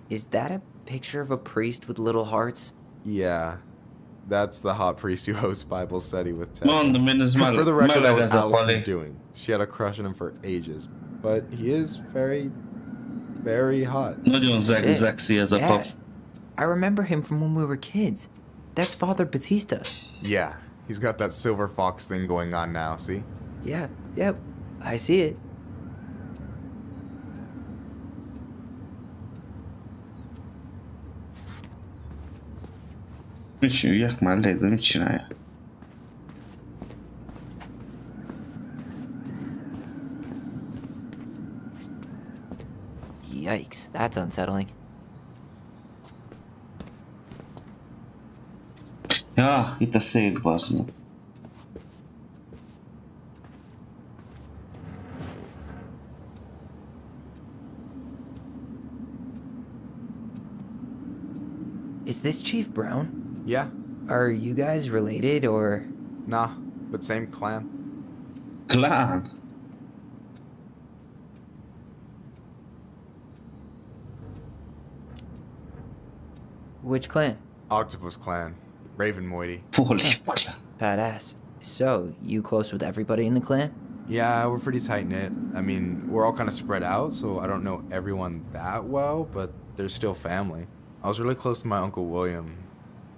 Is that a picture of a priest with little hearts? Yeah. That's the hot priest who hosts Bible study with Tessa. Mondom én, ez For the record, that meleg was ez a Allison's pali. doing. She had a crush on him for ages. But he is very, very hot. Nagyon Shit. sexy ez a Yeah. pap. I remember him from when we were kids. That's Father Batista. Yeah. He's got that silver fox thing going on now, see? Yeah, yep. I see it. És üljek már le, de mit csinálja? Yikes, that's unsettling. Ja, itt a szék, bazd meg. Is this Chief Brown? Yeah. Are you guys related, or...? Nah, but same clan. Clan? Which clan? Octopus clan. Raven Moiety. Badass. So, you close with everybody in the clan? Yeah, we're pretty tight-knit. I mean, we're all kind of spread out, so I don't know everyone that well, but they're still family. I was really close to my Uncle William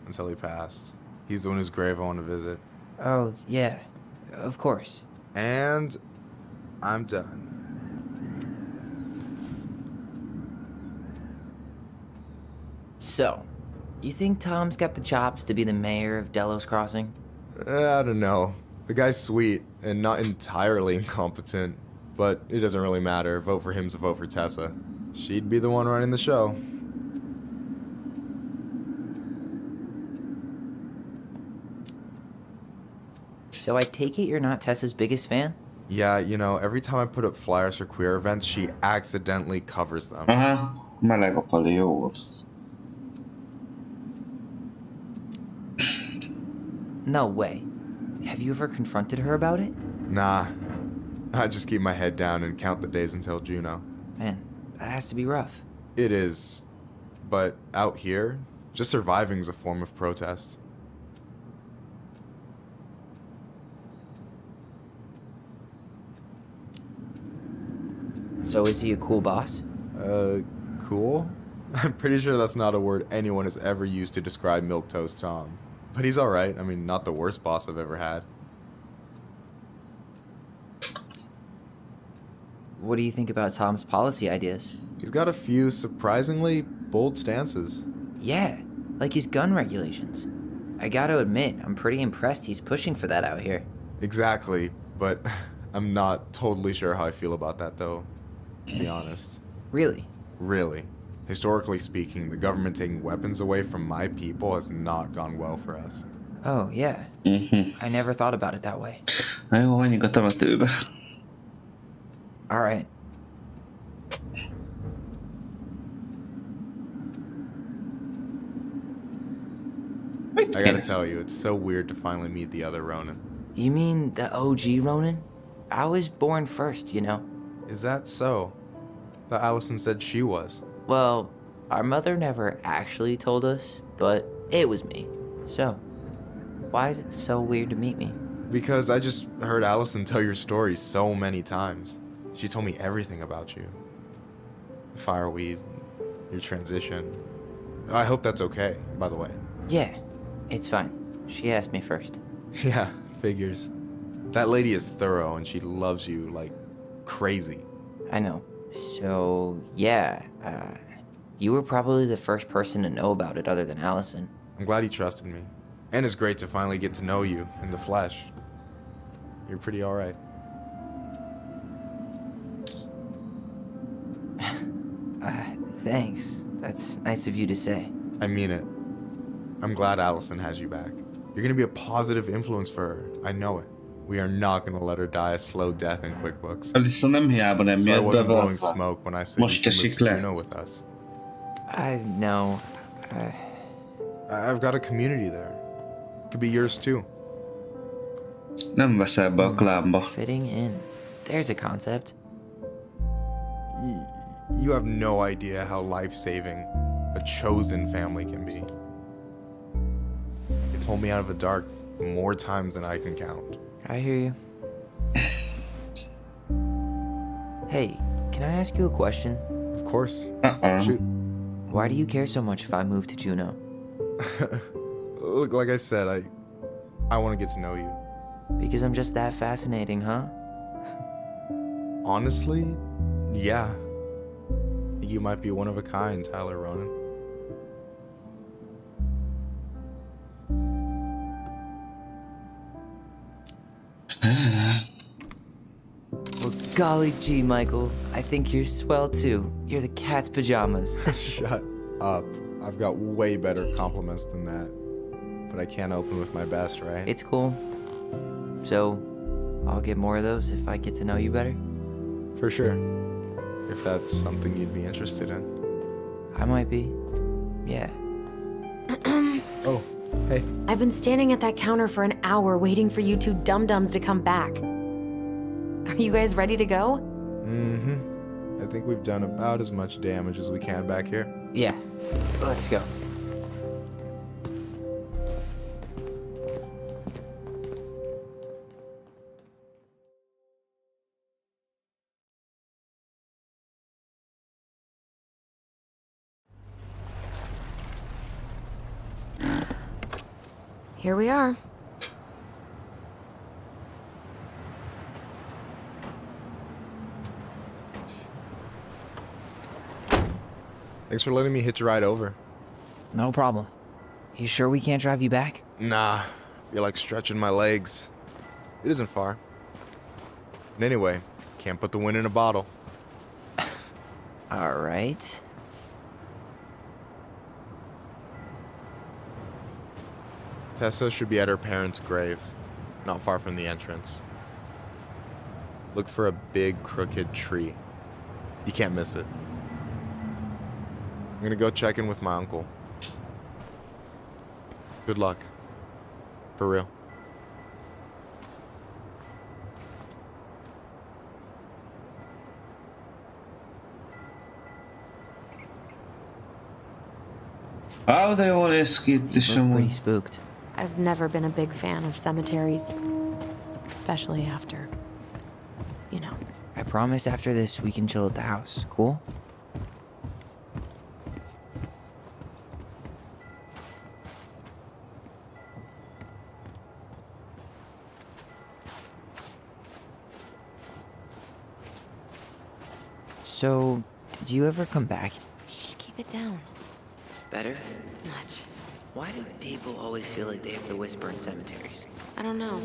until he passed. He's the one whose grave I want to visit. Oh, yeah. Of course. And I'm done. So, you think Tom's got the chops to be the mayor of Delos Crossing? I don't know. The guy's sweet and not entirely incompetent, but it doesn't really matter. Vote for him's a vote for Tessa. She'd be the one running the show. So I take it you're not Tessa's biggest fan? Yeah, you know, every time I put up flyers for queer events, she accidentally covers them. Aha, meleg a pali, jó volt. No way. Have you ever confronted her about it? Nah. I just keep my head down and count the days until Juno. Man, that has to be rough. It is. But out here, just surviving is a form of protest. So is he a cool boss? Cool? I'm pretty sure that's not a word anyone has ever used to describe Milquetoast Tom. But he's alright. I mean, not the worst boss I've ever had. What do you think about Tom's policy ideas? He's got a few surprisingly bold stances. Yeah, like his gun regulations. I gotta admit, I'm pretty impressed he's pushing for that out here. Exactly, but I'm not totally sure how I feel about that though, to be honest. Really? Really. Historically speaking, the government taking weapons away from my people has not gone well for us. Oh, yeah. I never thought about it that way. Na jó, menjünk a temetőbe. Alright. I gotta tell you, it's so weird to finally meet the other Ronin. You mean the OG Ronin? I was born first, you know. Is that so? Thought Allison said she was. Well, our mother never actually told us, but it was me. So, why is it so weird to meet me? Because I just heard Allison tell your story so many times. She told me everything about you. Fireweed, your transition. I hope that's okay, by the way. Yeah, it's fine. She asked me first. Yeah, figures. That lady is thorough and she loves you like crazy. I know. So, yeah, you were probably the first person to know about it other than Allison. I'm glad he trusted me. And it's great to finally get to know you in the flesh. You're pretty alright. Thanks. That's nice of you to say. I mean it. I'm glad Allison has you back. You're gonna be a positive influence for her. I know it. We are not gonna let her die a slow death in QuickBooks. Alissa nem hiába nem So I jött wasn't be blowing az. smoke when I said Most you should esik move le. to Juneau with us. I know. I've got a community there. Could be yours too. Nem veszel be a klánba. Fitting in. There's a concept. You have no idea how life-saving a chosen family can be. They pulled me out of the dark more times than I can count. I hear you. Hey, can I ask you a question? Of course. Shoot. Why do you care so much if I move to Juneau? Look, like I said, I want to get to know you. Because I'm just that fascinating, huh? Honestly, yeah. You might be one of a kind, Tyler Ronan. Well, golly gee, Michael. I think you're swell too. You're the cat's pajamas. Shut up. I've got way better compliments than that. But I can't open with my best, right? It's cool. So, I'll get more of those if I get to know you better? For sure. If that's something you'd be interested in. I might be. Yeah. Oh, hey. I've been standing at that counter for an hour waiting for you two dum-dums to come back. Are you guys ready to go? Mm-hmm. I think we've done about as much damage as we can back here. Yeah. Let's go. Here we are. Thanks for letting me hitch a ride over. No problem. You sure we can't drive you back? Nah, you're like stretching my legs. It isn't far. And anyway, can't put the wind in a bottle. All right. Tessa should be at her parents' grave, not far from the entrance. Look for a big crooked tree. You can't miss it. I'm gonna go check in with my uncle. Good luck. For real. Á, de jól néz ki itt is Pretty amúgy. spooked. I've never been a big fan of cemeteries, especially after, you know. I promise after this we can chill at the house, cool? So, did you ever come back? Shh, keep it down. Better? Much. Why do people always feel like they have to whisper in cemeteries? I don't know.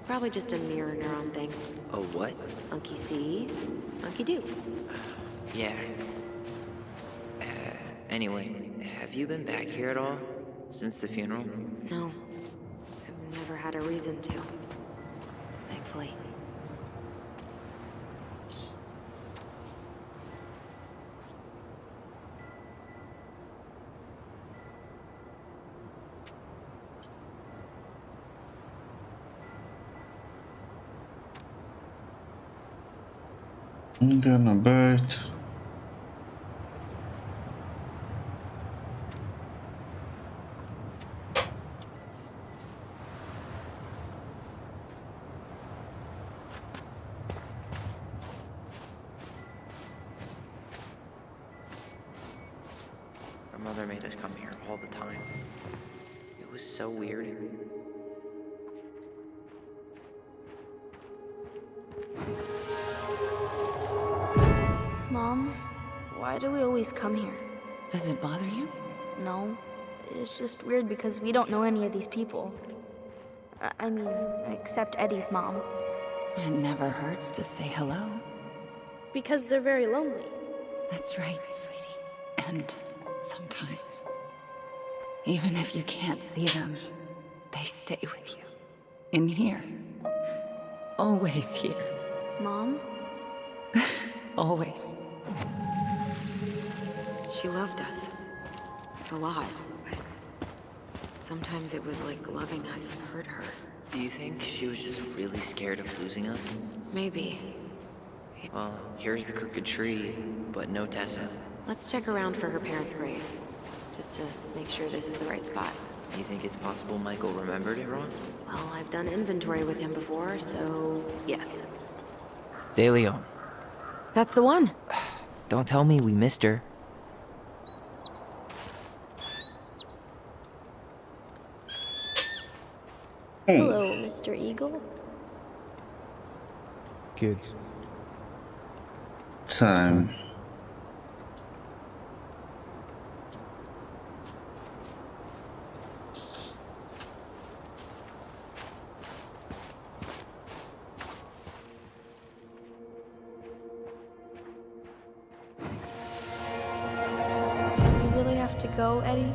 Probably just a mirror neuron thing. Oh, what? Monkey see, monkey do. Yeah. Anyway, have you been back here at all? Since the funeral? No. I've never had a reason to. Thankfully. I'm gonna bet. Our mother made us come here all the time. It was so weird. Mom, why do we always come here? Does it bother you? No. It's just weird because we don't know any of these people. I mean, except Eddie's mom. It never hurts to say hello. Because they're very lonely. That's right, sweetie. And sometimes, even if you can't see them, they stay with you. In here. Always here. Mom? Always. She loved us. A lot. But sometimes it was like loving us hurt her. Do you think she was just really scared of losing us? Maybe. Well, here's the crooked tree, but no Tessa. Let's check around for her parents' grave. Just to make sure this is the right spot. You think it's possible Michael remembered it wrong? Well, I've done inventory with him before, so yes. De Leon. That's the one. Don't tell me we missed her. Hello, Mr. Eagle. Kids. Time. You really have to go, Eddie?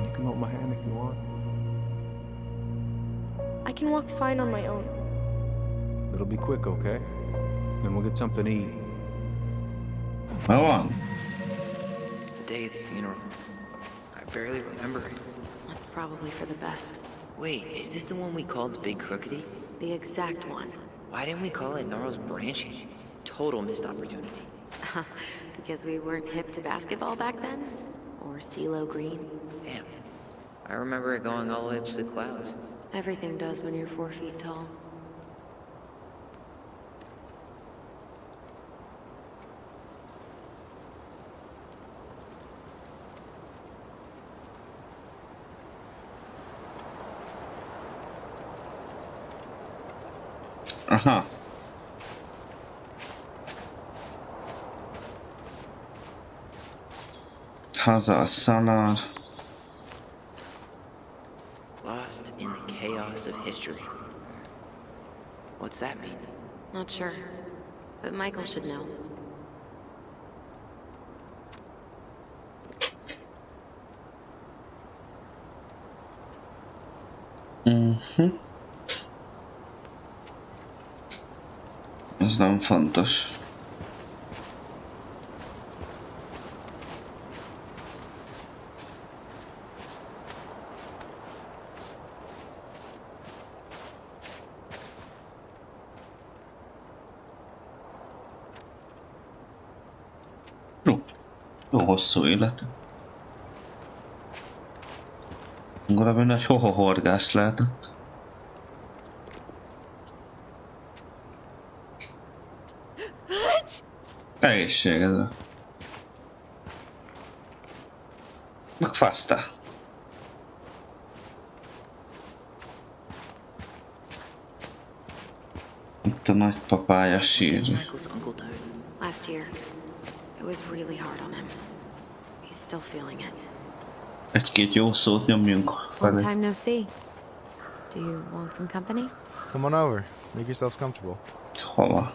You can hold my hand if you want. I can walk fine on my own. It'll be quick, okay? Then we'll get something to eat. Go on. The day of the funeral. I barely remember it. That's probably for the best. Wait, is this the one we called Big Crookedy? The exact one. Why didn't we call it Gnarls Branching? Total missed opportunity. Because we weren't hip to basketball back then? Or CeeLo Green? Damn. I remember it going all the way up to the clouds. Everything does when you're 4 feet tall. Aha. Hazard salad. Lost in the chaos of history. What's that mean? Not sure. But Michael should know. Mhm. Ez nem fontos. Jó hosszú élet. Gondolom, hogy horgász lehetett. Egészségedre. Megfázta. Itt a nagypapája sírja. Michael's uncle died last year. It was really hard on him. He's still feeling it. Egy-két jó szót nyomjunk Long felé. time no see. Do you want some company? Come on over. Make yourselves comfortable. Hova?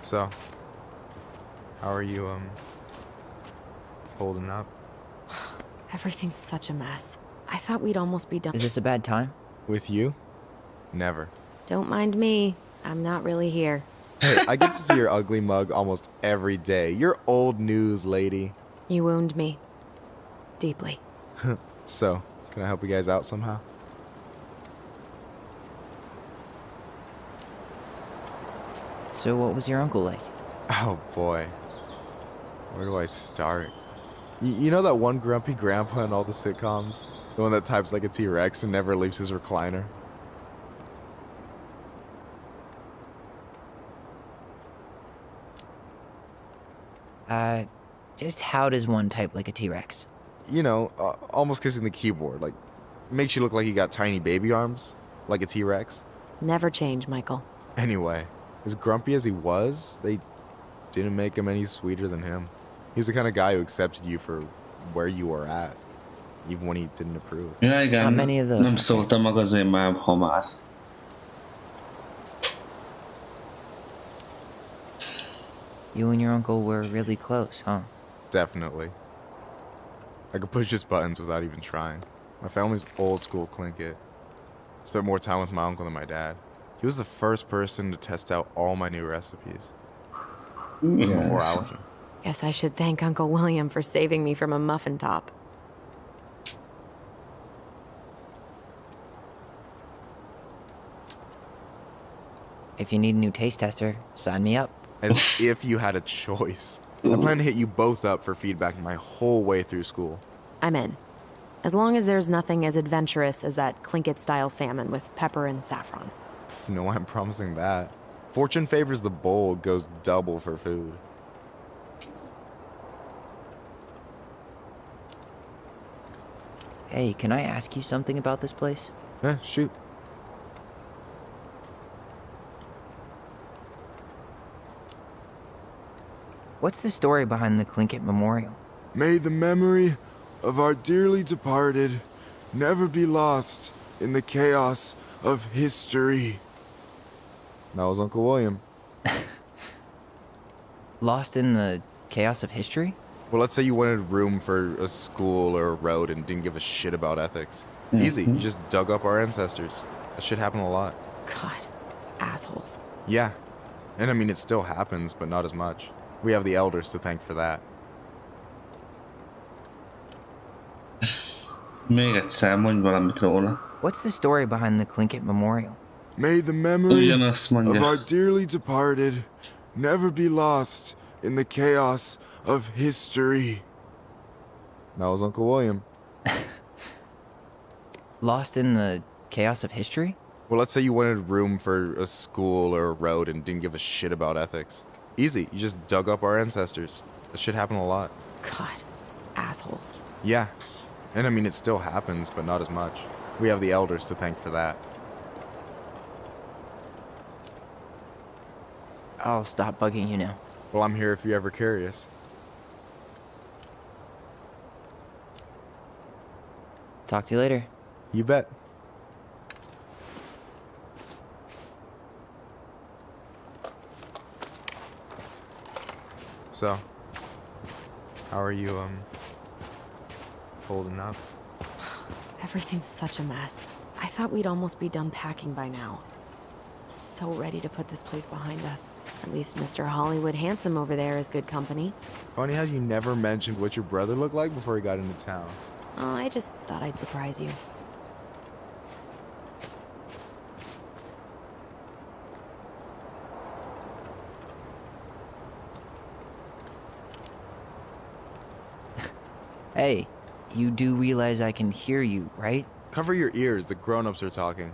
So, how are you, holding up? Everything's such a mess. I thought we'd almost be done. Is this a bad time? With you? Never. Don't mind me. I'm not really here. Hey, I get to see your ugly mug almost every day. You're old news, lady. You wound me. Deeply. So, can I help you guys out somehow? So what was your uncle like? Oh boy. Where do I start? You know that one grumpy grandpa in all the sitcoms? The one that types like a T-Rex and never leaves his recliner? Just how does one type like a T-Rex? You know, almost kissing the keyboard. Like, makes you look like you got tiny baby arms. Like a T-Rex. Never change, Michael. Anyway, as grumpy as he was, they didn't make him any sweeter than him. He's the kind of guy who accepted you for where you were at, even when he didn't approve. Ja, igen, How many of those? nem szóltam meg azért már, ha már. You and your uncle were really close, huh? Definitely. I could push his buttons without even trying. My family's old school Clinkit. Spent more time with my uncle than my dad. He was the first person to test out all my new recipes. Before Allison. Guess I should thank Uncle William for saving me from a muffin top. If you need a new taste tester, sign me up. As if you had a choice. I plan to hit you both up for feedback my whole way through school. I'm in. As long as there's nothing as adventurous as that Clinkit-style salmon with pepper and saffron. No way I'm promising that. Fortune favors the bold, goes double for food. Hey, can I ask you something about this place? Shoot. What's the story behind the Clinkit Memorial? May the memory of our dearly departed never be lost in the chaos of history. That was Uncle William. Lost in the chaos of history? Well, let's say you wanted room for a school or a road and didn't give a shit about ethics. Easy, you just dug up our ancestors. That shit happened a lot. God, assholes. Yeah, and I mean it still happens, but not as much. We have the elders to thank for that. Még egyszer, mondj valamit róla. What's the story behind the Clinkit Memorial? May the memory Ugyanazt of mondja. our dearly departed never be lost in the chaos of history. That was Uncle William. Lost in the chaos of history? Well, let's say you wanted room for a school or a road and didn't give a shit about ethics. Easy, you just dug up our ancestors. That shit happened a lot. God, assholes. Yeah, and I mean it still happens, but not as much. We have the elders to thank for that. I'll stop bugging you now. Well, I'm here if you're ever curious. Talk to you later. You bet. So, how are you, holding up? Everything's such a mess. I thought we'd almost be done packing by now. I'm so ready to put this place behind us. At least Mr. Hollywood Handsome over there is good company. Funny how you never mentioned what your brother looked like before he got into town. Oh, I just thought I'd surprise you. Hey, you do realize I can hear you, right? Cover your ears, the grown-ups are talking.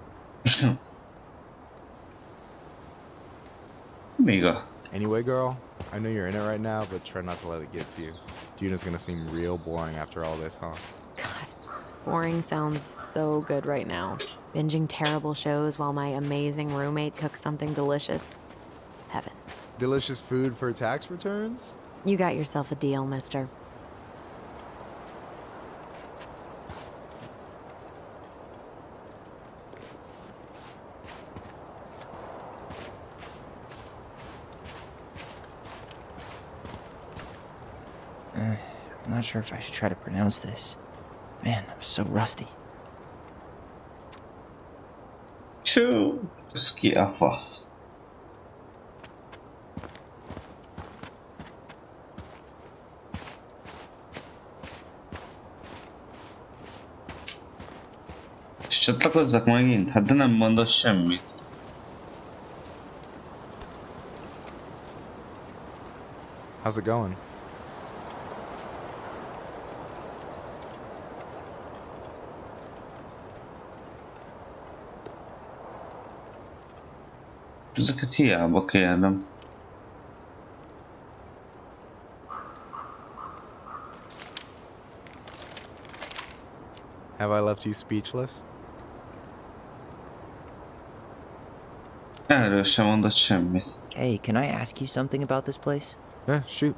Miga. Anyway, girl, I know you're in it right now, but try not to let it get to you. June's gonna seem real boring after all this, huh? Boring sounds so good right now. Binging terrible shows while my amazing roommate cooks something delicious. Heaven. Delicious food for tax returns? You got yourself a deal, mister. I'm not sure if I should try to pronounce this. Man, I'm so rusty. Csú, ez ki a fasz? És csatlakozzak megint? Hát de nem mondod semmit. How's it going? Ezeket hiába kérdem. Have I left you speechless? Erről sem mondott semmit. Hey, can I ask you something about this place? Yeah, shoot.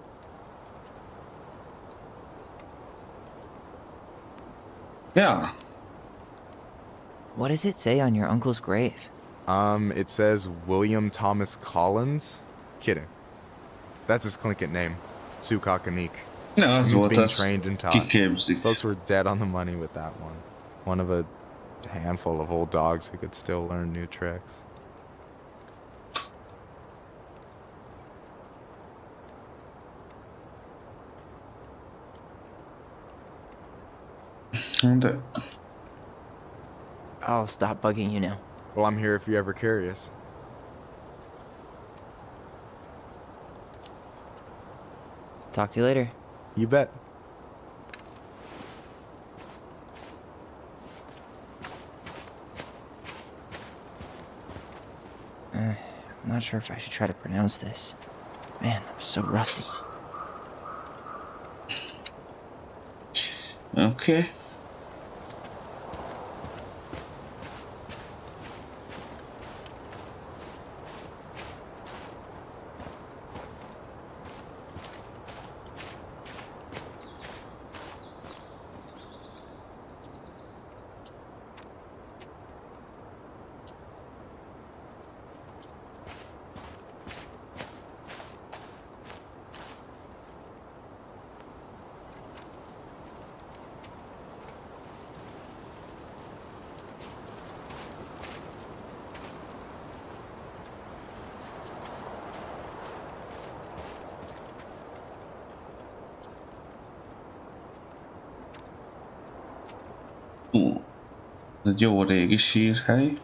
Yeah. What does it say on your uncle's grave? It says William Thomas Collins? Kidding. That's his Clinket name. Sukakanik. No, az He's volt being az. trained and taught. Kiképzik. Folks were dead on the money with that one. One of a handful of old dogs who could still learn new tricks. De... I'll stop bugging you now. Well, I'm here if you're ever curious. Talk to you later. You bet. I'm not sure if I should try to pronounce this. Man, I'm so rusty. Okay. Ez egy jó régi sírhely.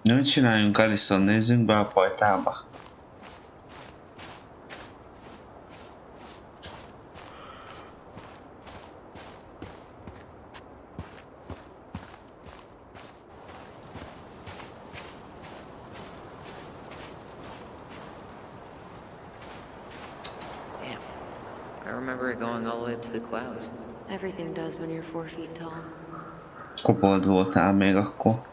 Mit csináljunk, Alison? Nézzünk be a pajtába. I remember it going all the way up to the clouds. Everything does when you're 4 feet tall. Kobold voltál még akkor.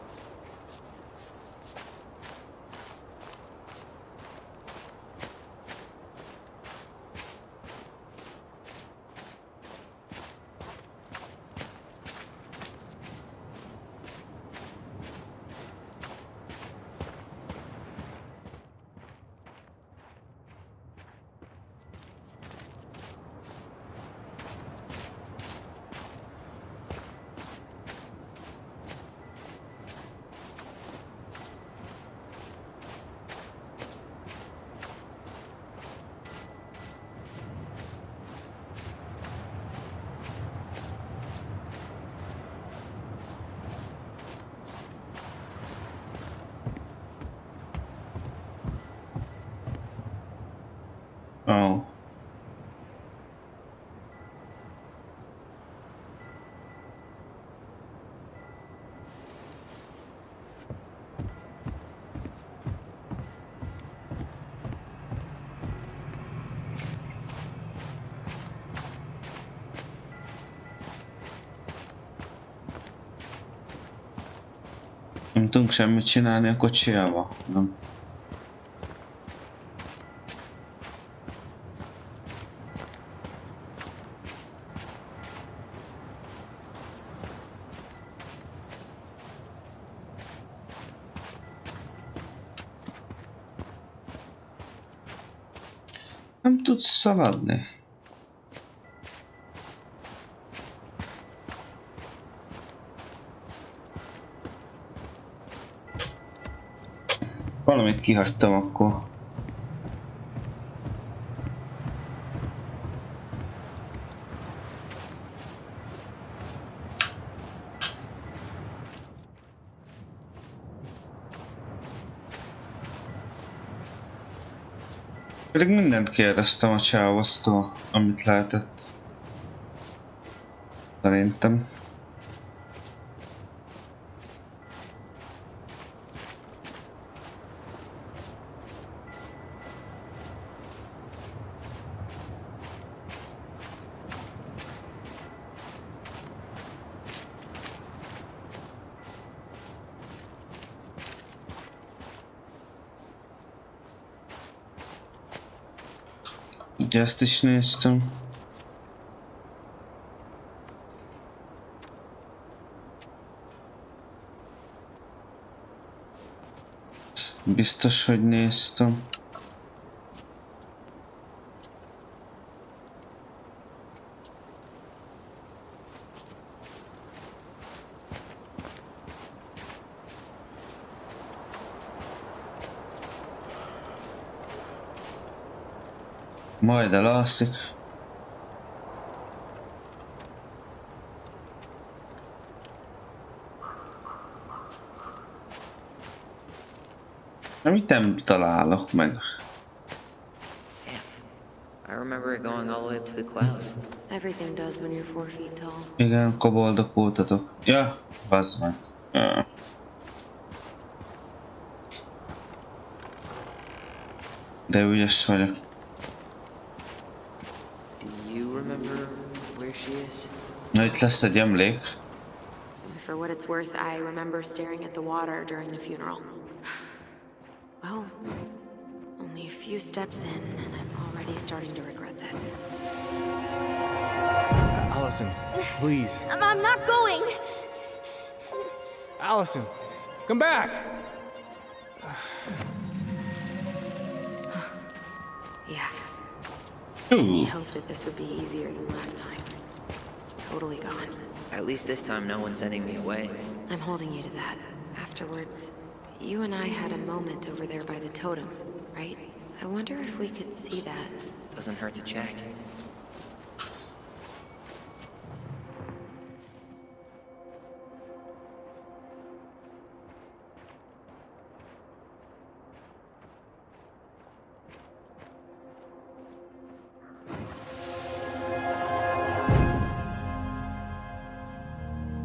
Oh. Nem tudunk semmit csinálni a kocsijával? Nem. Nem tudsz szaladni. Valamit kihagytam akkor. Pedig mindent kérdeztem a csávoztól, amit lehetett. Szerintem. Ugye ezt is néztem. Ezt biztos, hogy néztem. Majd elalszik. Amit nem találok meg. I remember it going all the way up to the clouds. Everything does when you're 4 feet tall. Igen, koboldok voltatok. Ja, bazd meg. Ja. De ügyes vagyok. Do you remember where she is? Na itt lesz egy emlék. For what it's worth, I remember staring at the water during the funeral. Well, only a few steps in, and I'm already starting to regret this. Allison, please. I'm not going! Allison, come back! Yeah. Ooh. I hoped that this would be easier than last time. Totally gone. At least this time no one's sending me away. I'm holding you to that. Afterwards, you and I had a moment over there by the totem, right? I wonder if we could see that. Doesn't hurt to check.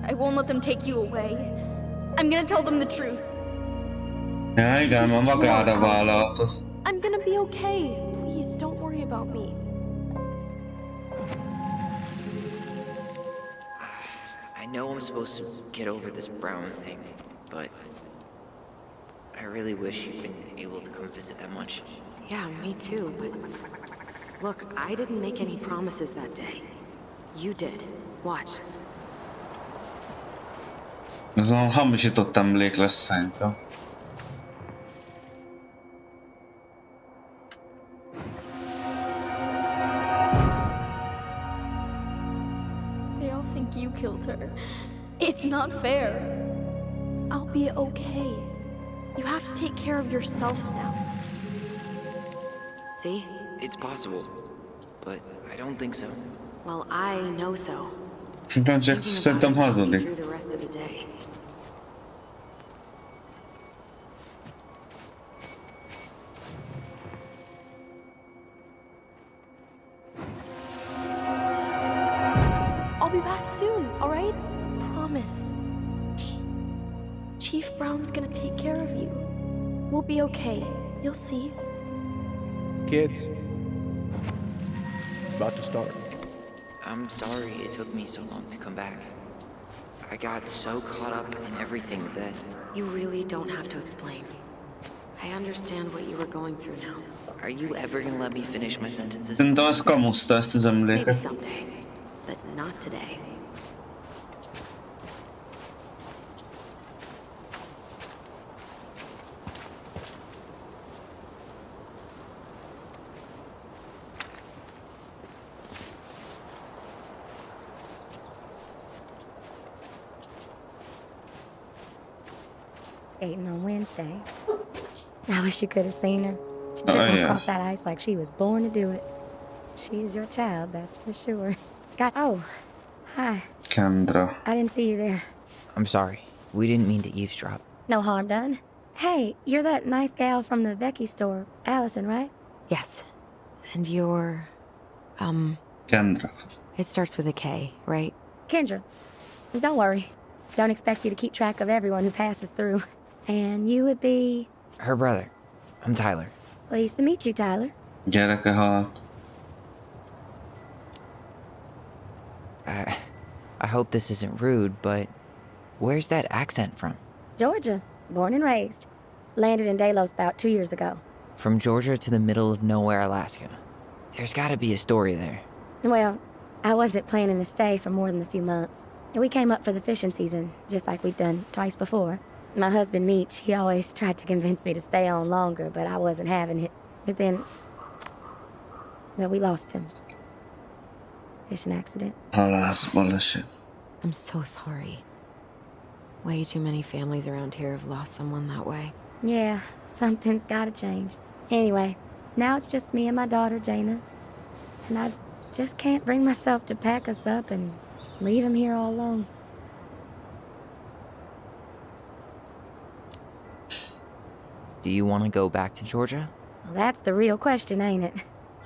I won't let them take you away. I'm gonna tell them the truth. Ja, igen, ma magára vállalta. I'm gonna be okay. Please, don't worry about me. I know I'm supposed to get over this Brown thing, but I really wish you'd been able to come visit that much. Yeah, me too, but look, I didn't make any promises that day. You did. Watch. Ez a hamisított emlék lesz szerintem. They all think you killed her. It's not fair. I'll be okay. You have to take care of yourself now. See? It's possible, but I don't think so. Well, I know so. Csak szerintem hazudik. Through the rest of the day. be back soon, alright? Promise. Chief Brown's gonna take care of you. We'll be okay. You'll see. Kids, about to start. I'm sorry it took me so long to come back. I got so caught up in everything that... You really don't have to explain. I understand what you were going through now. Are you ever gonna let me finish my sentences? Szerintem az kamuszta ezt az Maybe emléket. someday, but not today. Skating on Wednesday. I wish you could have seen her. She took Oh, me yeah. across that ice like she was born to do it. She is your child, that's for sure. Oh, hi. Kendra. I didn't see you there. I'm sorry. We didn't mean to eavesdrop. No harm done. Hey, you're that nice gal from the Becky store, Allison, right? Yes. And you're... Kendra. It starts with a K, right? Kendra. Don't worry. Don't expect you to keep track of everyone who passes through. And you would be... Her brother. I'm Tyler. Pleased to meet you, Tyler. Gyereke halt. I hope this isn't rude, but where's that accent from? Georgia. Born and raised. Landed in Delos about 2 years ago. From Georgia to the middle of nowhere, Alaska. There's gotta be a story there. Well, I wasn't planning to stay for more than a few months. We came up for the fishing season, just like we'd done twice before. My husband, Meech, he always tried to convince me to stay on longer, but I wasn't having it. But then... well, we lost him. Fishing accident. Halászbaleset. I'm so sorry. Way too many families around here have lost someone that way. Yeah, something's gotta change. Anyway, now it's just me and my daughter, Jaina. And I just can't bring myself to pack us up and leave him here all alone. Do you want to go back to Georgia? Well, that's the real question, ain't it?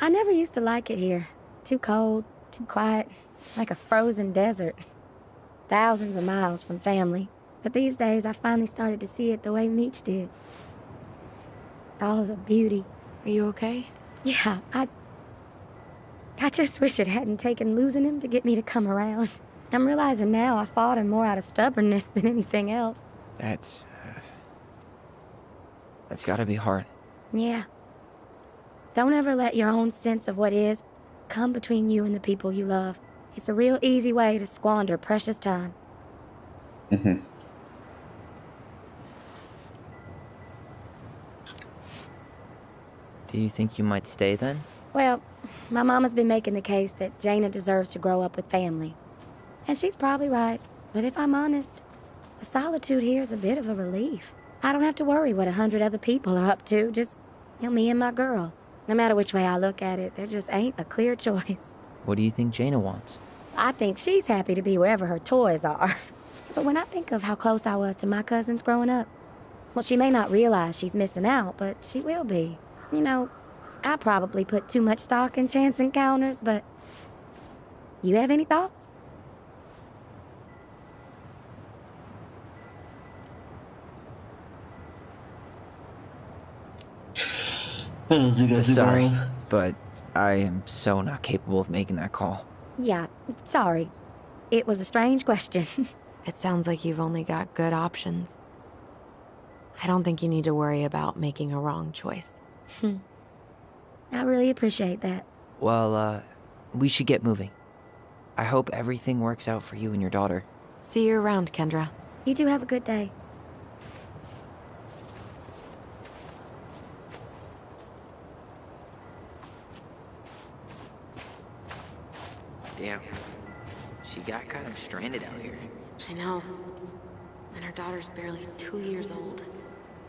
I never used to like it here. Too cold, too quiet, like a frozen desert. Thousands of miles from family. But these days, I finally started to see it the way Meech did. All of the beauty. Are you okay? Yeah, I just wish it hadn't taken losing him to get me to come around. I'm realizing now I fought him more out of stubbornness than anything else. That's gotta be hard. Yeah. Don't ever let your own sense of what is come between you and the people you love. It's a real easy way to squander precious time. Mhm. Do you think you might stay then? Well, my mama's been making the case that Jaina deserves to grow up with family. And she's probably right. But if I'm honest, the solitude here is a bit of a relief. I don't have to worry what 100 other people are up to, just, me and my girl. No matter which way I look at it, there just ain't a clear choice. What do you think Jaina wants? I think she's happy to be wherever her toys are. But when I think of how close I was to my cousins growing up, well, she may not realize she's missing out, but she will be. I probably put too much stock in chance encounters, but... You have any thoughts? Sorry, but I am so not capable of making that call. Yeah, sorry. It was a strange question. It sounds like you've only got good options. I don't think you need to worry about making a wrong choice. I really appreciate that. Well, we should get moving. I hope everything works out for you and your daughter. See you around, Kendra. You two have a good day. Damn. She got kind of stranded out here. I know. And her daughter's barely 2 years old.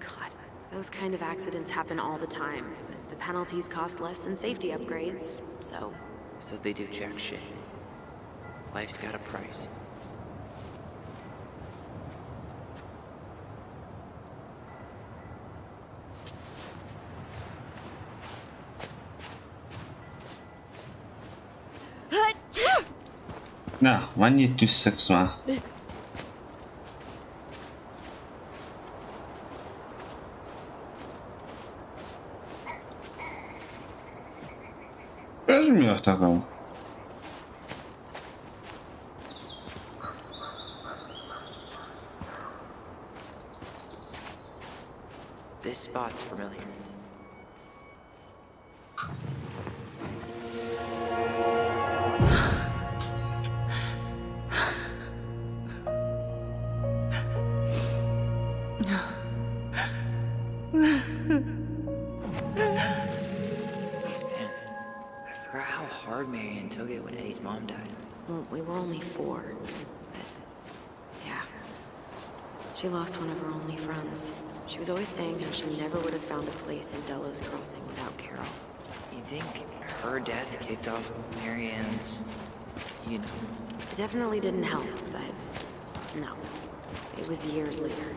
God, those kind of accidents happen all the time. But the penalties cost less than safety upgrades, so... So they do jack shit. Life's got a price. Na, mennyit tüsszegsz már? Ez mi a takam? This spot's familiar. I forgot how hard Marianne took it when Eddie's mom died. Well, we were only 4. But, yeah. She lost one of her only friends. She was always saying how she never would have found a place in Delos Crossing without Carol. You think her death kicked off Marianne's, you know? It definitely didn't help, but no. It was years later.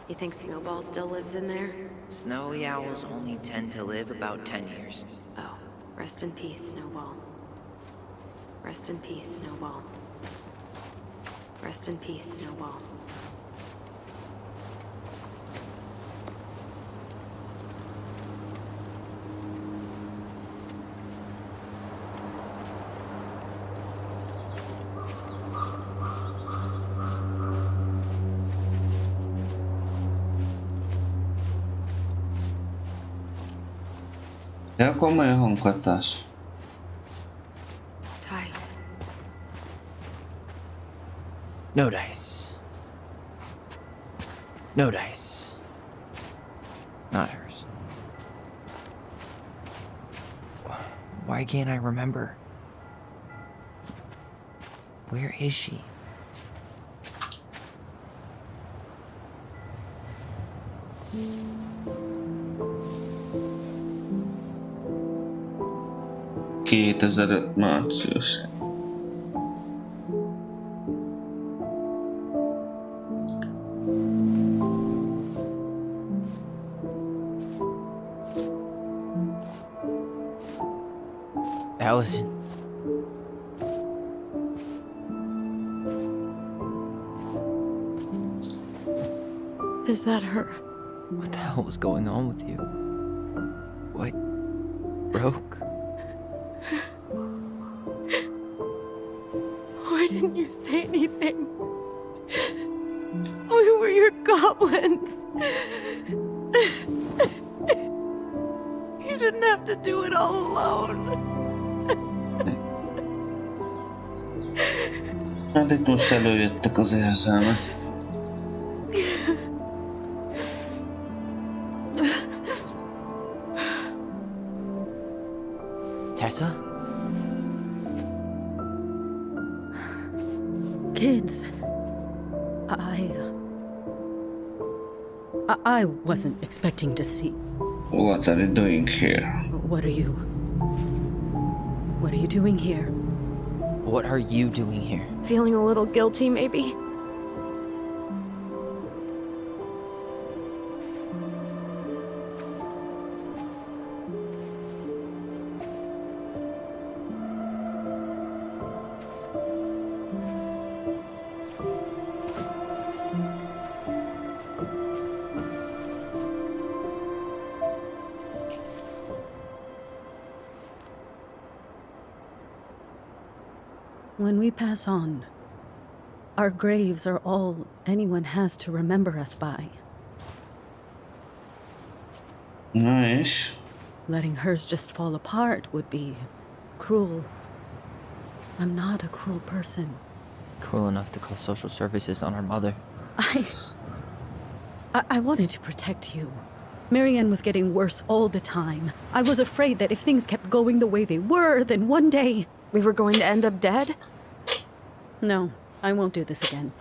You think Snowball still lives in there? Snowy owls only tend to live about 10 years. Oh, rest in peace, Snowball. Rest in peace, Snowball. Rest in peace, Snowball. De komoly a hanghatás. Ty. No dice. No dice. Not hers. Why can't I remember? Where is she? ...2005 március. Allison. Is that her? What the hell was going on with you? What broke? Why didn't you say anything? We were your goblins. You didn't have to do it all alone. Hát itt most előjöttek az érzelmek. Tessa? Kids, I wasn't expecting to see. What are you doing here? What are you doing here? What are you doing here? Feeling a little guilty, maybe? When we pass on, our graves are all anyone has to remember us by. Nice. Letting hers just fall apart would be cruel. I'm not a cruel person. Cruel enough to call social services on our mother. I wanted to protect you. Marianne was getting worse all the time. I was afraid that if things kept going the way they were, then one day... We were going to end up dead? No, I won't do this again.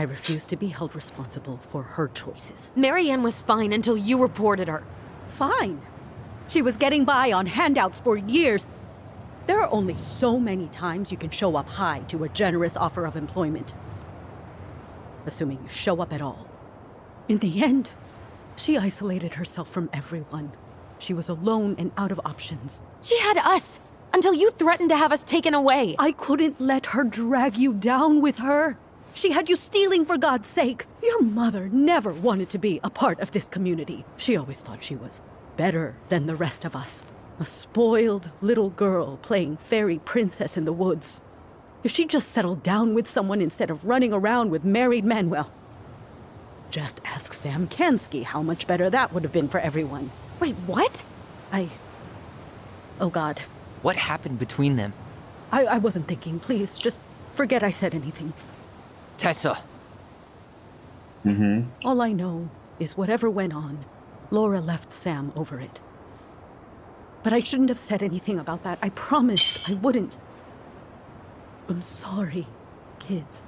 refuse to be held responsible for her choices. Marianne was fine until you reported her. Fine. She was getting by on handouts for years. There are only so many times you can show up high to a generous offer of employment. Assuming you show up at all. In the end, she isolated herself from everyone. She was alone and out of options. She had us until you threatened to have us taken away. I couldn't let her drag you down with her. She had you stealing for God's sake. Your mother never wanted to be a part of this community. She always thought she was better than the rest of us. A spoiled little girl playing fairy princess in the woods. If she just settled down with someone instead of running around with married men, well, just ask Sam Kansky how much better that would have been for everyone. Wait, what? Oh God. What happened between them? I wasn't thinking. Please, just forget I said anything. Tessa! All I know is whatever went on, Laura left Sam over it. But I shouldn't have said anything about that. I promised I wouldn't. I'm sorry, kids.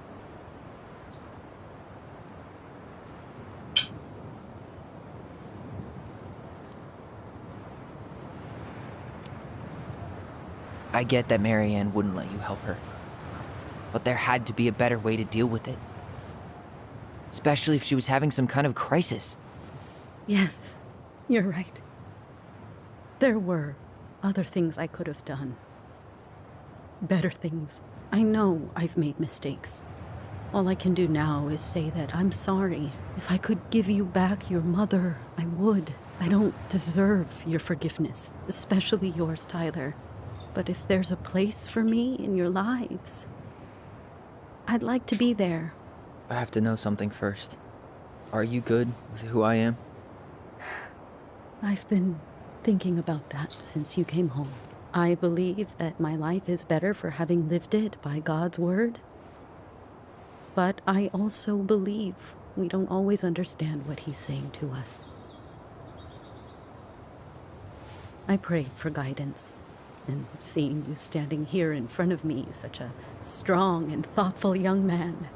I get that Marianne wouldn't let you help her. But there had to be a better way to deal with it. Especially if she was having some kind of crisis. Yes, you're right. There were other things I could have done. Better things. I know I've made mistakes. All I can do now is say that I'm sorry. If I could give you back your mother, I would. I don't deserve your forgiveness, especially yours, Tyler. But if there's a place for me in your lives, I'd like to be there. I have to know something first. Are you good with who I am? I've been thinking about that since you came home. I believe that my life is better for having lived it by God's word. But I also believe we don't always understand what He's saying to us. I prayed for guidance, and seeing you standing here in front of me, such a strong and thoughtful young man,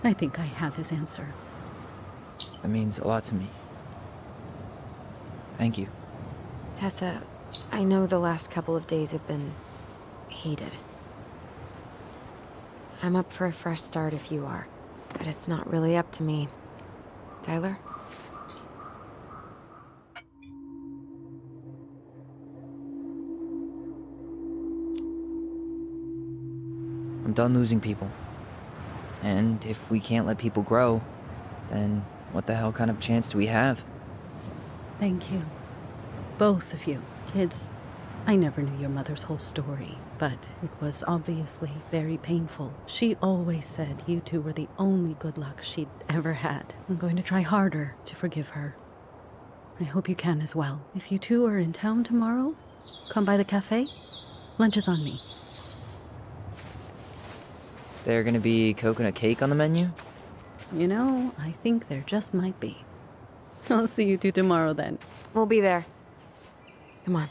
I think I have His answer. That means a lot to me. Thank you. Tessa, I know the last couple of days have been heated. I'm up for a fresh start if you are, but it's not really up to me. Tyler? I'm done losing people. And if we can't let people grow, then what the hell kind of chance do we have? Thank you. Both of you. Kids, I never knew your mother's whole story, but it was obviously very painful. She always said you two were the only good luck she'd ever had. I'm going to try harder to forgive her. I hope you can as well. If you two are in town tomorrow, come by the cafe. Lunch is on me. There gonna be coconut cake on the menu? You know, I think there just might be. I'll see you two tomorrow then. We'll be there. Come on.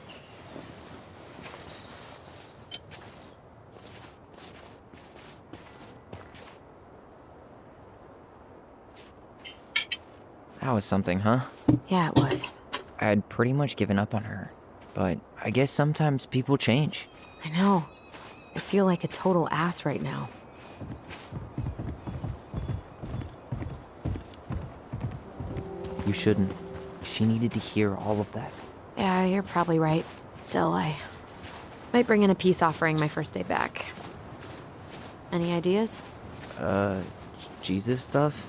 That was something, huh? Yeah, it was. I had pretty much given up on her, but I guess sometimes people change. I know. I feel like a total ass right now. You shouldn't. She needed to hear all of that. Yeah, you're probably right. Still, I might bring in a peace offering my first day back. Any ideas? Jesus stuff?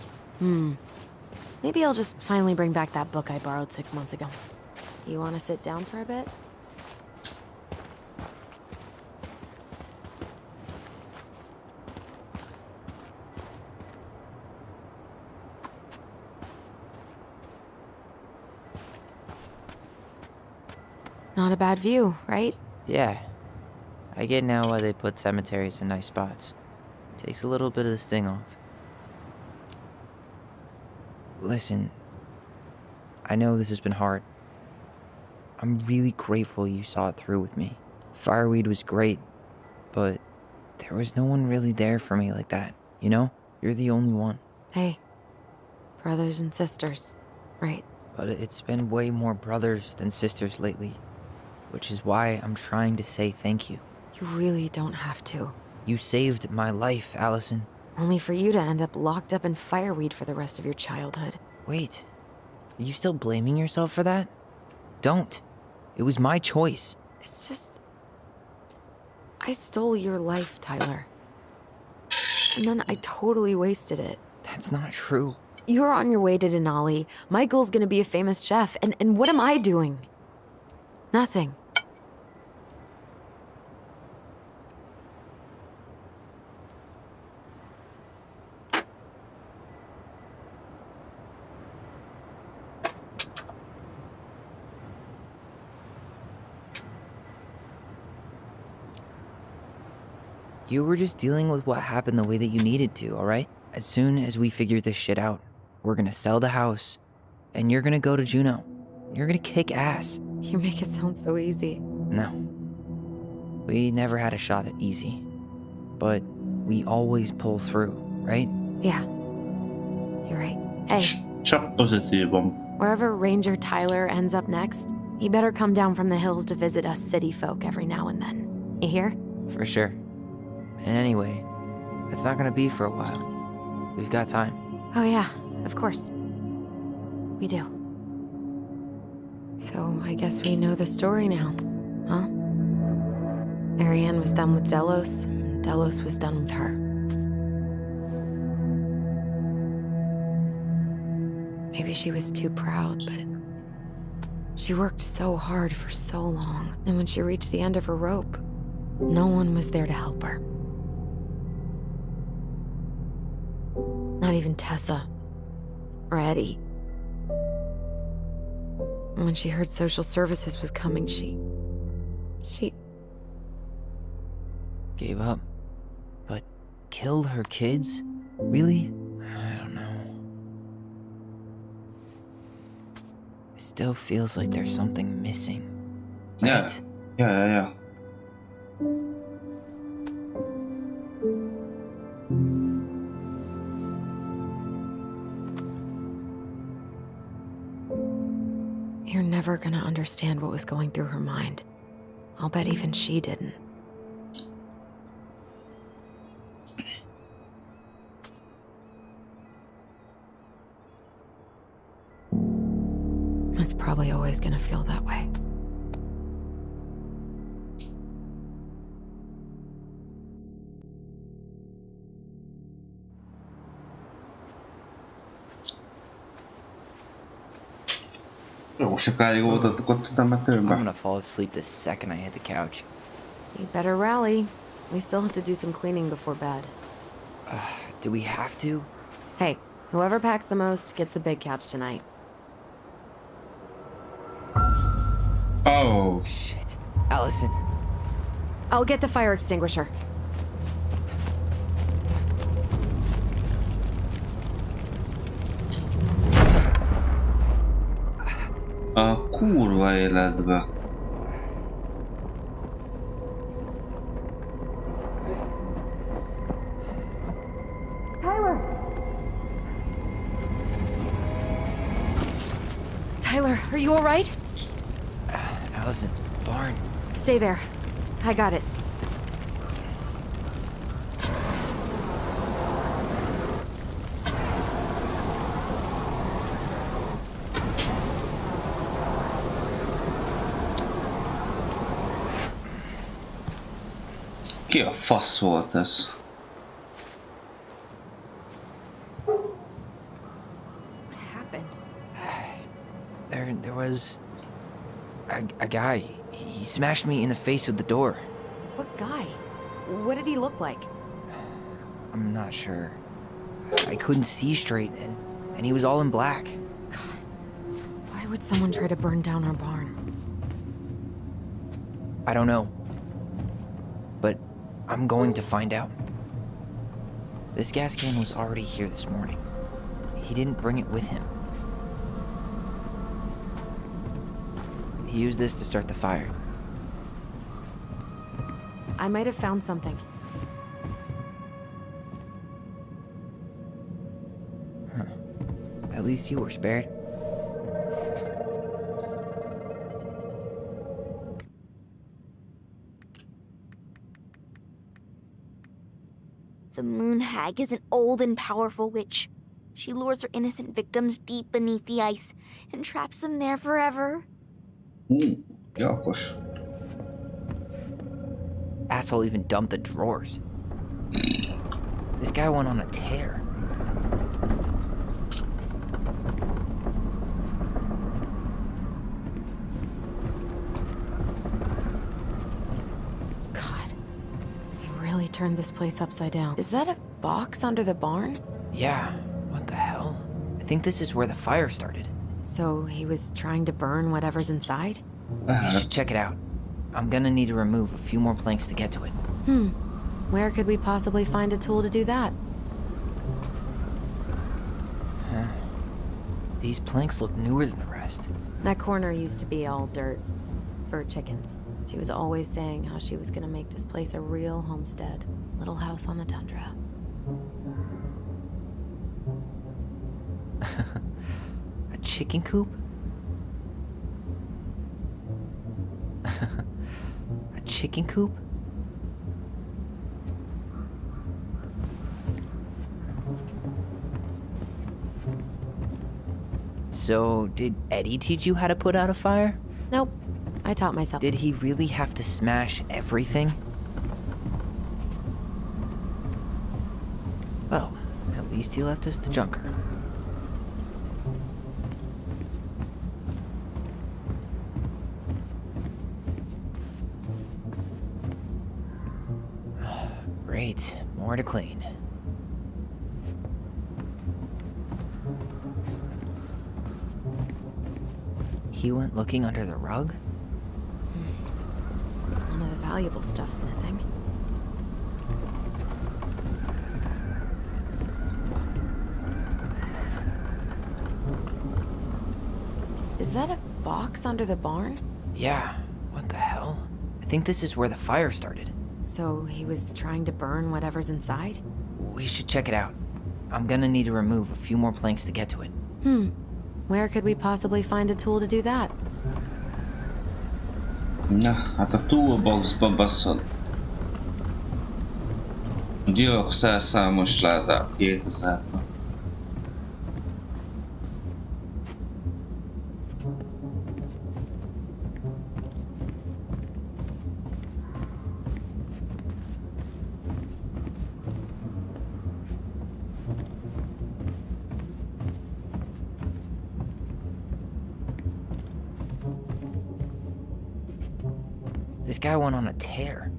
Maybe I'll just finally bring back that book I borrowed 6 months ago. You want to sit down for a bit? Not a bad view, right? Yeah. I get now why they put cemeteries in nice spots. Takes a little bit of the sting off. Listen, I know this has been hard. I'm really grateful you saw it through with me. Fireweed was great, but there was no one really there for me like that, you know? You're the only one. Hey, brothers and sisters, right? But it's been way more brothers than sisters lately, which is why I'm trying to say thank you. You really don't have to. You saved my life, Allison. Only for you to end up locked up in fireweed for the rest of your childhood. Wait, are you still blaming yourself for that? Don't. It was my choice. It's just... I stole your life, Tyler. And then I totally wasted it. That's not true. You're on your way to Denali. Michael's gonna be a famous chef, and what am I doing? Nothing. You were just dealing with what happened the way that you needed to, alright? As soon as we figure this shit out, we're gonna sell the house, and you're gonna go to Juneau. You're gonna kick ass. You make it sound so easy. No. We never had a shot at easy. But we always pull through, right? Yeah. You're right. Hey. Csak pozitívom. Wherever Ranger Tyler ends up next, he better come down from the hills to visit us city folk every now and then. You hear? For sure. And anyway, it's not gonna be for a while. We've got time. Oh yeah, of course. We do. So I guess we know the story now, huh? Marianne was done with Delos, and Delos was done with her. Maybe she was too proud, but she worked so hard for so long, and when she reached the end of her rope, no one was there to help her. Not even Tessa or Eddie. And when she heard social services was coming, she Gave up. But killed her kids? Really? I don't know. It still feels like there's something missing. Yeah. Right? Yeah. You're never gonna understand what was going through her mind. I'll bet even she didn't. It's probably always gonna feel that way. Jó sokáig voltatok ott a temetőben. I'm gonna fall asleep the second I hit the couch. You better rally. We still have to do some cleaning before bed. Do we have to? Hey, whoever packs the most gets the big couch tonight. Oh. Shit. Allison. I'll get the fire extinguisher. A kurva életbe. Tyler, are you all right? Allison, barn. Stay there. I got it. Ki a fasz volt ez? What happened? There was a guy. He smashed me in the face with the door. What guy? What did he look like? I'm not sure. I couldn't see straight, and he was all in black. God, why would someone try to burn down our barn? I don't know. But I'm going to find out. This gas can was already here this morning. He didn't bring it with him. He used this to start the fire. I might have found something. At least you were spared. The Moon Hag is an old and powerful witch. She lures her innocent victims deep beneath the ice and traps them there forever. Jakos. Asshole even dumped the drawers. This guy went on a tear. Really turned this place upside down. Is that a box under the barn? Yeah, what the hell? I think this is where the fire started. So he was trying to burn whatever's inside? We should check it out. I'm gonna need to remove a few more planks to get to it. Where could we possibly find a tool to do that? Huh. These planks look newer than the rest. That corner used to be all dirt for chickens. She was always saying how she was gonna make this place a real homestead. Little house on the tundra. A chicken coop? A chicken coop? So, did Eddie teach you how to put out a fire? Nope. I taught myself. Did he really have to smash everything? Well, at least he left us the junker. Great, more to clean. He went looking under the rug? None of the valuable stuff's missing. Is that a box under the barn? Yeah, what the hell? I think this is where the fire started. So he was trying to burn whatever's inside? We should check it out. I'm gonna need to remove a few more planks to get to it. Where could we possibly find a tool to do that? Na, hát a toolboxba baszod. Gyilkszerszámos ládát 2000-ben. This guy went on a tear.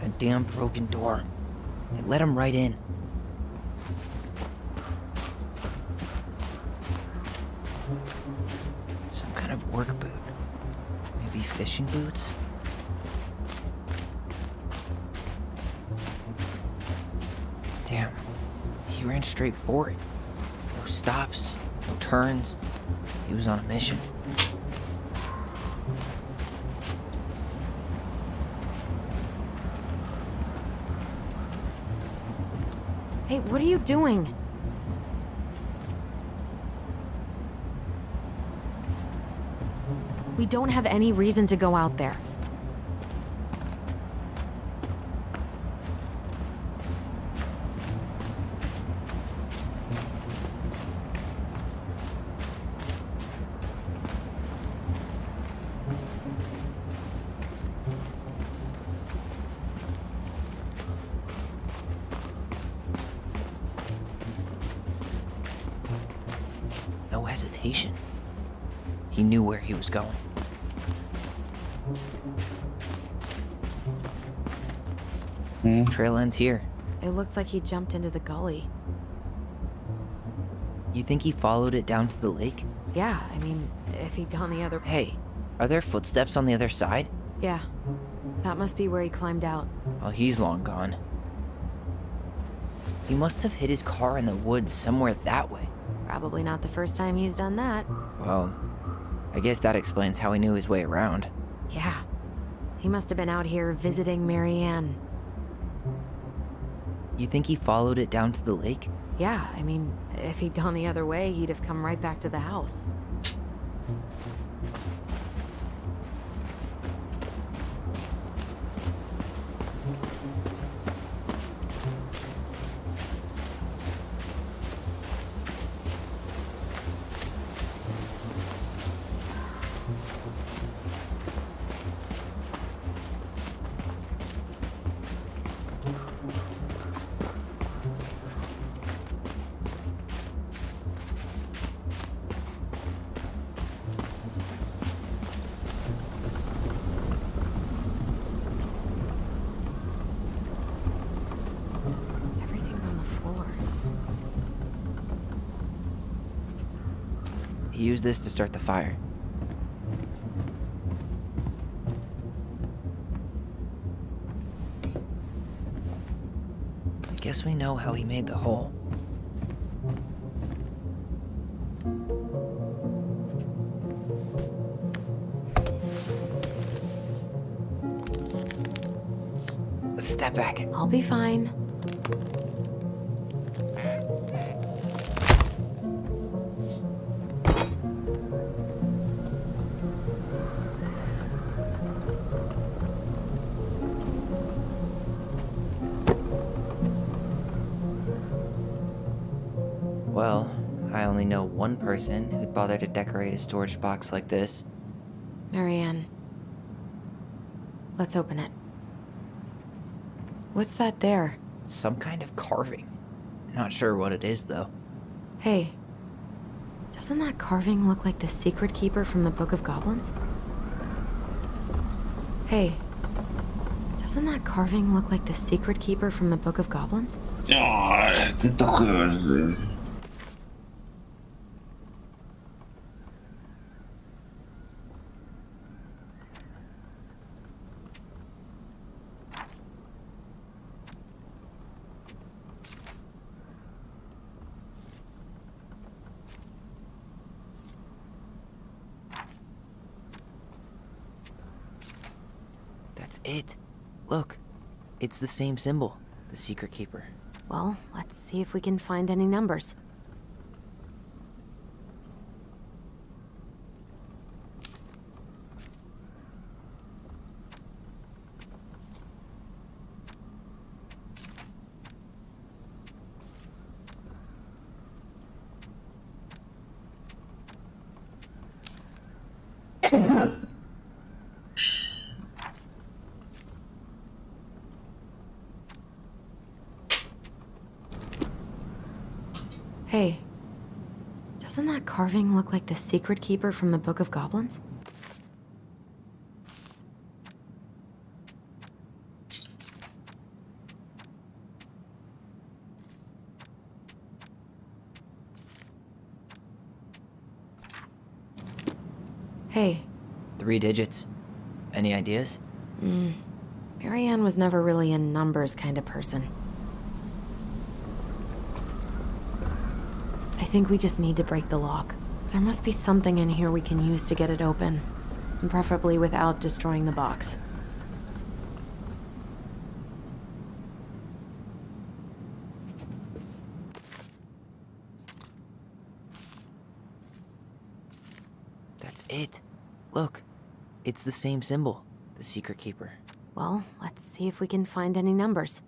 A damn broken door. It let him right in. Some kind of work boot. Maybe fishing boots? Damn. He ran straight for it. No stops, no turns. He was on a mission. Hey, what are you doing? We don't have any reason to go out there. No hesitation. He knew where he was going. Trail ends here. It looks like he jumped into the gully. You think he followed it down to the lake? Yeah, I mean, if he'd gone the other... Hey, are there footsteps on the other side? Yeah, that must be where he climbed out. Well, he's long gone. He must have hid his car in the woods somewhere that way. Probably not the first time he's done that. Well, I guess that explains how he knew his way around. Yeah. He must have been out here visiting Marianne. You think he followed it down to the lake? Yeah, I mean, if he'd gone the other way, he'd have come right back to the house. He used this to start the fire. I guess we know how he made the hole. Step back. I'll be fine. Well, I only know one person who'd bother to decorate a storage box like this. Marianne. Let's open it. What's that there? Some kind of carving. Not sure what it is, though. Hey. Doesn't that carving look like the secret keeper from the Book of Goblins? Hey. Doesn't that carving look like the secret keeper from the Book of Goblins? Ja, det är toch That's it. Look, it's the same symbol, the secret keeper. Well, let's see if we can find any numbers. Hey, doesn't that carving look like the secret keeper from the Book of Goblins? Hey. 3 digits. Any ideas? Marianne was never really a numbers kind of person. I think we just need to break the lock. There must be something in here we can use to get it open. Preferably without destroying the box. That's it. Look, it's the same symbol, the secret keeper. Well, let's see if we can find any numbers.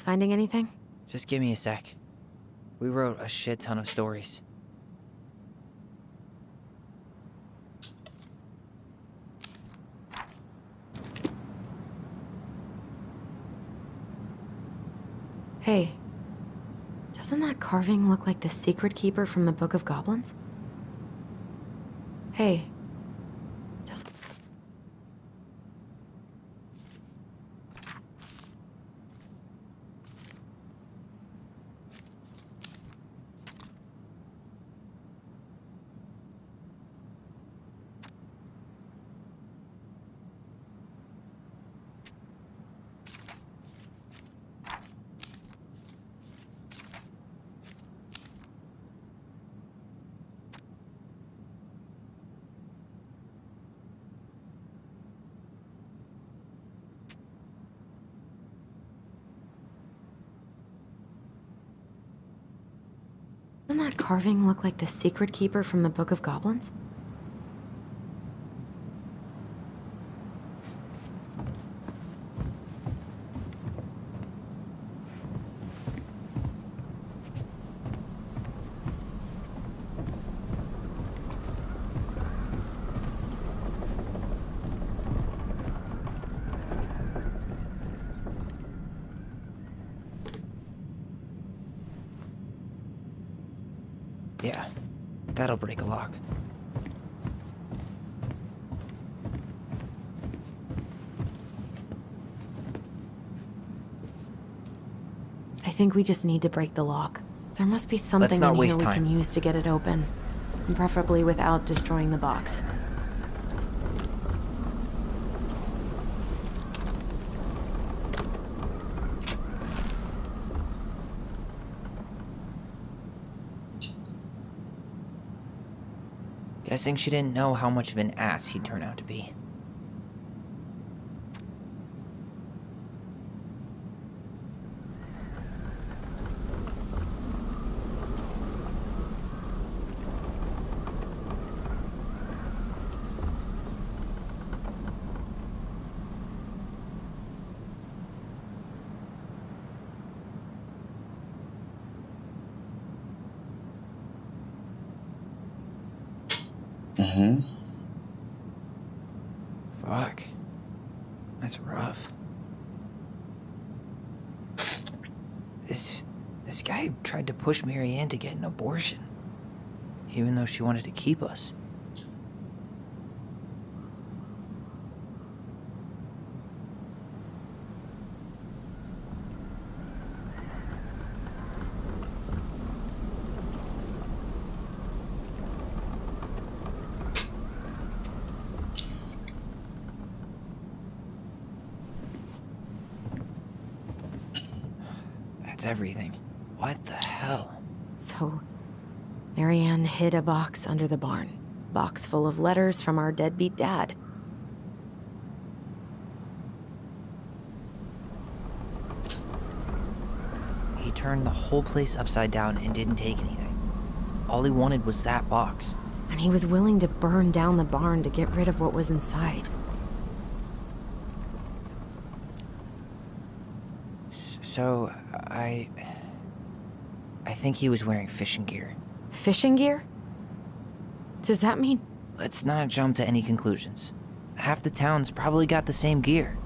Finding anything? Just give me a sec. We wrote a shit ton of stories. Hey, doesn't that carving look like the secret keeper from the Book of Goblins? Hey, does... Doesn't that carving look like the secret keeper from the Book of Goblins? Yeah, that'll break a lock. I think we just need to break the lock. There must be something not in here waste we time. can use to get it open. Preferably without destroying the box. Guessing she didn't know how much of an ass he'd turn out to be. Fuck. That's rough. This guy tried to push Marianne to get an abortion, even though she wanted to keep us. That's everything. What the hell? So, Marianne hid a box under the barn. Box full of letters from our deadbeat dad. He turned the whole place upside down and didn't take anything. All he wanted was that box. And he was willing to burn down the barn to get rid of what was inside. So, I think he was wearing fishing gear. Fishing gear? Does that mean... Let's not jump to any conclusions. Half the town's probably got the same gear.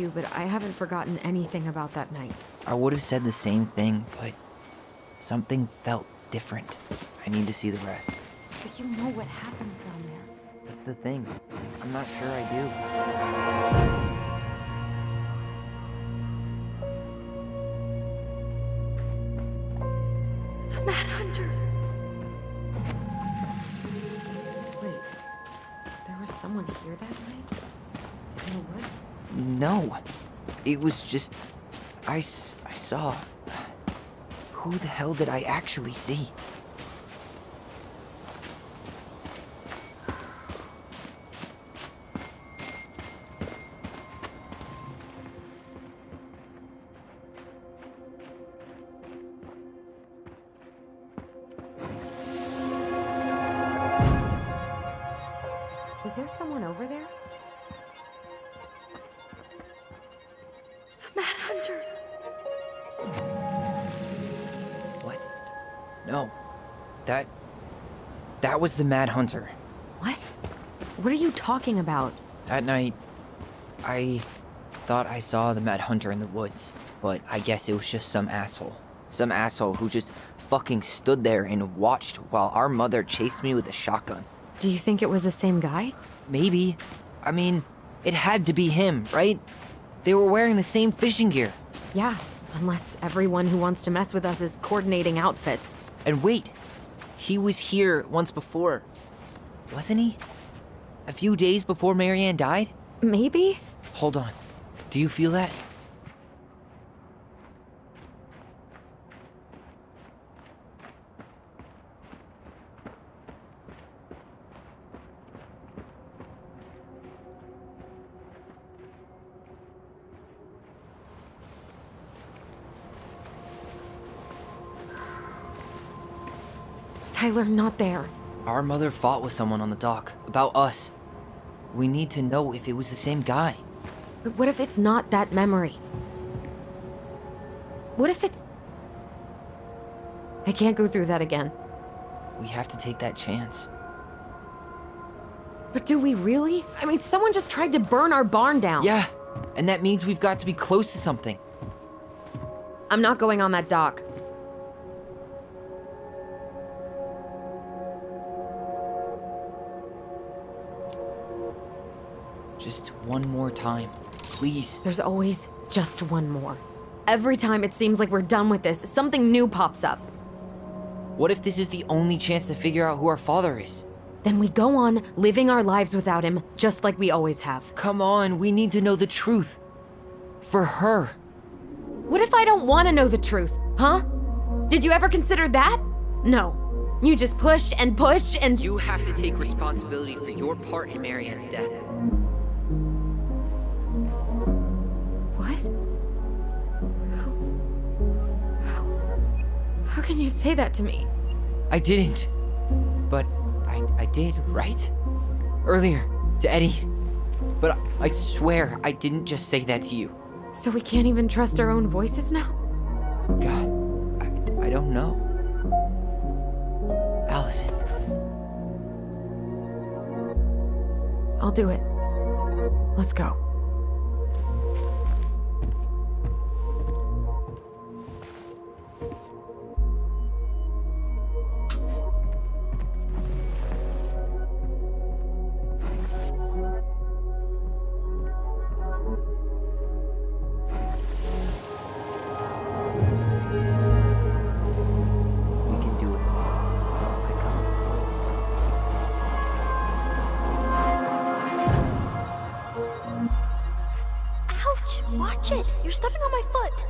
you, but I haven't forgotten anything about that night. I would have said the same thing, but something felt different. I need to see the rest. But you know what happened down there. That's the thing. I'm not sure I do. The Mad Hunter. Wait, there was someone here that night? In the woods? No. It was just... I saw... Who the hell did I actually see? Is there someone over there? The Mad Hunter. What? No. That was the Mad Hunter. What? What are you talking about? That night, I thought I saw the Mad Hunter in the woods, but I guess it was just some asshole. Some asshole who just fucking stood there and watched while our mother chased me with a shotgun. Do you think it was the same guy? Maybe. I mean, it had to be him, right? They were wearing the same fishing gear. Yeah, unless everyone who wants to mess with us is coordinating outfits. And wait, he was here once before, wasn't he? A few days before Marianne died? Maybe? Hold on. Do you feel that? Tyler, not there. Our mother fought with someone on the dock about us. We need to know if it was the same guy. But what if it's not that memory? What if it's... I can't go through that again. We have to take that chance. But do we really? I mean, someone just tried to burn our barn down. Yeah, and that means we've got to be close to something. I'm not going on that dock. Just one more time, please. There's always just one more. Every time it seems like we're done with this, something new pops up. What if this is the only chance to figure out who our father is? Then we go on living our lives without him, just like we always have. Come on, we need to know the truth. For her. What if I don't want to know the truth, huh? Did you ever consider that? No. You just push and push and... You have to take responsibility for your part in Marianne's death. What? How can you say that to me? I didn't. But I did, right? Earlier, to Eddie. But I swear I didn't just say that to you. So we can't even trust our own voices now? God, I don't know. Allison. I'll do it. Let's go. Watch it! You're stepping on my foot!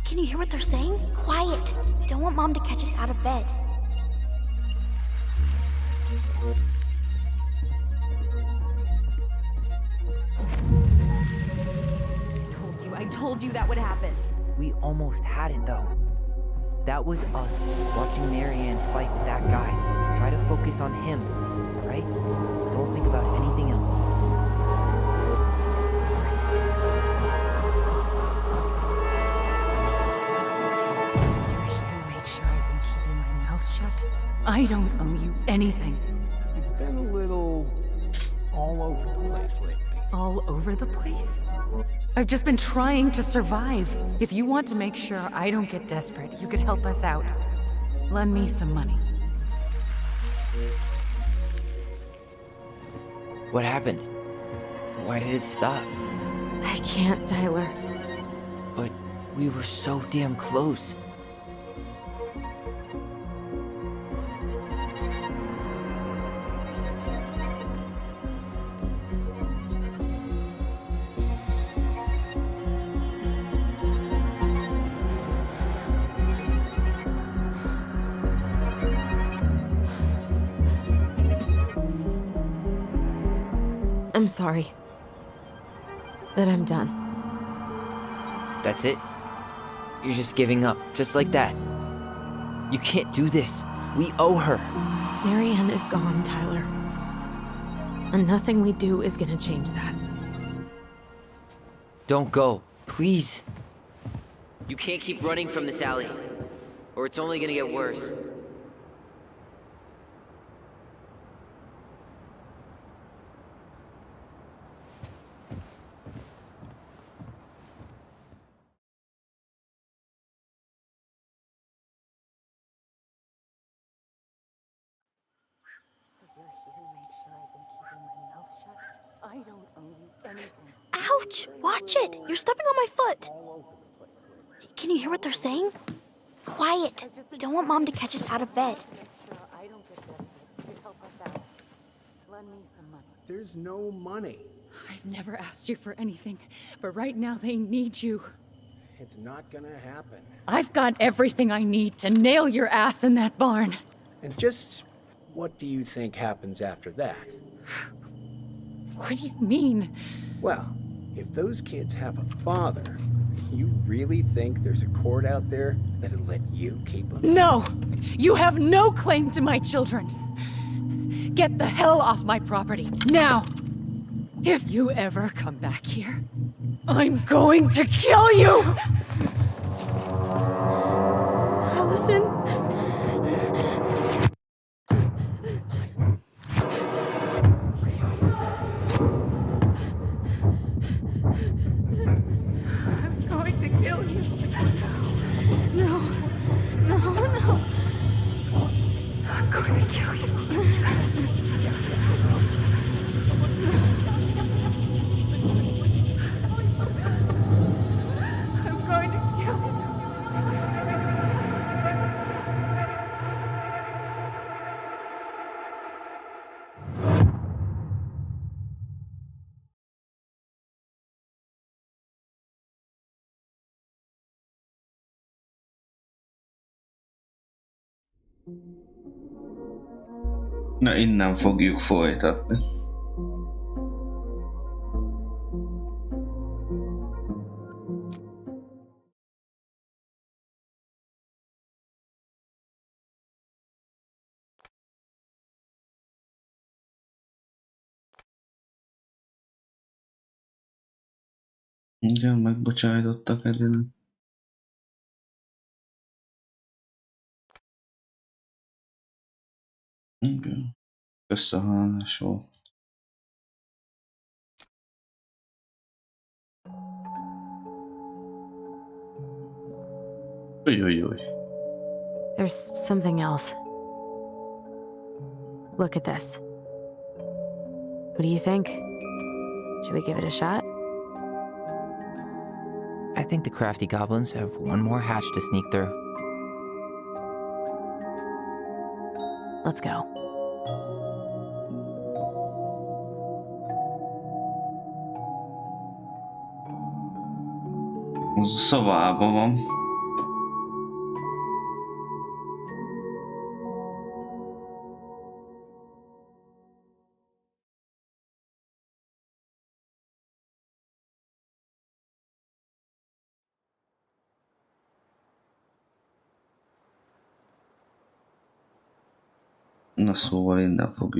Can you hear what they're saying? Quiet! We don't want Mom to catch us out of bed. I told you that would happen. We almost had it, though. That was us watching Marianne fight with that guy. Try to focus on him, right? Don't think about anything else. I don't owe you anything. You've been a little all over the place lately. all over the place? I've just been trying to survive. If you want to make sure I don't get desperate, you could help us out. Lend me some money. What happened? Why did it stop? I can't, Tyler. But we were so damn close. I'm sorry. But I'm done. That's it? You're just giving up, just like that. You can't do this. We owe her. Marianne is gone, Tyler. And nothing we do is gonna change that. Don't go, please. You can't keep running from this alley, or it's only gonna get worse. I don't owe you anything. Ouch! Watch it! You're stepping on my foot! Can you hear what they're saying? Quiet! We don't want Mom to catch us out of bed. I don't get desperate. You could help us out. Lend me some money. There's no money. I've never asked you for anything, but right now they need you. It's not gonna happen. I've got everything I need to nail your ass in that barn. And just what do you think happens after that? What do you mean? Well, if those kids have a father, you really think there's a court out there that'll let you keep them? No! You have no claim to my children. Get the hell off my property, now! If you ever come back here, I'm going to kill you! Allison? I'm going to kill you. No. No, no. I'm going to kill you. I'm going to kill you. Na, innen fogjuk folytatni. Igen, megbocsájtottak eddig. Igen. Összehalás volt. Ujjjjjj. There's something else. Look at this. What do you think? Should we give it a shot? I think the crafty goblins have one more hatch to sneak through. Let's go. Az a szobában van. Na szóval innen fogjuk